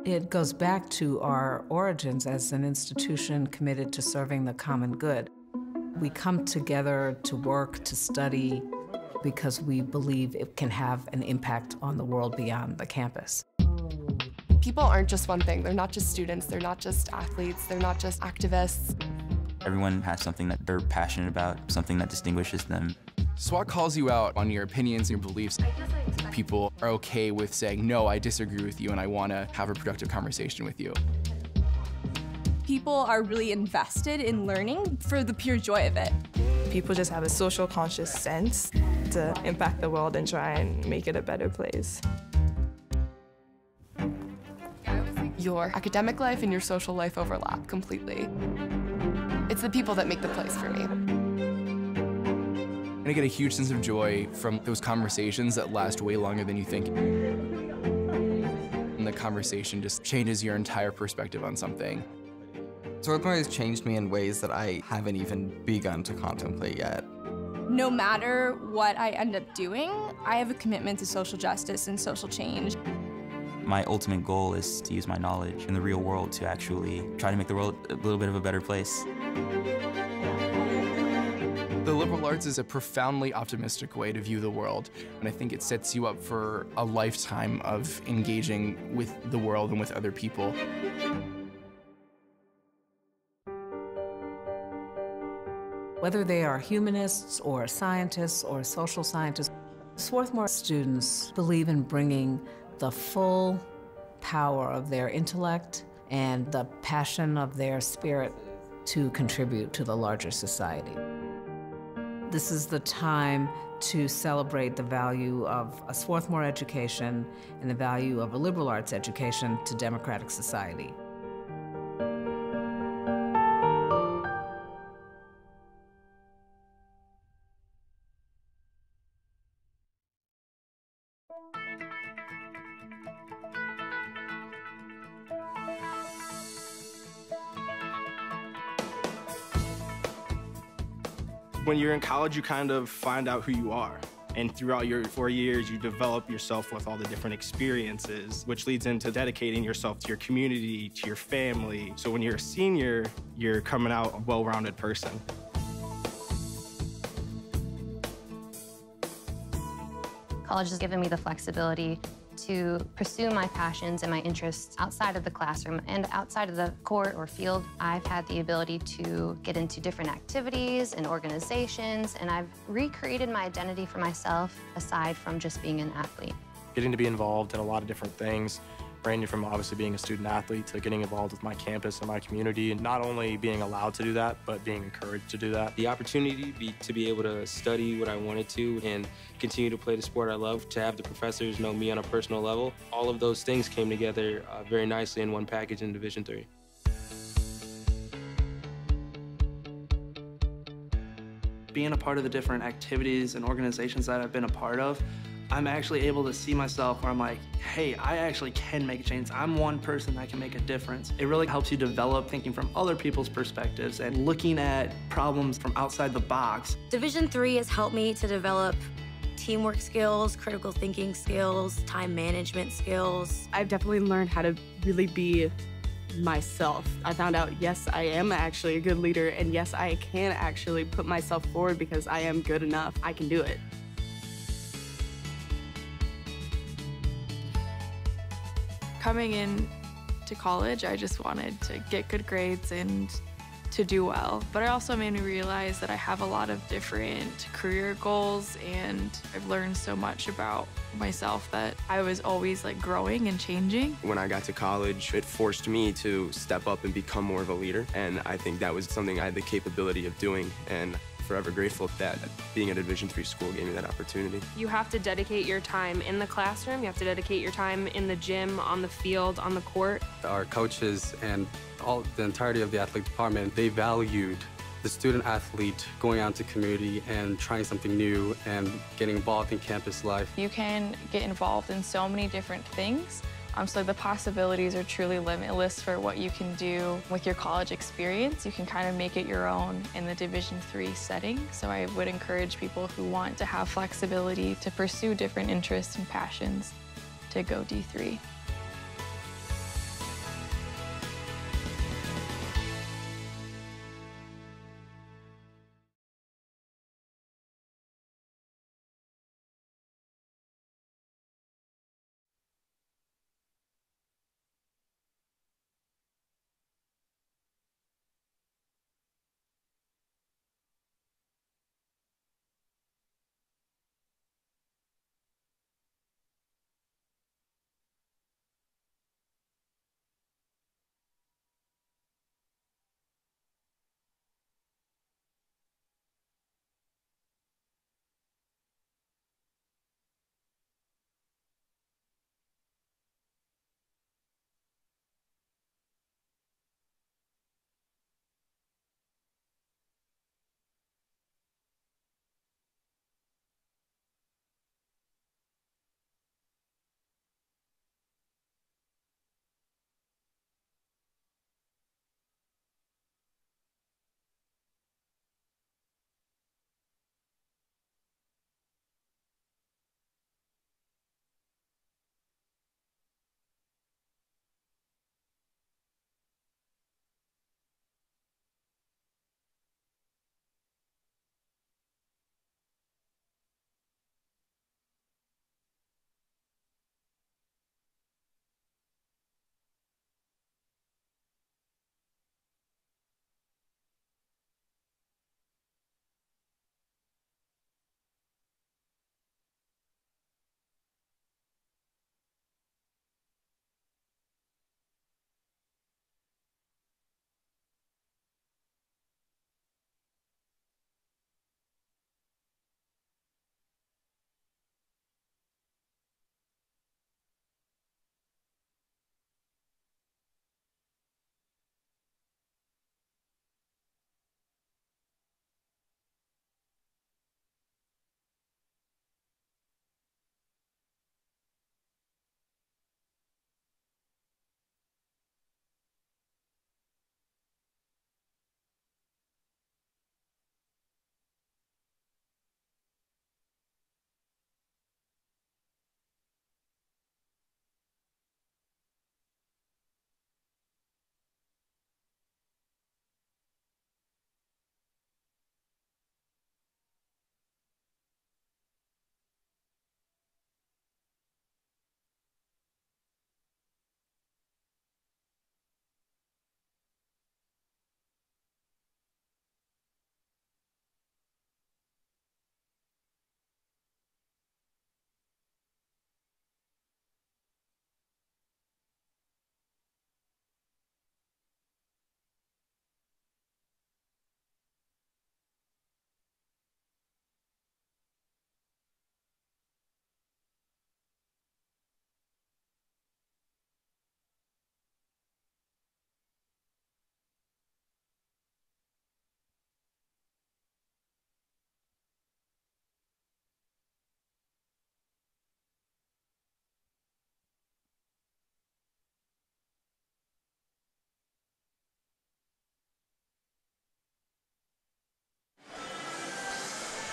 It goes back to our origins as an institution committed to serving the common good. We come together to work, to study, because we believe it can have an impact on the world beyond the campus. People aren't just one thing. They're not just students. They're not just athletes. They're not just activists. Everyone has something that they're passionate about, something that distinguishes them. SWAT calls you out on your opinions and your beliefs. People are okay with saying, no, I disagree with you and I want to have a productive conversation with you. People are really invested in learning for the pure joy of it. People just have a social conscious sense to impact the world and try and make it a better place. Your academic life and your social life overlap completely. It's the people that make the place for me. And I get a huge sense of joy from those conversations that last way longer than you think. And the conversation just changes your entire perspective on something. Swarthmore has changed me in ways that I haven't even begun to contemplate yet. No matter what I end up doing, I have a commitment to social justice and social change. My ultimate goal is to use my knowledge in the real world to actually try to make the world a little bit of a better place. The liberal arts is a profoundly optimistic way to view the world, and I think it sets you up for a lifetime of engaging with the world and with other people. Whether they are humanists or scientists or social scientists, Swarthmore students believe in bringing the full power of their intellect and the passion of their spirit to contribute to the larger society. This is the time to celebrate the value of a Swarthmore education and the value of a liberal arts education to democratic society. When you're in college, you kind of find out who you are. And throughout your 4 years, you develop yourself with all the different experiences, which leads into dedicating yourself to your community, to your family. So when you're a senior, you're coming out a well-rounded person. College has given me the flexibility to pursue my passions and my interests outside of the classroom and outside of the court or field. I've had the ability to get into different activities and organizations, and I've recreated my identity for myself aside from just being an athlete. Getting to be involved in a lot of different things, ranging from obviously being a student athlete to getting involved with my campus and my community, and not only being allowed to do that, but being encouraged to do that. The opportunity to be able to study what I wanted to and continue to play the sport I love, to have the professors know me on a personal level, all of those things came together very nicely in one package in Division III. Being a part of the different activities and organizations that I've been a part of, I'm actually able to see myself where I'm like, hey, I actually can make a change. I'm one person that can make a difference. It really helps you develop thinking from other people's perspectives and looking at problems from outside the box. Division III has helped me to develop teamwork skills, critical thinking skills, time management skills. I've definitely learned how to really be myself. I found out, yes, I am actually a good leader, and yes, I can actually put myself forward because I am good enough. I can do it. Coming in to college, I just wanted to get good grades and to do well. But it also made me realize that I have a lot of different career goals, and I've learned so much about myself that I was always like growing and changing. When I got to college, it forced me to step up and become more of a leader, and I think that was something I had the capability of doing, and forever grateful that being at a Division III school gave me that opportunity. You have to dedicate your time in the classroom, you have to dedicate your time in the gym, on the field, on the court. Our coaches and the entirety of the athletic department, they valued the student athlete going out to community and trying something new and getting involved in campus life. You can get involved in so many different things. So the possibilities are truly limitless for what you can do with your college experience. You can kind of make it your own in the Division III setting. So I would encourage people who want to have flexibility to pursue different interests and passions to go D3.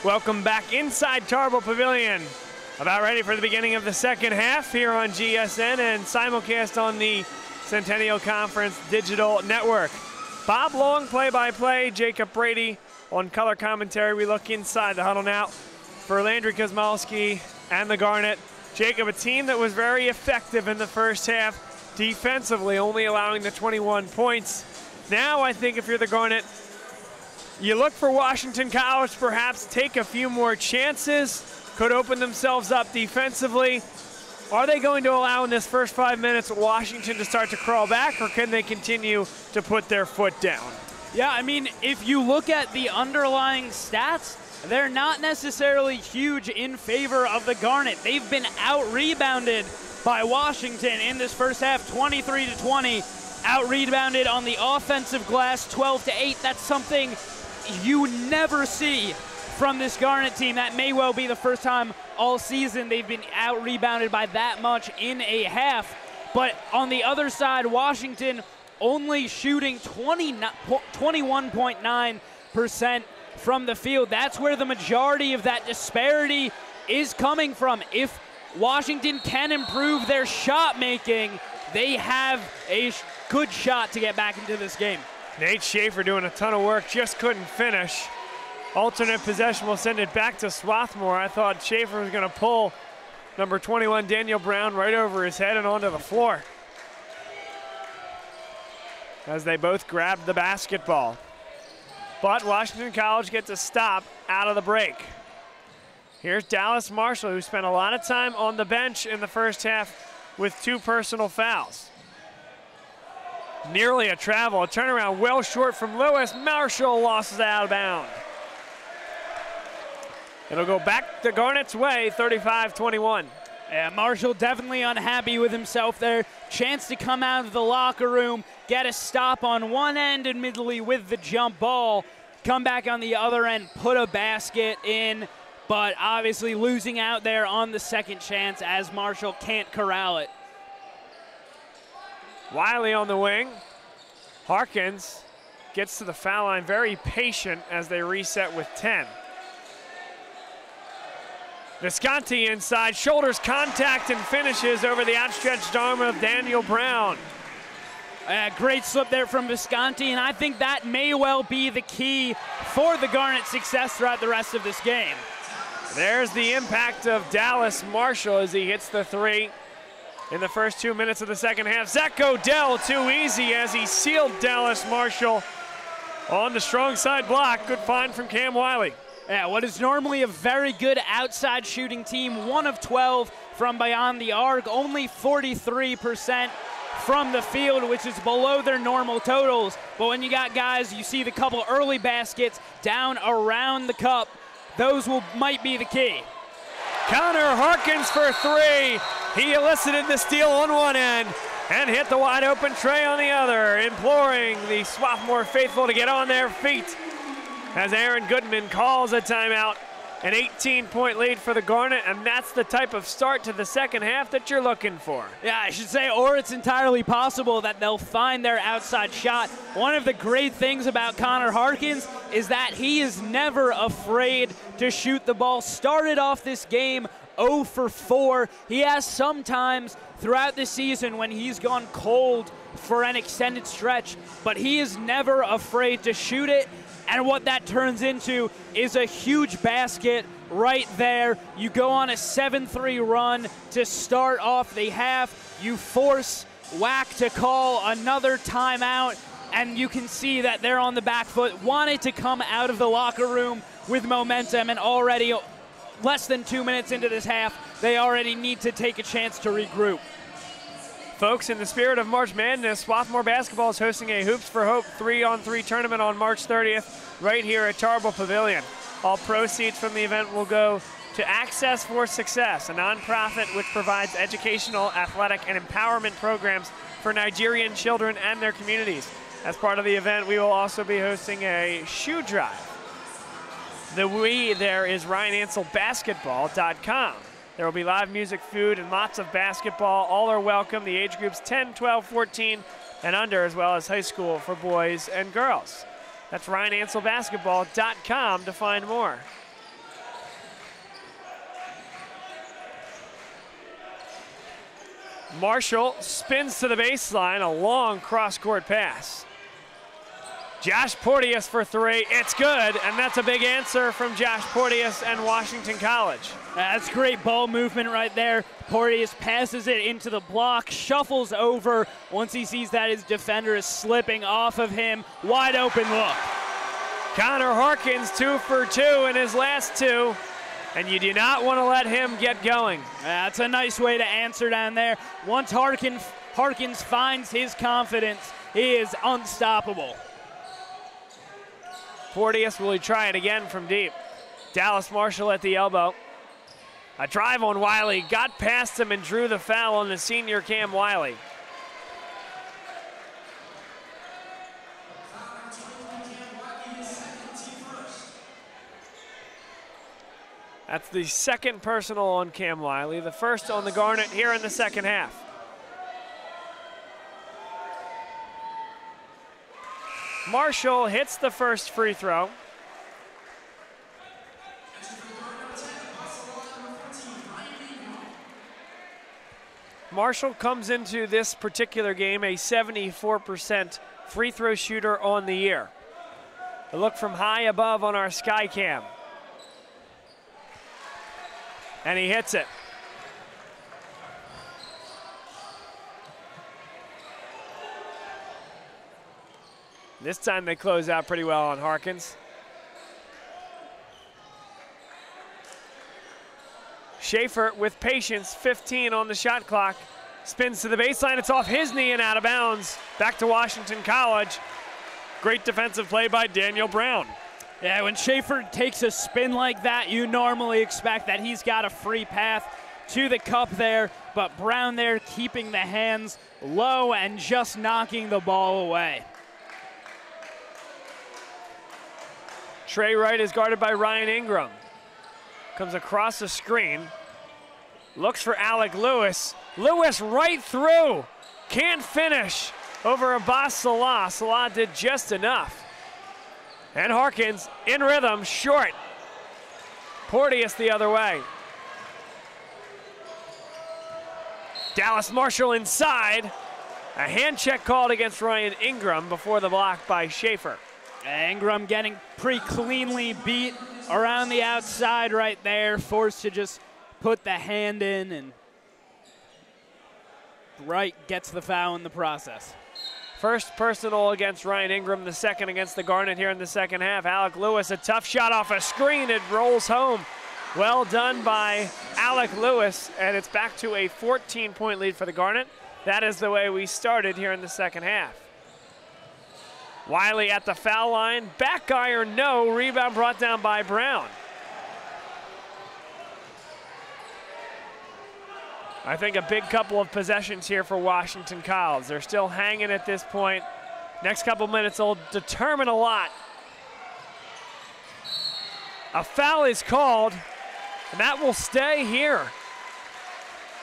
Welcome back inside Tarbell Pavilion. About ready for the beginning of the second half here on GSN and simulcast on the Centennial Conference Digital Network. Bob Long, play-by-play, Jacob Brady on color commentary. We look inside the huddle now for Landry Kosmalski and the Garnet. Jacob, a team that was very effective in the first half, defensively only allowing the 21 points. Now I think if you're the Garnet, you look for Washington College to perhaps take a few more chances, could open themselves up defensively. Are they going to allow in this first 5 minutes Washington to start to crawl back, or can they continue to put their foot down? Yeah, I mean, if you look at the underlying stats, they're not necessarily huge in favor of the Garnet. They've been out-rebounded by Washington in this first half, 23-20. Out-rebounded on the offensive glass, 12-8. That's something you never see from this Garnet team. That may well be the first time all season they've been out-rebounded by that much in a half. But on the other side, Washington only shooting 21.9% from the field. That's where the majority of that disparity is coming from. If Washington can improve their shot making, they have a good shot to get back into this game. Nate Schaefer doing a ton of work, just couldn't finish. Alternate possession will send it back to Swarthmore. I thought Schaefer was going to pull number 21, Daniel Brown, right over his head and onto the floor as they both grabbed the basketball. But Washington College gets a stop out of the break. Here's Dallas Marshall, who spent a lot of time on the bench in the first half with 2 personal fouls. Nearly a travel, a turnaround well short from Lewis. Marshall losses out of bounds. It'll go back the Garnet's way, 35-21. Yeah, Marshall definitely unhappy with himself there. Chance to come out of the locker room, get a stop on one end, admittedly with the jump ball, come back on the other end, put a basket in, but obviously losing out there on the second chance as Marshall can't corral it. Wiley on the wing. Hopkins gets to the foul line, very patient as they reset with 10. Visconti inside, shoulders contact and finishes over the outstretched arm of Daniel Brown. Great slip there from Visconti, and I think that may well be the key for the Garnet success throughout the rest of this game. There's the impact of Dallas Marshall as he hits the 3 in the first 2 minutes of the second half. Zach Odell too easy as he sealed Dallas Marshall on the strong side block. Good find from Cam Wiley. Yeah, what is normally a very good outside shooting team, 1 of 12 from beyond the arc, only 43% from the field, which is below their normal totals. But when you got guys, you see the couple early baskets down around the cup, those might be the key. Connor Hopkins for 3. He elicited the steal on one end and hit the wide open tray on the other, imploring the Swarthmore faithful to get on their feet as Aaron Goodman calls a timeout. An 18-point lead for the Garnet, and that's the type of start to the second half that you're looking for. Yeah, I should say, or it's entirely possible that they'll find their outside shot. One of the great things about Connor Hopkins is that he is never afraid to shoot the ball. Started off this game 0 for 4. He has sometimes throughout the season when he's gone cold for an extended stretch, but he is never afraid to shoot it. And what that turns into is a huge basket right there. You go on a 7-3 run to start off the half. You force WAC to call another timeout, and you can see that they're on the back foot, wanted to come out of the locker room with momentum, and already less than 2 minutes into this half, they already need to take a chance to regroup. Folks, in the spirit of March Madness, Swarthmore basketball is hosting a Hoops for Hope 3-on-3 tournament on March 30th right here at Tarbell Pavilion. All proceeds from the event will go to Access for Success, a nonprofit which provides educational, athletic, and empowerment programs for Nigerian children and their communities. As part of the event, we will also be hosting a shoe drive. The we there is RyanAnsellBasketball.com. There will be live music, food, and lots of basketball. All are welcome. The age groups 10, 12, 14, and under, as well as high school for boys and girls. That's RyanAnsellBasketball.com to find more. Marshall spins to the baseline, a long cross-court pass. Josh Porteous for three, it's good, and that's a big answer from Josh Porteous and Washington College. That's great ball movement right there. Porteous passes it into the block, shuffles over once he sees that his defender is slipping off of him. Wide open look. Connor Hopkins 2 for 2 in his last two, and you do not want to let him get going. That's a nice way to answer down there. Once Hopkins finds his confidence, he is unstoppable. Porteous will try it again from deep. Dallas Marshall at the elbow. A drive on Wiley, got past him and drew the foul on the senior Cam Wiley. That's the second personal on Cam Wiley, the first on the Garnet here in the second half. Marshall hits the first free throw. Marshall comes into this particular game a 74% free throw shooter on the year. A look from high above on our sky cam. And he hits it. This time they close out pretty well on Hopkins. Schaefer with patience, 15 on the shot clock. Spins to the baseline, it's off his knee and out of bounds. Back to Washington College. Great defensive play by Daniel Brown. Yeah, when Schaefer takes a spin like that, you normally expect that he's got a free path to the cup there, but Brown there keeping the hands low and just knocking the ball away. Trey Wright is guarded by Ryan Ingram. Comes across the screen. Looks for Alec Lewis. Lewis right through. Can't finish over Abbas Salah. Salah did just enough. And Hopkins in rhythm, short. Porteous the other way. Dallas Marshall inside. A hand check called against Ryan Ingram before the block by Schaefer. Ingram getting pretty cleanly beat around the outside right there, forced to just put the hand in, and Wright gets the foul in the process. First personal against Ryan Ingram, the second against the Garnet here in the second half. Alec Lewis, a tough shot off a screen, it rolls home. Well done by Alec Lewis, and it's back to a 14-point lead for the Garnet. That is the way we started here in the second half. Wiley at the foul line, back iron, no, rebound brought down by Brown. I think a big couple of possessions here for Washington College. They're still hanging at this point. Next couple minutes will determine a lot. A foul is called, and that will stay here.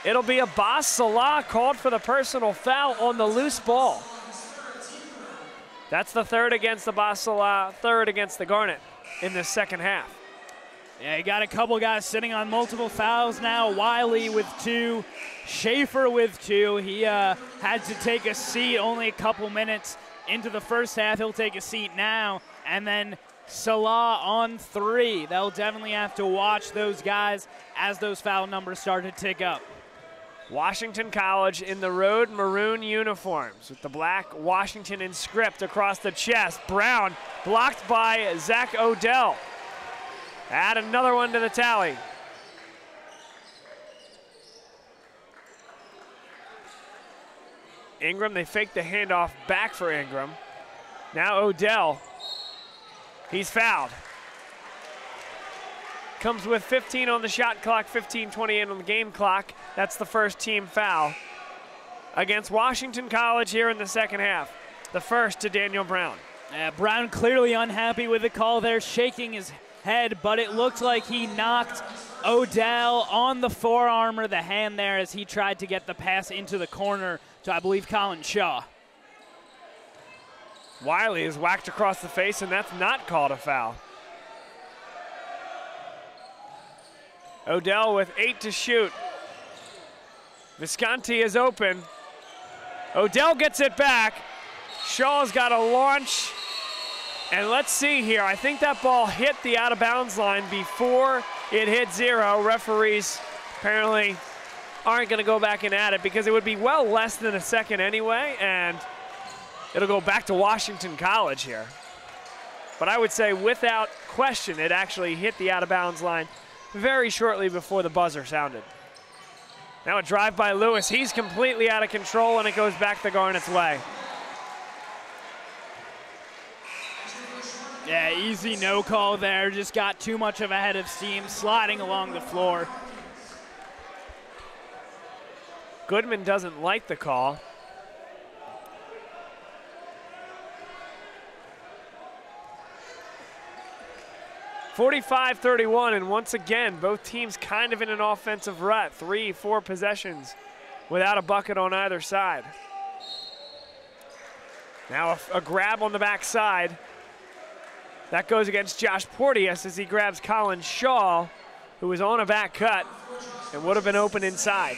It'll be Abbas Salah called for the personal foul on the loose ball. That's the third against Abbas Salah, third against the Garnet in the second half. Yeah, you got a couple guys sitting on multiple fouls now. Wiley with 2, Schaefer with 2. He had to take a seat only a couple minutes into the first half. He'll take a seat now. And then Salah on 3. They'll definitely have to watch those guys as those foul numbers start to tick up. Washington College in the road maroon uniforms with the black Washington in script across the chest. Brown blocked by Zach Odell. Add another one to the tally. Ingram, they fake the handoff back for Ingram. Now Odell, he's fouled. Comes with 15 on the shot clock, 15:28 on the game clock. That's the first team foul against Washington College here in the second half. The first to Daniel Brown. Brown clearly unhappy with the call there, shaking his head, but it looked like he knocked Odell on the forearm or the hand there as he tried to get the pass into the corner to, I believe, Colin Shaw. Wiley is whacked across the face, and that's not called a foul. Odell with 8 to shoot. Visconti is open. Odell gets it back. Shaw's got a launch. And let's see here. I think that ball hit the out-of-bounds line before it hit zero. Referees apparently aren't going to go back and add it because it would be well less than a second anyway, and it'll go back to Washington College here. But I would say without question, it actually hit the out-of-bounds line very shortly before the buzzer sounded. Now a drive by Lewis. He's completely out of control, and it goes back the Garnet's way. Yeah, easy no call there. Just got too much of a head of steam sliding along the floor. Goodman doesn't like the call. (45-31), and once again, both teams kind of in an offensive rut. 3-4 possessions without a bucket on either side. Now a grab on the backside. That goes against Josh Porteous as he grabs Colin Shaw, who was on a back cut and would have been open inside.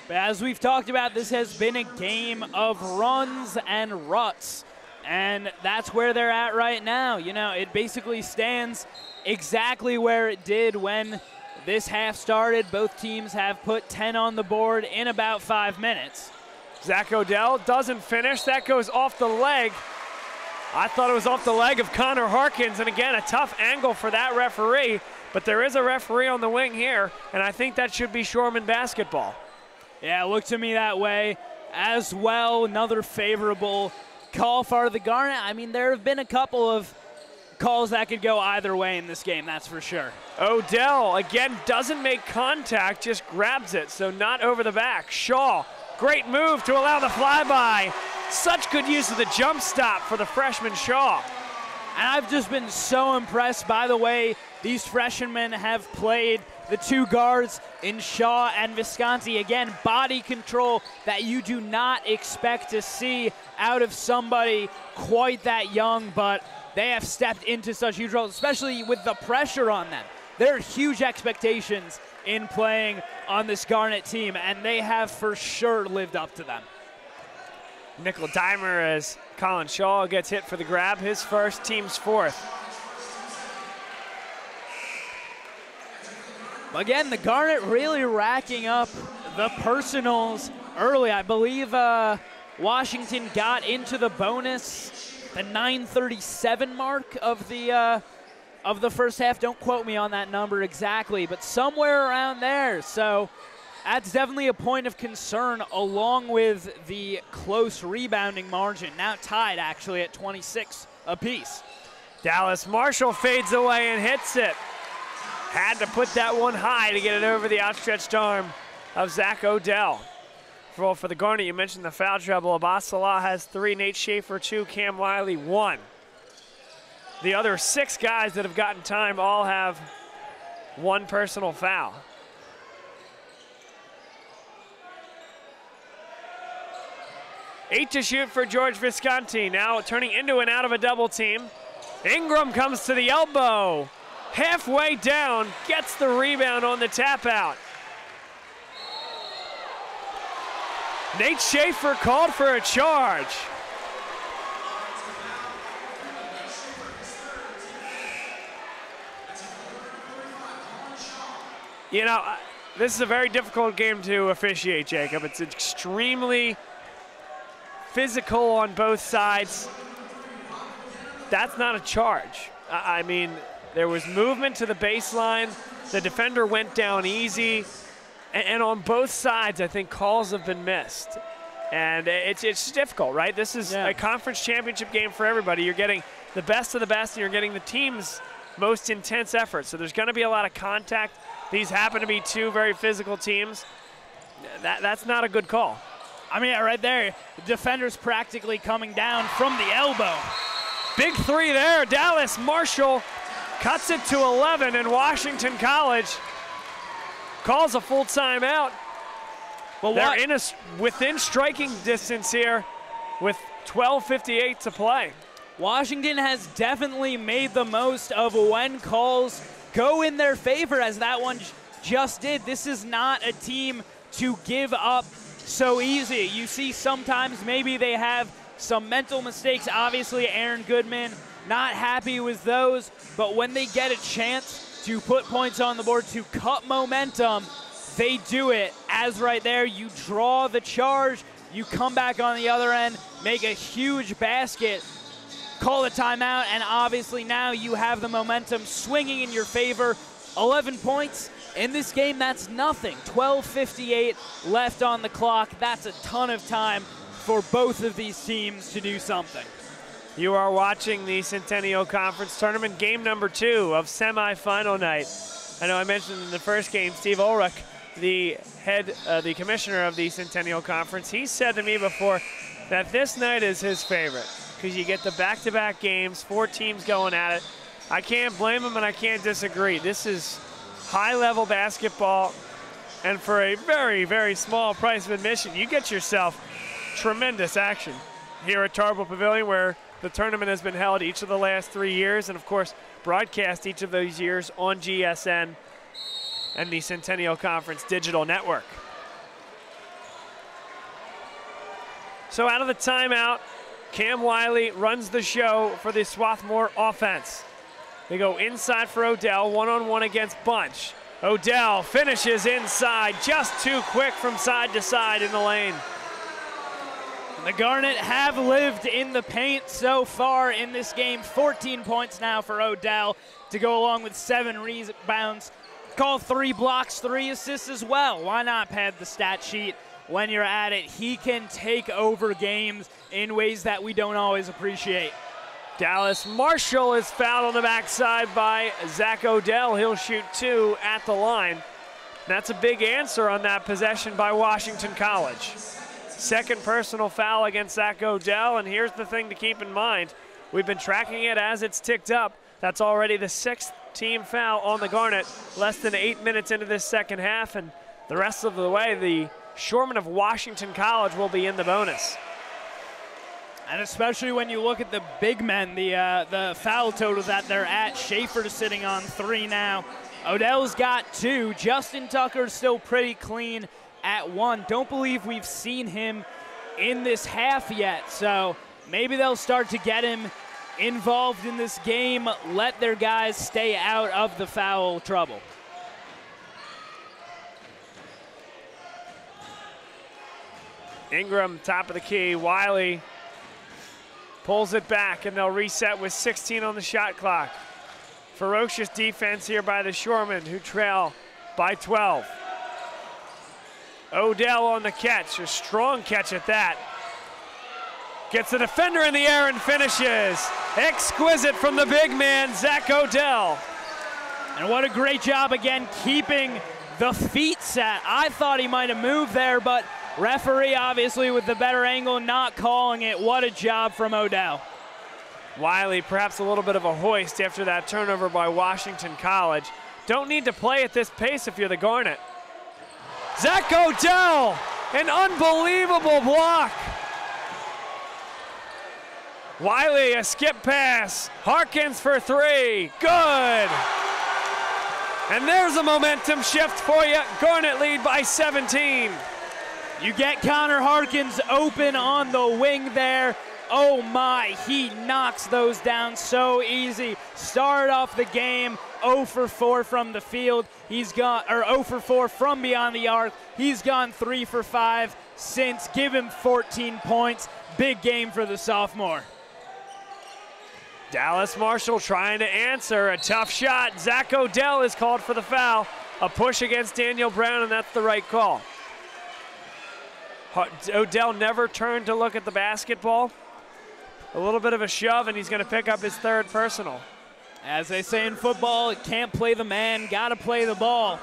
But as we've talked about, this has been a game of runs and ruts, and that's where they're at right now. You know, it basically stands exactly where it did when this half started. Both teams have put 10 on the board in about 5 minutes. Zach Odell doesn't finish. That goes off the leg. I thought it was off the leg of Connor Harkins, and again, a tough angle for that referee, but there is a referee on the wing here, and I think that should be Shoreman basketball. Yeah, it looked to me that way as well. Another favorable call for the Garnet. I mean, there have been a couple of calls that could go either way in this game, that's for sure. Odell, again, doesn't make contact, just grabs it, so not over the back. Shaw, great move to allow the flyby. Such good use of the jump stop for the freshman Shaw. And I've just been so impressed by the way these freshmen have played. The two guards in Shaw and Visconti. Again, body control that you do not expect to see out of somebody quite that young, but they have stepped into such huge roles, especially with the pressure on them. There are huge expectations in playing on this Garnet team, and they have for sure lived up to them. Nickel dimer as Colin Shaw gets hit for the grab, his first, team's fourth. Again, the Garnet really racking up the personals early. I believe Washington got into the bonus, the 9:37 mark of the first half. Don't quote me on that number exactly, but somewhere around there. So that's definitely a point of concern, along with the close rebounding margin. Now tied, actually, at 26 apiece. Dallas Marshall fades away and hits it. Had to put that one high to get it over the outstretched arm of Zach Odell. For the Garnet, you mentioned the foul trouble. Abbas Salah has 3, Nate Schaefer 2, Cam Wiley 1. The other 6 guys that have gotten time all have 1 personal foul. Eight to shoot for George Visconti. Now turning into and out of a double team. Ingram comes to the elbow. Halfway down, gets the rebound on the tap out. Nate Schaefer called for a charge. You know, this is a very difficult game to officiate, Jacob. It's extremely physical on both sides. That's not a charge. I mean, there was movement to the baseline. The defender went down easy. And on both sides, I think calls have been missed. And it's difficult, right? This is a conference championship game for everybody. You're getting the best of the best, and you're getting the team's most intense effort. So there's going to be a lot of contact. These happen to be 2 very physical teams. That's not a good call. I mean, right there, the defender's practically coming down from the elbow. Big 3 there. Dallas Marshall cuts it to 11, and Washington College calls a full timeout. Well, they're within striking distance here with 12:58 to play. Washington has definitely made the most of when calls go in their favor, as that one just did. This is not a team to give up so easy. You see sometimes maybe they have some mental mistakes. Obviously, Aaron Goodman, not happy with those, but when they get a chance to put points on the board, to cut momentum, they do it. As right there, you draw the charge, you come back on the other end, make a huge basket, call the timeout, and obviously now you have the momentum swinging in your favor. 11 points in this game, that's nothing. 12:58 left on the clock. That's a ton of time for both of these teams to do something. You are watching the Centennial Conference Tournament, game number 2 of semifinal night. I know I mentioned in the first game, Steve Ulrich, the commissioner of the Centennial Conference, he said to me before that this night is his favorite because you get the back-to-back games, 4 teams going at it. I can't blame him and I can't disagree. This is high-level basketball, and for a very, very small price of admission, you get yourself tremendous action here at Tarbell Pavilion, where the tournament has been held each of the last 3 years, and of course broadcast each of those years on GSN and the Centennial Conference Digital Network. So out of the timeout, Cam Wiley runs the show for the Swarthmore offense. They go inside for Odell, one-on-one against Bunch. Odell finishes inside, just too quick from side to side in the lane. The Garnet have lived in the paint so far in this game. 14 points now for Odell to go along with 7 rebounds. Call 3 blocks, 3 assists as well. Why not pad the stat sheet when you're at it? He can take over games in ways that we don't always appreciate. Dallas Marshall is fouled on the backside by Zach Odell. He'll shoot 2 at the line. That's a big answer on that possession by Washington College. Second personal foul against Zach Odell, and here's the thing to keep in mind. We've been tracking it as it's ticked up. That's already the 6th team foul on the Garnet, less than 8 minutes into this second half, and the rest of the way, the Shoremen of Washington College will be in the bonus. And especially when you look at the big men, the foul total that they're at. Schaefer sitting on 3 now. Odell's got 2. Justin Tucker's still pretty clean at 1. Don't believe we've seen him in this half yet, so maybe they'll start to get him involved in this game, let their guys stay out of the foul trouble. Ingram, top of the key. Wiley pulls it back, and they'll reset with 16 on the shot clock. Ferocious defense here by the Shoremen, who trail by 12. Odell on the catch, a strong catch at that. Gets the defender in the air and finishes. Exquisite from the big man, Zach Odell. And what a great job again keeping the feet set. I thought he might have moved there, but referee obviously with the better angle not calling it. What a job from Odell. Wiley perhaps a little bit of a hoist after that turnover by Washington College. Don't need to play at this pace if you're the Garnet. Zach Odell, an unbelievable block. Wiley, a skip pass. Hopkins for 3, good. And there's a momentum shift for you. Garnet lead by 17. You get Connor Harkins open on the wing there. Oh my, he knocks those down so easy. Started off the game 0 for 4 from the field. He's gone, or 0 for 4 from beyond the arc. He's gone 3 for 5 since. Give him 14 points. Big game for the sophomore. Dallas Marshall trying to answer. A tough shot. Zach Odell is called for the foul. A push against Daniel Brown, and that's the right call. Odell never turned to look at the basketball. A little bit of a shove, and he's going to pick up his 3rd personal. As they say in football, can't play the man, got to play the ball.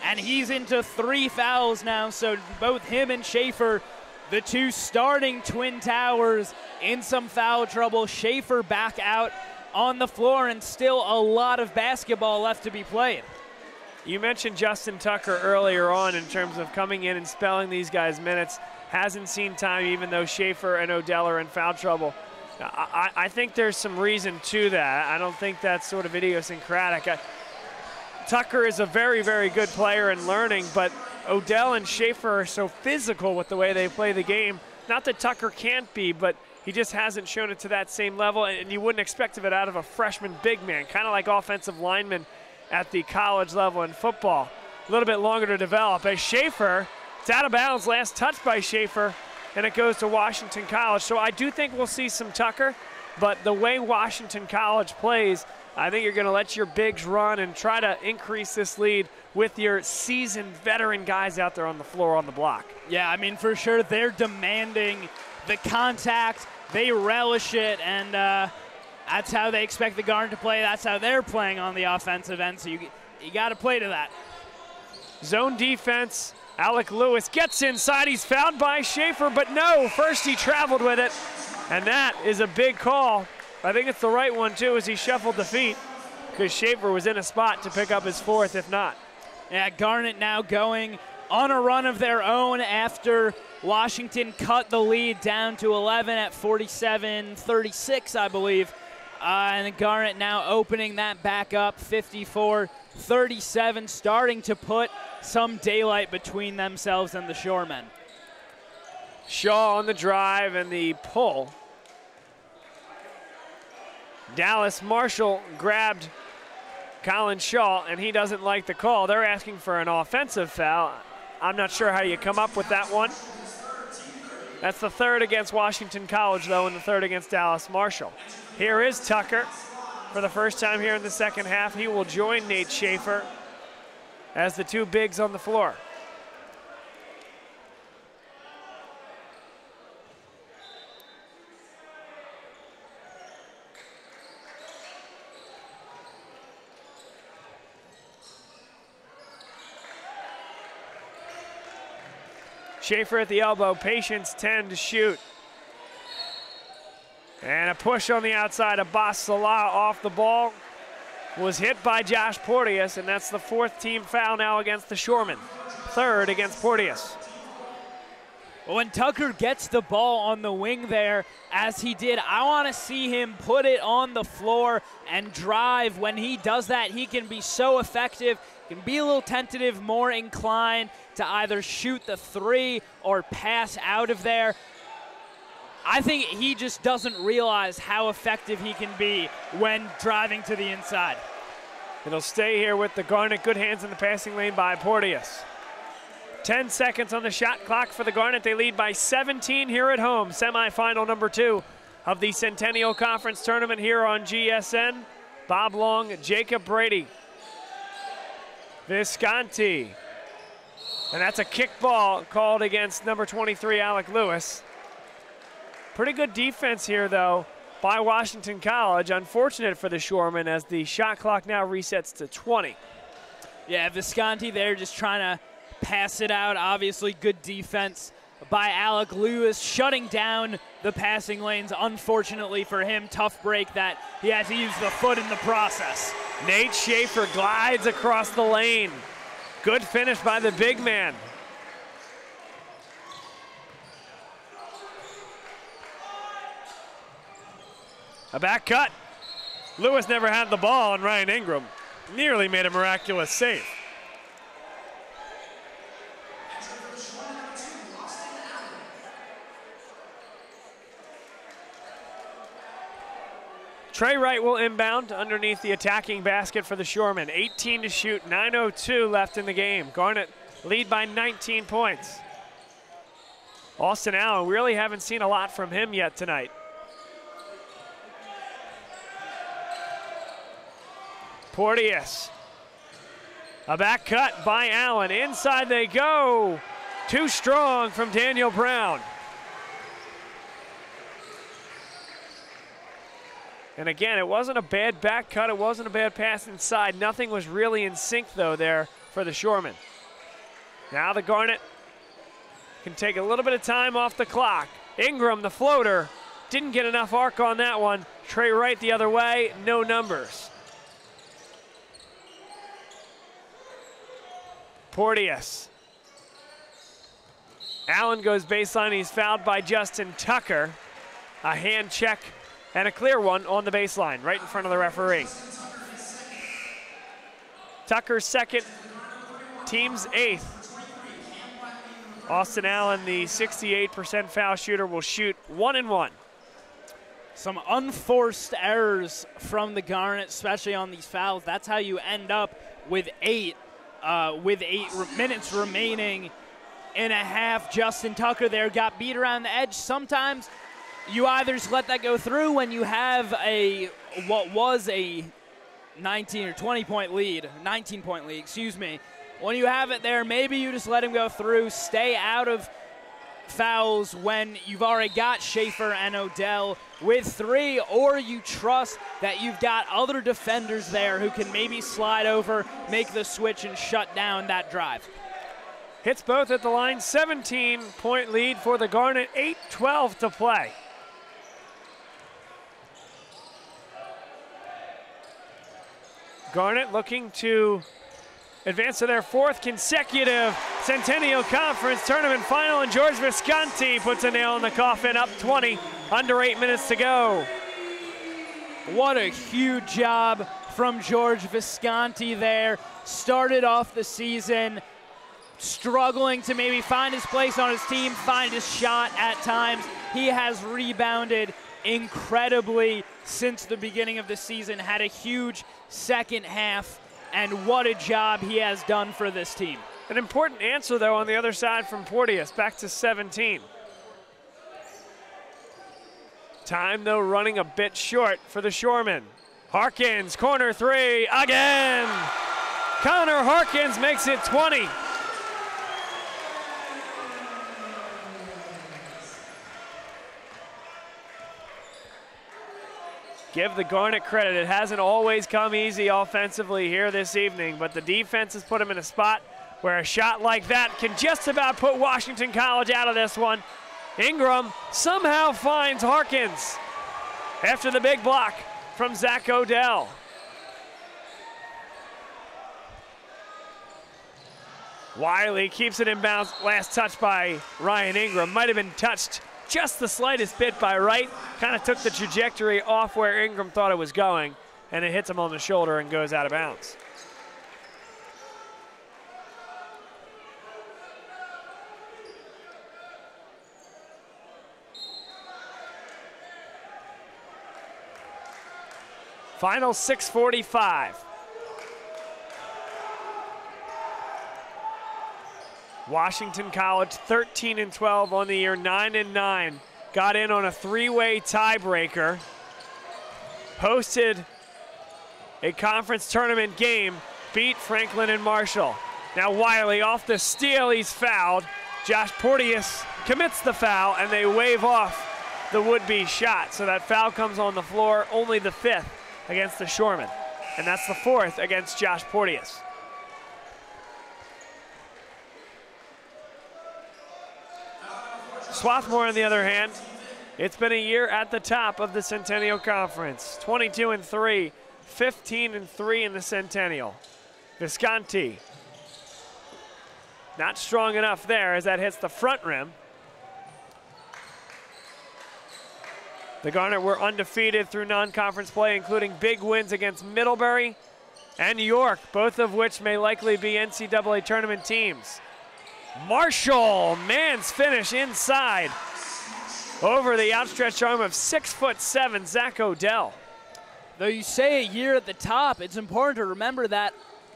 And he's into 3 fouls now, so both him and Schaefer, the 2 starting Twin Towers, in some foul trouble. Schaefer back out on the floor, and still a lot of basketball left to be played. You mentioned Justin Tucker earlier on in terms of coming in and spelling these guys minutes. Hasn't seen time even though Schaefer and Odell are in foul trouble. I think there's some reason to that. I don't think that's sort of idiosyncratic. Tucker is a very, very good player and learning, but Odell and Schaefer are so physical with the way they play the game. Not that Tucker can't be, but he just hasn't shown it to that same level, and you wouldn't expect of it out of a freshman big man, kind of like offensive linemen at the college level in football. A little bit longer to develop. As Schaefer, it's out of bounds, last touch by Schaefer, and it goes to Washington College. So I do think we'll see some Tucker, but the way Washington College plays, I think you're going to let your bigs run and try to increase this lead with your seasoned veteran guys out there on the floor on the block. Yeah, I mean, for sure, they're demanding the contact. They relish it, and that's how they expect the Garnet to play. That's how they're playing on the offensive end, so you got to play to that. Zone defense. Alec Lewis gets inside. He's fouled by Schaefer, but no, first he traveled with it, and that is a big call. I think it's the right one, too, as he shuffled the feet, because Schaefer was in a spot to pick up his fourth, if not. Yeah, Garnet now going on a run of their own after Washington cut the lead down to 11 at 47-36, I believe. And Garnet now opening that back up, 54-37, starting to put some daylight between themselves and the Shoremen. Shaw on the drive and the pull. Dallas Marshall grabbed Colin Shaw, and he doesn't like the call. They're asking for an offensive foul. I'm not sure how you come up with that one. That's the third against Washington College, though, and the third against Dallas Marshall. Here is Tucker for the first time here in the second half. He will join Nate Schaefer as the two bigs on the floor. Schaefer at the elbow, Patience 10 to shoot. And a push on the outside. Abbas Salah off the ball. Was hit by Josh Porteous, and that's the fourth team foul now against the Shoremen. Third against Porteous. When Tucker gets the ball on the wing there, as he did, I want to see him put it on the floor and drive. When he does that, he can be so effective, can be a little tentative, more inclined to either shoot the three or pass out of there. I think he just doesn't realize how effective he can be when driving to the inside. It'll stay here with the Garnet. Good hands in the passing lane by Porteous. 10 seconds on the shot clock for the Garnet. They lead by 17 here at home. Semifinal number 2 of the Centennial Conference Tournament here on GSN. Bob Long, Jacob Brady, Visconti. And that's a kick ball called against number 23, Alec Lewis. Pretty good defense here, though, by Washington College. Unfortunate for the Shoremen as the shot clock now resets to 20. Yeah, Visconti there just trying to pass it out. Obviously good defense by Alec Lewis, shutting down the passing lanes. Unfortunately for him, tough break that he had to use the foot in the process. Nate Schaefer glides across the lane. Good finish by the big man. A back cut. Lewis never had the ball, and Ryan Ingram nearly made a miraculous save. Trey Wright will inbound underneath the attacking basket for the Shoremen. 18 to shoot, 9:02 left in the game. Garnet lead by 19 points. Austin Allen, we really haven't seen a lot from him yet tonight. Porteous. A back cut by Allen. Inside they go. Too strong from Daniel Brown. And again, it wasn't a bad back cut. It wasn't a bad pass inside. Nothing was really in sync, though, there for the Shoremen. Now the Garnet can take a little bit of time off the clock. Ingram, the floater, didn't get enough arc on that one. Trey Wright the other way, no numbers. Porteous. Allen goes baseline. He's fouled by Justin Tucker. A hand check and a clear one on the baseline, right in front of the referee. Tucker's second, team's 8th. Austin Allen, the 68% foul shooter, will shoot 1 and 1. Some unforced errors from the Garnet, especially on these fouls. That's how you end up with 8 minutes remaining in a half. Justin Tucker there got beat around the edge. Sometimes you either just let that go through when you have what was a 19 or 20-point lead, 19-point lead, excuse me. When you have it there, maybe you just let him go through, stay out of fouls when you've already got Schaefer and Odell with 3, or you trust that you've got other defenders there who can maybe slide over, make the switch, and shut down that drive. Hits both at the line, 17-point lead for the Garnet, 8:12 to play. Garnet looking to advance to their 4th consecutive Centennial Conference Tournament final, and George Visconti puts a nail in the coffin, up 20, under 8 minutes to go. What a huge job from George Visconti there. Started off the season struggling to maybe find his place on his team, find his shot at times. He has rebounded incredibly since the beginning of the season, had a huge second half, and what a job he has done for this team. An important answer, though, on the other side from Porteous, back to 17. Time, though, running a bit short for the Shoremen. Harkins, corner 3, again! Connor Harkins makes it 20. Give the Garnet credit. It hasn't always come easy offensively here this evening, but the defense has put them in a spot where a shot like that can just about put Washington College out of this one. Ingram somehow finds Harkins after the big block from Zach Odell. Wiley keeps it in bounds. Last touch by Ryan Ingram. Might have been touched just the slightest bit by Wright. Kind of took the trajectory off where Ingram thought it was going, and it hits him on the shoulder and goes out of bounds. Final 6:45. Washington College 13-12 on the year, 9-9. Got in on a 3-way tiebreaker. Hosted a conference tournament game, beat Franklin and Marshall. Now Wiley off the steal, he's fouled. Josh Porteous commits the foul, and they wave off the would-be shot. So that foul comes on the floor, only the 5th against the Shoremen. And that's the 4th against Josh Porteous. Swarthmore, on the other hand, it's been a year at the top of the Centennial Conference. 22-3, 15-3 in the Centennial. Visconti, not strong enough there as that hits the front rim. The Garnet were undefeated through non-conference play, including big wins against Middlebury and York, both of which may likely be NCAA tournament teams. Marshall, man's finish inside over the outstretched arm of 6'7", Zach Odell. Though you say a year at the top, it's important to remember that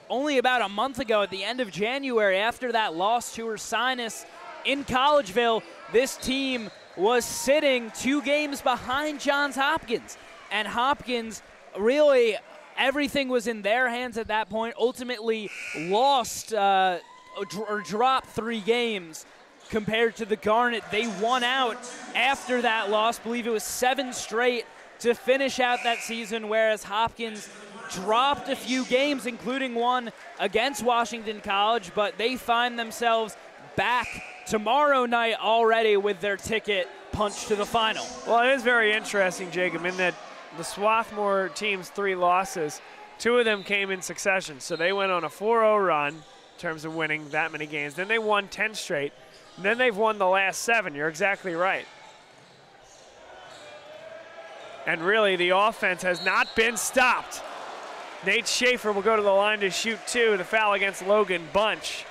only about a month ago at the end of January, after that loss to Ursinus in Collegeville, this team was sitting 2 games behind Johns Hopkins. And Hopkins, really, everything was in their hands at that point, ultimately lost or dropped 3 games compared to the Garnet. They won out after that loss. I believe it was 7 straight to finish out that season, whereas Hopkins dropped a few games, including one against Washington College, but they find themselves back tomorrow night already with their ticket punched to the final. Well, it is very interesting, Jacob, in that the Swarthmore team's 3 losses, 2 of them came in succession. So they went on a 4-0 run in terms of winning that many games. Then they won 10 straight. And then they've won the last 7. You're exactly right. And really, the offense has not been stopped. Nate Schaefer will go to the line to shoot 2. The foul against Logan Bunch.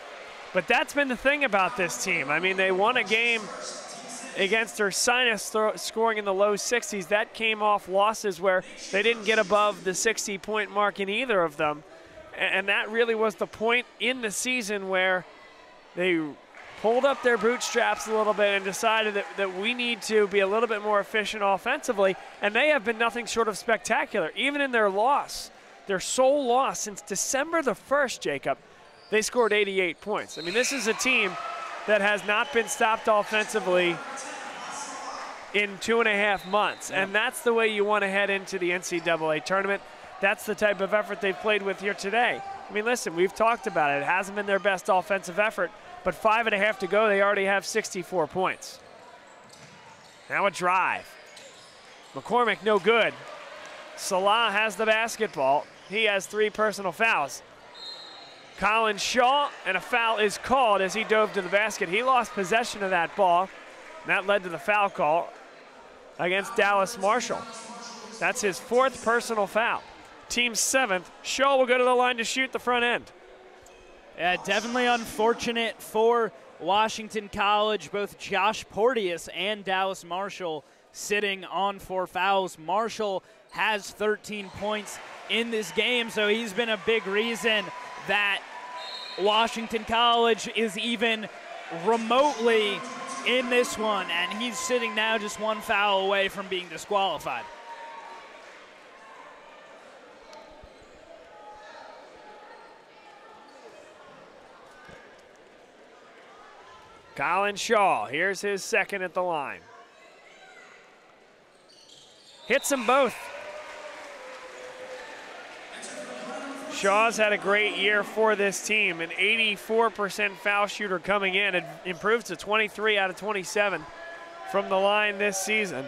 But that's been the thing about this team. I mean, they won a game against Ursinus, scoring in the low 60s. That came off losses where they didn't get above the 60-point mark in either of them. And that really was the point in the season where they pulled up their bootstraps a little bit and decided that we need to be a little bit more efficient offensively. And they have been nothing short of spectacular. Even in their loss, their sole loss since December the 1st, Jacob, they scored 88 points. I mean, this is a team that has not been stopped offensively in 2.5 months. And that's the way you want to head into the NCAA tournament. That's the type of effort they've played with here today. I mean, listen, we've talked about it. It hasn't been their best offensive effort, but 5.5 to go, they already have 64 points. Now a drive. McCormick, no good. Salah has the basketball. He has 3 personal fouls. Colin Shaw, and a foul is called as he dove to the basket. He lost possession of that ball, and that led to the foul call against Dallas Marshall. That's his 4th personal foul. Team's 7th. Shaw will go to the line to shoot the front end. Yeah, definitely unfortunate for Washington College. Both Josh Porteous and Dallas Marshall sitting on 4 fouls. Marshall has 13 points in this game, so he's been a big reason that Washington College is even remotely in this one, and he's sitting now just 1 foul away from being disqualified. Colin Shaw, here's his 2nd at the line. Hits them both. Shaw's had a great year for this team, an 84% foul shooter coming in. It improves to 23 out of 27 from the line this season.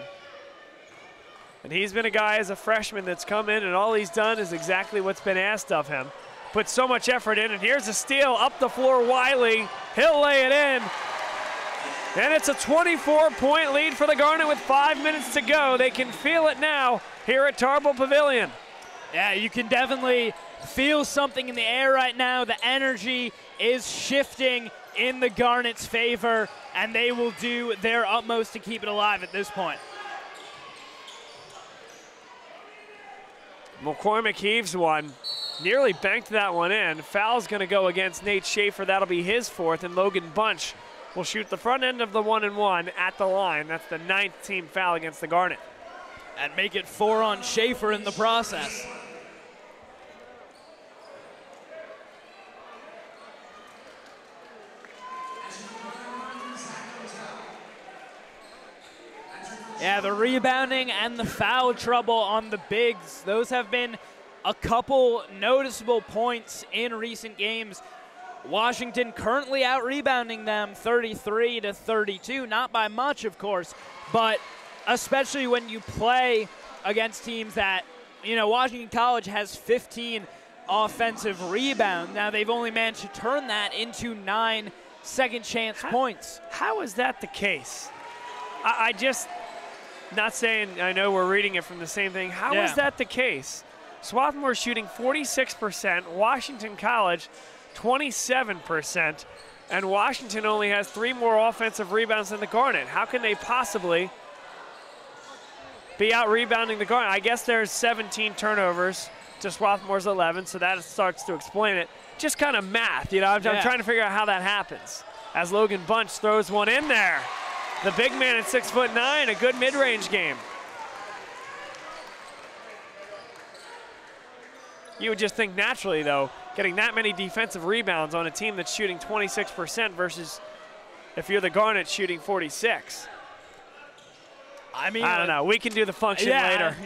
And he's been a guy as a freshman that's come in, and all he's done is exactly what's been asked of him. Put so much effort in, and here's a steal up the floor. Wiley, he'll lay it in. And it's a 24-point lead for the Garnet with 5 minutes to go. They can feel it now here at Tarbell Pavilion. Yeah, you can definitely feel something in the air right now. The energy is shifting in the Garnet's favor, and they will do their utmost to keep it alive at this point. McCormick heaves one, nearly banked that one in. Foul's going to go against Nate Schaefer. That'll be his 4th, and Logan Bunch will shoot the front end of the 1-and-1 at the line. That's the 9th team foul against the Garnet. And make it 4 on Schaefer in the process. Yeah, the rebounding and the foul trouble on the bigs, those have been a couple noticeable points in recent games. Washington currently out-rebounding them 33-32, not by much, of course, but especially when you play against teams that, you know, Washington College has 15 offensive rebounds. Now, they've only managed to turn that into 9 second-chance points. How is that the case? I just, not saying I know we're reading it from the same thing. How is that the case? Swarthmore shooting 46%, Washington College 27%, and Washington only has 3 more offensive rebounds than the Garnet. How can they possibly be out rebounding the Garnet? I guess there's 17 turnovers to Swarthmore's 11, so that starts to explain it. Just kind of math, you know, I'm trying to figure out how that happens. As Logan Bunch throws one in there. The big man at 6'9", a good mid-range game. You would just think naturally, though, getting that many defensive rebounds on a team that's shooting 26% versus if you're the Garnet shooting 46. I mean, I don't know. We can do the function later.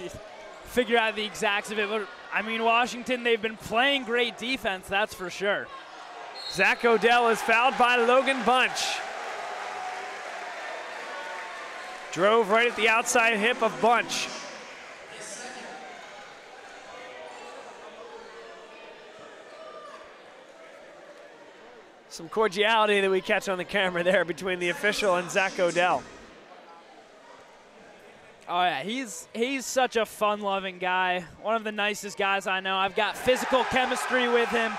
Figure out the exacts of it. But, I mean, Washington, they've been playing great defense, that's for sure. Zach Odell is fouled by Logan Bunch. Drove right at the outside hip of Bunch. Some cordiality that we catch on the camera there between the official and Zach Odell. Oh yeah, he's such a fun-loving guy. One of the nicest guys I know. I've got physical chemistry with him.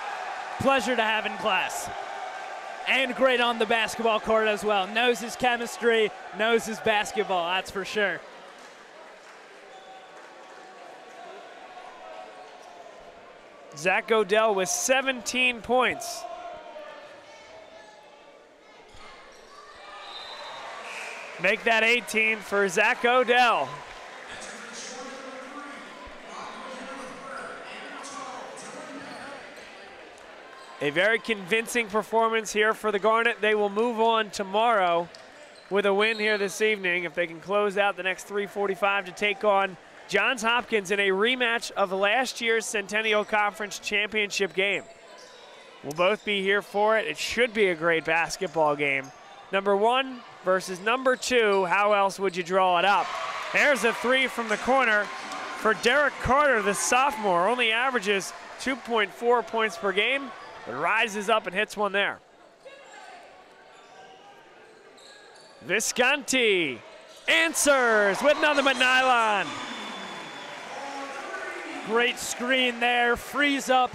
Pleasure to have in class. and great on the basketball court as well. Knows his chemistry, knows his basketball, that's for sure. Zach Godell with 17 points. Make that 18 for Zach Godell. A very convincing performance here for the Garnet. They will move on tomorrow with a win here this evening if they can close out the next 3:45 to take on Johns Hopkins in a rematch of last year's Centennial Conference Championship game. We'll both be here for it. It should be a great basketball game. Number 1 versus number 2. How else would you draw it up? There's a 3 from the corner for Derek Carter, the sophomore. Only averages 2.4 points per game, but rises up and hits one there. Visconti answers with nothing but nylon. Great screen there, frees up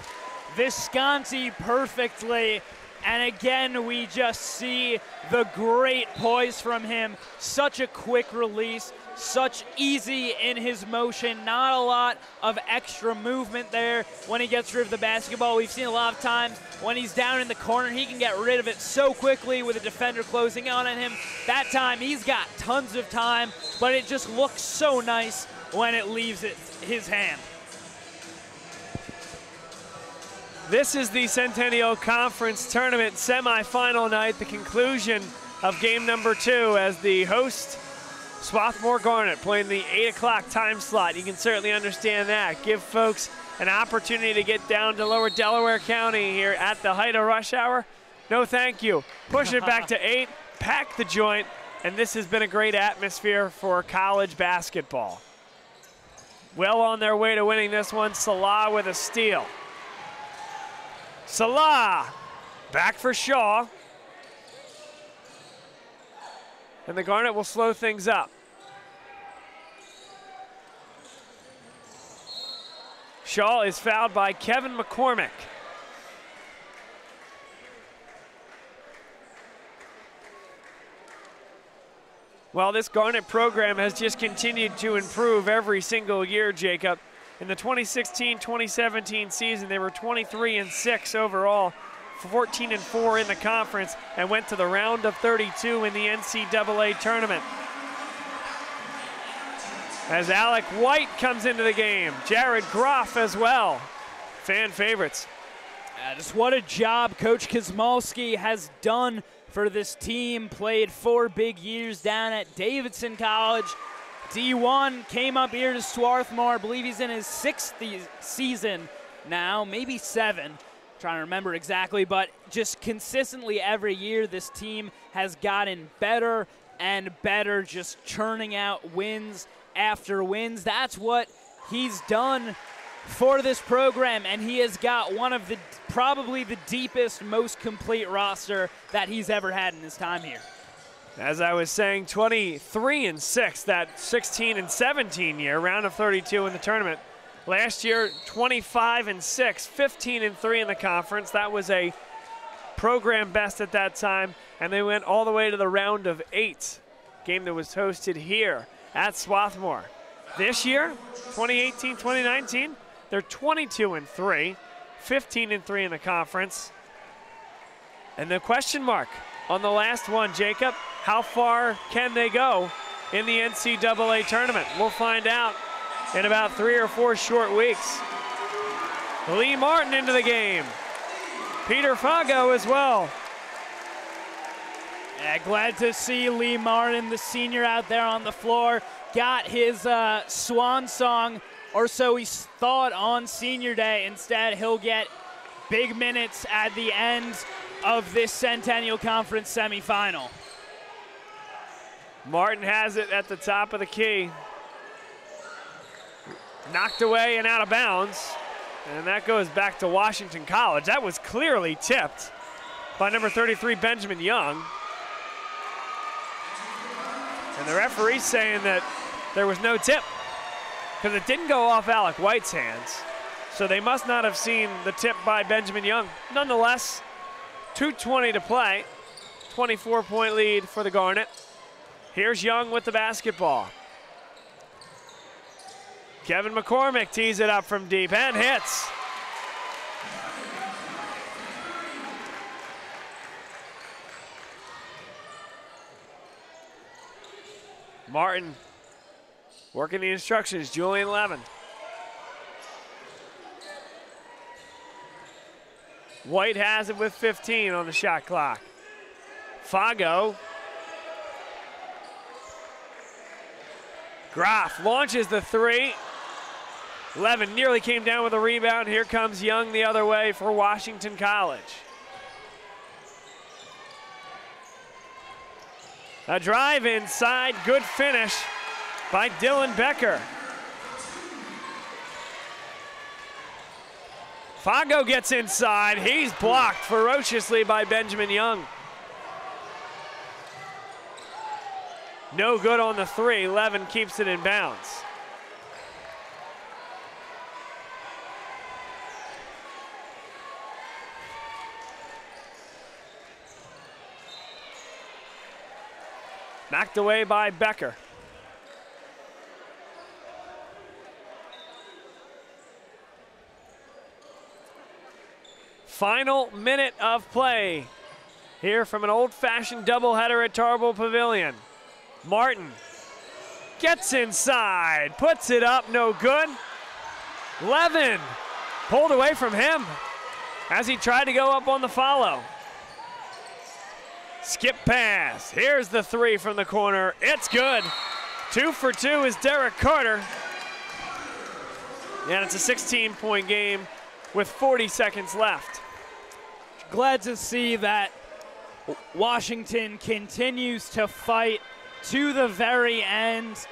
Visconti perfectly. And again, we just see the great poise from him. Such a quick release, such easy in his motion, not a lot of extra movement there when he gets rid of the basketball. We've seen a lot of times when he's down in the corner, he can get rid of it so quickly with a defender closing on him. That time, he's got tons of time, but it just looks so nice when it leaves his hand. This is the Centennial Conference Tournament semifinal night, the conclusion of game number 2 as the host, Swarthmore Garnet, playing the 8 o'clock time slot. You can certainly understand that. Give folks an opportunity to get down to Lower Delaware County here at the height of rush hour. No, thank you. Push it back to 8, pack the joint, and this has been a great atmosphere for college basketball. Well on their way to winning this one, Salah with a steal. Salah, back for Shaw. And the Garnet will slow things up. Shaw is fouled by Kevin McCormick. Well, this Garnet program has just continued to improve every single year, Jacob. In the 2016-2017 season, they were 23-6 overall, 14-4 in the conference, and went to the round of 32 in the NCAA tournament. As Alec White comes into the game, Jared Groff as well, fan favorites. Just what a job Coach Kosmalski has done for this team. Played 4 big years down at Davidson College. D1 came up here to Swarthmore. I believe he's in his 6th season now, maybe 7. Trying to remember exactly, but just consistently every year this team has gotten better and better, just churning out wins after wins. That's what he's done for this program, and he has got one of the probably the deepest, most complete roster that he's ever had in his time here. As I was saying, 23-6, that 16-17 year, round of 32 in the tournament. Last year, 25-6, 15-3 in the conference. That was a program best at that time, and they went all the way to the round of 8, game that was hosted here at Swarthmore. This year, 2018-2019, they're 22-3, 15-3 in the conference. And the question mark on the last one, Jacob, how far can they go in the NCAA tournament? We'll find out in about 3 or 4 short weeks. Lee Martin into the game. Peter Fago as well. Yeah, glad to see Lee Martin, the senior, out there on the floor. Got his swan song, or so he thought, on senior day. Instead, he'll get big minutes at the end of this Centennial Conference semifinal. Martin has it at the top of the key. Knocked away and out of bounds. And that goes back to Washington College. That was clearly tipped by number 33, Benjamin Young. And the referee's saying that there was no tip because it didn't go off Alec White's hands. So they must not have seen the tip by Benjamin Young. Nonetheless, 2:20 to play. 24-point lead for the Garnet. Here's Young with the basketball. Kevin McCormick tees it up from deep and hits. Martin working the instructions, Julian Levin. White has it with 15 on the shot clock. Fago. Graf launches the three. Levin nearly came down with a rebound. Here comes Young the other way for Washington College. A drive inside, good finish by Dylan Becker. Fago gets inside. He's blocked ferociously by Benjamin Young. No good on the three. Levin keeps it in bounds. Knocked away by Becker. Final minute of play here from an old-fashioned doubleheader at Tarbell Pavilion. Martin gets inside, puts it up, no good. Levin pulled away from him as he tried to go up on the follow. Skip pass, here's the three from the corner, it's good. 2 for 2 is Derek Carter. And it's a 16-point game with 40 seconds left. Glad to see that Washington continues to fight to the very end,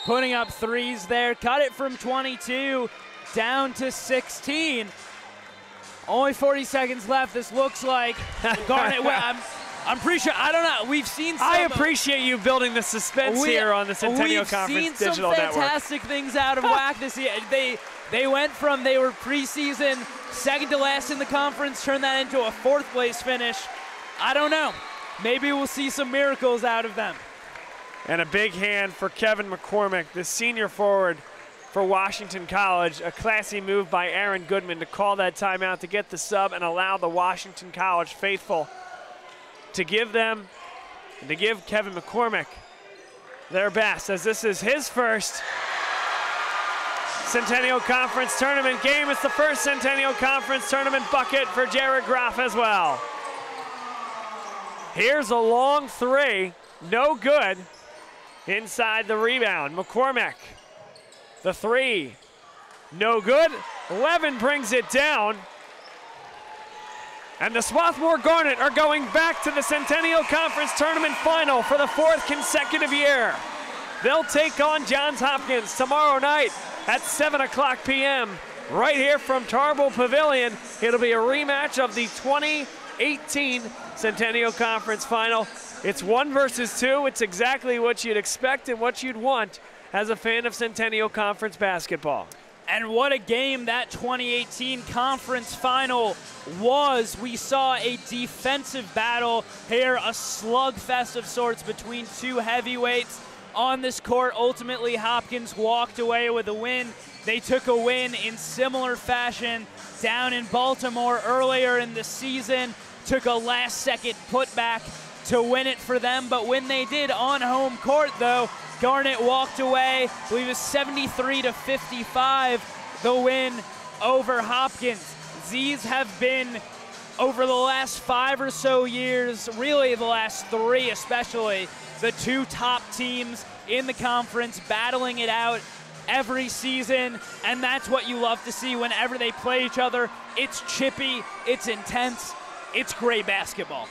putting up threes there. Cut it from 22 down to 16. Only 40 seconds left. This looks like Garnet. I'm pretty sure, I don't know, we've seen some. I appreciate you building the suspense here on the Centennial Conference Digital Network. We've seen some fantastic things out of WAC this year. They went from, they were preseason, second to last in the conference, turned that into a 4th place finish. I don't know. Maybe we'll see some miracles out of them. And a big hand for Kevin McCormick, the senior forward for Washington College. A classy move by Aaron Goodman to call that timeout to get the sub and allow the Washington College faithful to give Kevin McCormick their best, as this is his first Centennial Conference Tournament game. It's the first Centennial Conference Tournament bucket for Jared Graf as well. Here's a long three, no good. Inside the rebound, McCormick. The three, no good. Levin brings it down. And the Swarthmore Garnet are going back to the Centennial Conference Tournament Final for the 4th consecutive year. They'll take on Johns Hopkins tomorrow night at 7:00 p.m. right here from Tarbell Pavilion. It'll be a rematch of the 2018 Centennial Conference Final. It's 1 versus 2. It's exactly what you'd expect and what you'd want as a fan of Centennial Conference basketball. And what a game that 2018 conference final was. We saw a defensive battle here, a slugfest of sorts between two heavyweights on this court. Ultimately, Hopkins walked away with a win. They took a win in similar fashion down in Baltimore earlier in the season. Took a last-second putback to win it for them, but when they did on home court, though, Garnet walked away. I believe it was 73-55, the win over Hopkins. These have been, over the last 5 or so years, really the last 3 especially, the 2 top teams in the conference battling it out every season, and that's what you love to see whenever they play each other. It's chippy, it's intense, it's great basketball.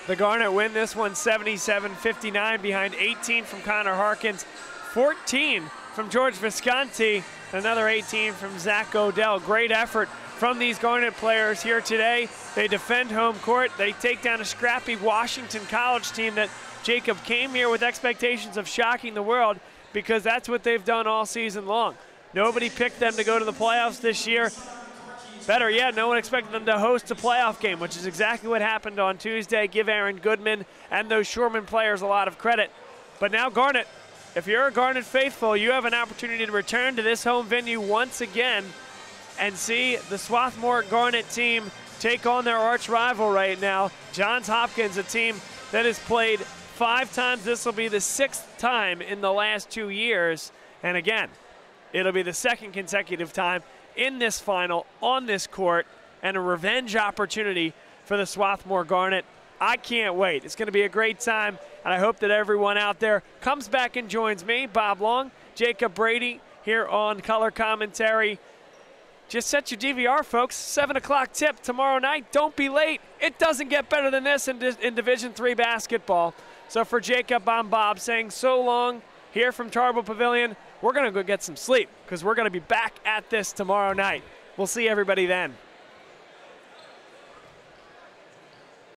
The Garnet win this one 77-59 behind 18 from Connor Harkins, 14 from George Visconti, another 18 from Zach Odell. Great effort from these Garnet players here today. They defend home court. They take down a scrappy Washington College team that Jacob came here with expectations of shocking the world, because that's what they've done all season long. Nobody picked them to go to the playoffs this year. Better yet, no one expected them to host a playoff game, which is exactly what happened on Tuesday. Give Aaron Goodman and those Shoreman players a lot of credit. But now Garnet, if you're a Garnet faithful, you have an opportunity to return to this home venue once again and see the Swarthmore Garnet team take on their arch rival right now, Johns Hopkins, a team that has played 5 times. This will be the 6th time in the last 2 years. And again, it'll be the 2nd consecutive time in this final, on this court, and a revenge opportunity for the Swarthmore Garnet. I can't wait. It's going to be a great time, and I hope that everyone out there comes back and joins me, Bob Long, Jacob Brady, here on Color Commentary. Just set your DVR, folks. 7 o'clock tip tomorrow night. Don't be late. It doesn't get better than this in Division III basketball. So for Jacob, I'm Bob saying so long here from Tarbell Pavilion. We're going to go get some sleep because we're going to be back at this tomorrow night. We'll see everybody then.